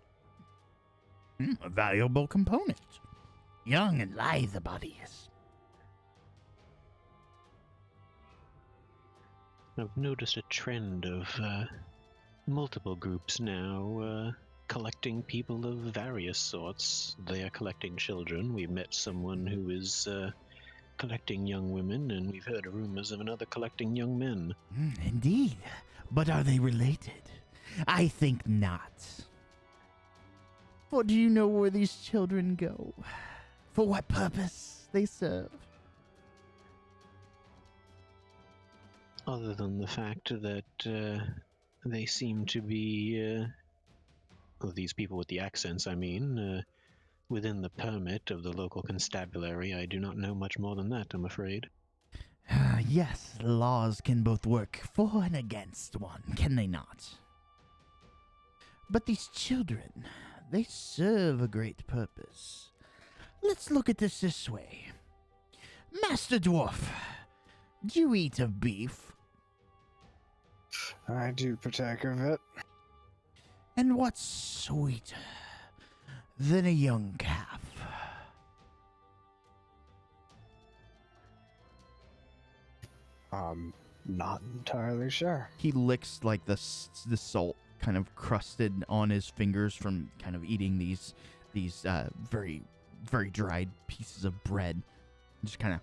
A valuable component. Young and lithe bodies. I've noticed a trend of multiple groups now collecting people of various sorts. They are collecting children. We've met someone who is collecting young women, and we've heard rumors of another collecting young men. Indeed. But are they related? I think not. For do you know where these children go? For what purpose they serve? Other than the fact that they seem to be, well, these people with the accents, I mean, within the permit of the local constabulary, I do not know much more than that, I'm afraid. Yes, laws can both work for and against one, can they not? But these children, they serve a great purpose. Let's look at this way. Master Dwarf, do you eat of beef? I do partake of it. And what's sweeter than a young calf? Not entirely sure. He licks like the salt kind of crusted on his fingers from kind of eating these very, very dried pieces of bread. Just kind of.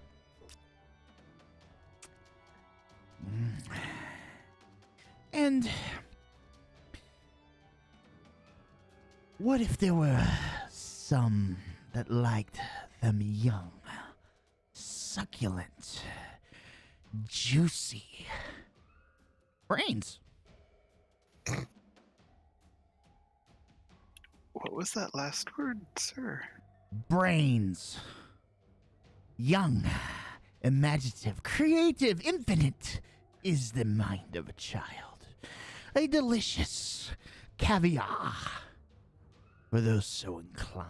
And what if there were some that liked them young, succulent, juicy? Brains. What was that last word, sir? Brains. Young, imaginative, creative, infinite is the mind of a child. A delicious caviar for those so inclined.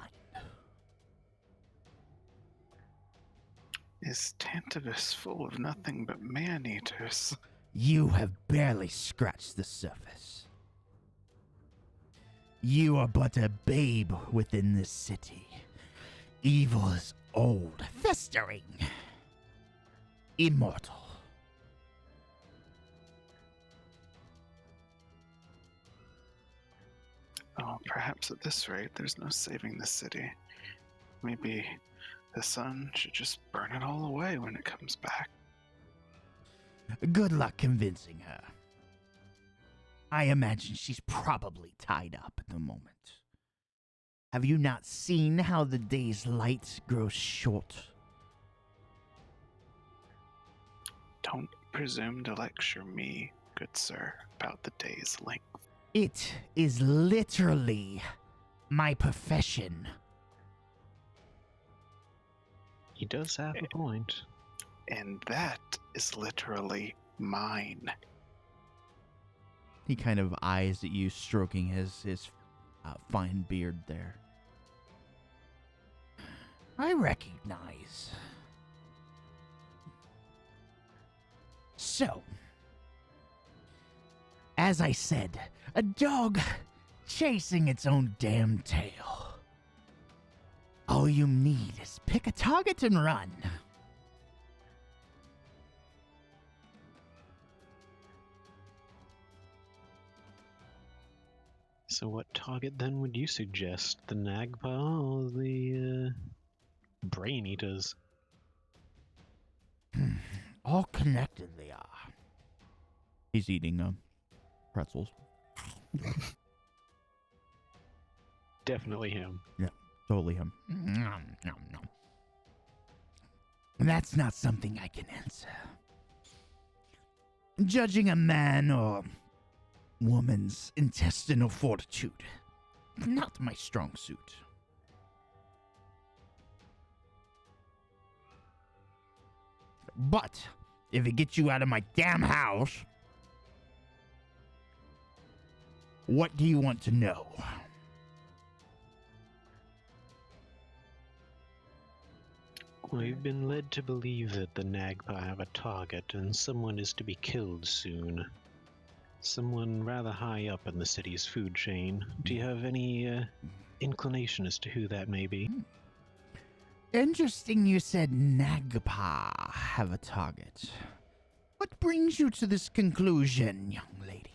Is Tantibus full of nothing but man-eaters? You have barely scratched the surface. You are but a babe within this city. Evil is old, festering, immortal. Oh, perhaps at this rate, there's no saving the city. Maybe the sun should just burn it all away when it comes back. Good luck convincing her. I imagine she's probably tied up at the moment. Have you not seen how the day's light grows short? Don't presume to lecture me, good sir, about the day's length. It is literally my profession. He does have a point. And that is literally mine. He kind of eyes at you, stroking his fine beard there. I recognize. So, as I said, a dog chasing its own damn tail. All you need is pick a target and run. So what target then would you suggest? The Nagpa or the Brain Eaters? All connected they are. He's eating pretzels. Definitely him. Totally him. Nom, nom, nom. That's not something I can answer. Judging a man or woman's intestinal fortitude, not my strong suit. But if it gets you out of my damn house, what do you want to know? We've been led to believe that the Nagpa have a target and someone is to be killed soon. Someone rather high up in the city's food chain. Do you have any inclination as to who that may be? Interesting you said Nagpa have a target. What brings you to this conclusion, young lady?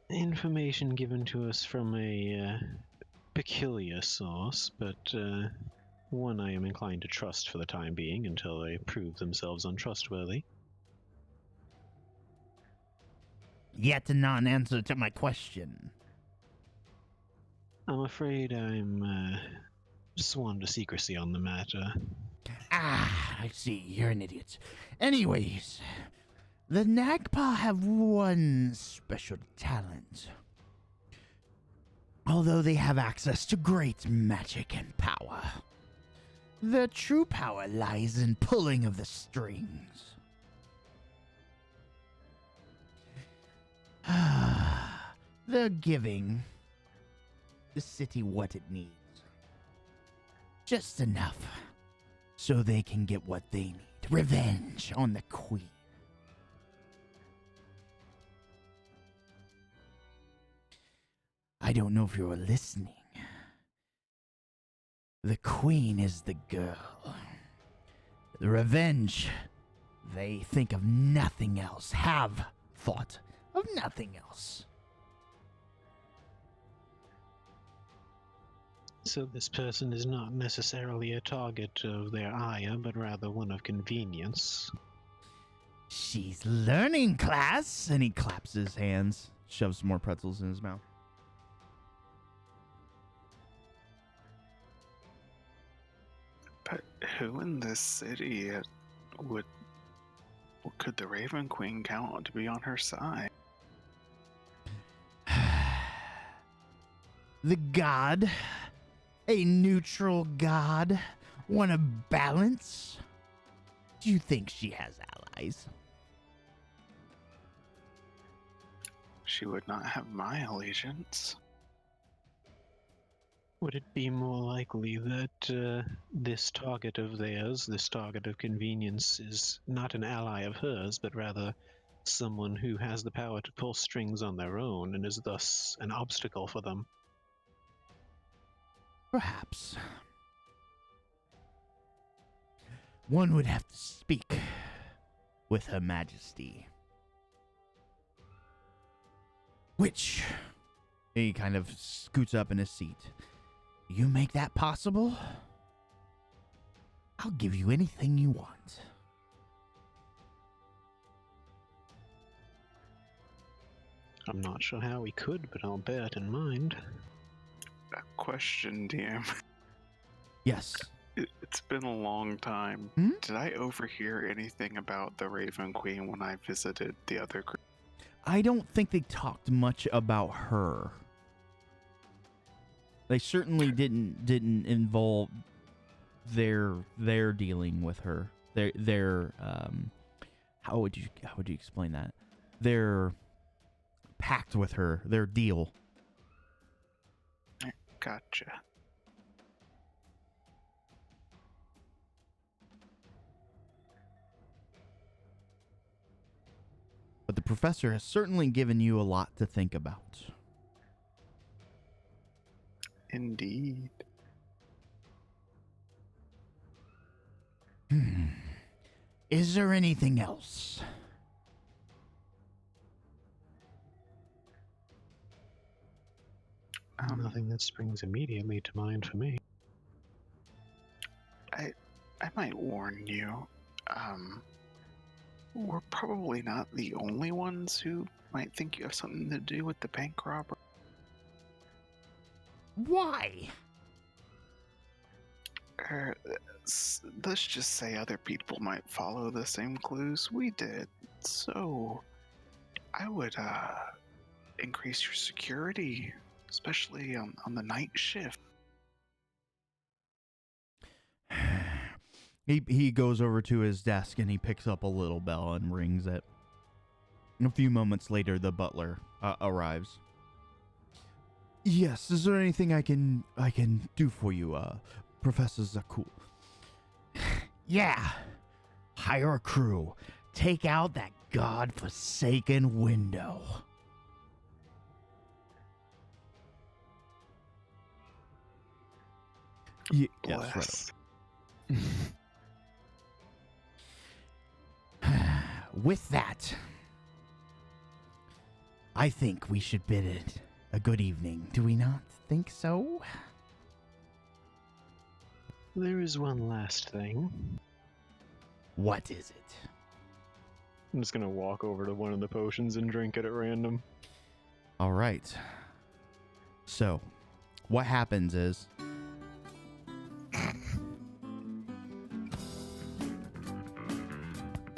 Information given to us from a peculiar source, but one I am inclined to trust for the time being until they prove themselves untrustworthy. Yet a non-answer to my question. I'm afraid I'm sworn to secrecy on the matter. Ah, I see. You're an idiot. Anyways, the Nagpa have one special talent. Although they have access to great magic and power, their true power lies in pulling of the strings. They're giving the city what it needs. Just enough so they can get what they need. Revenge on the queen. I don't know if you were listening. The queen is the girl. The revenge, they think of nothing else, have thought of nothing else. So this person is not necessarily a target of their ire, but rather one of convenience. She's learning, class. And he claps his hands, shoves some more pretzels in his mouth. But who in this city could the Raven Queen count to be on her side? The god, a neutral god, one of balance. Do you think she has allies? She would not have my allegiance. Would it be more likely that this target of theirs, this target of convenience, is not an ally of hers, but rather someone who has the power to pull strings on their own and is thus an obstacle for them? Perhaps. One would have to speak with Her Majesty. Which, He kind of scoots up in his seat. you make that possible? I'll give you anything you want. I'm not sure how we could, but I'll bear it in mind. A question, DM. Yes. It's been a long time. Hmm? Did I overhear anything about the Raven Queen when I visited the other group? I don't think they talked much about her. They certainly didn't involve their dealing with her. Their how would you explain that? Their pact with her, their deal. Gotcha. But the professor has certainly given you a lot to think about. Indeed. Is there anything else? Nothing that springs immediately to mind for me. I might warn you. We're probably not the only ones who might think you have something to do with the bank robbery. Why? Let's just say other people might follow the same clues we did. So, I would increase your security, especially on the night shift. He goes over to his desk and he picks up a little bell and rings it. And a few moments later, the butler arrives. Yes, is there anything I can do for you, Professor Zakul? Yeah. Hire a crew. Take out that godforsaken window. Yes, Bless. With that, I think we should bid it a good evening. Do we not think so? There is one last thing. What is it? I'm just gonna walk over to one of the potions and drink it at random. All right. So, what happens is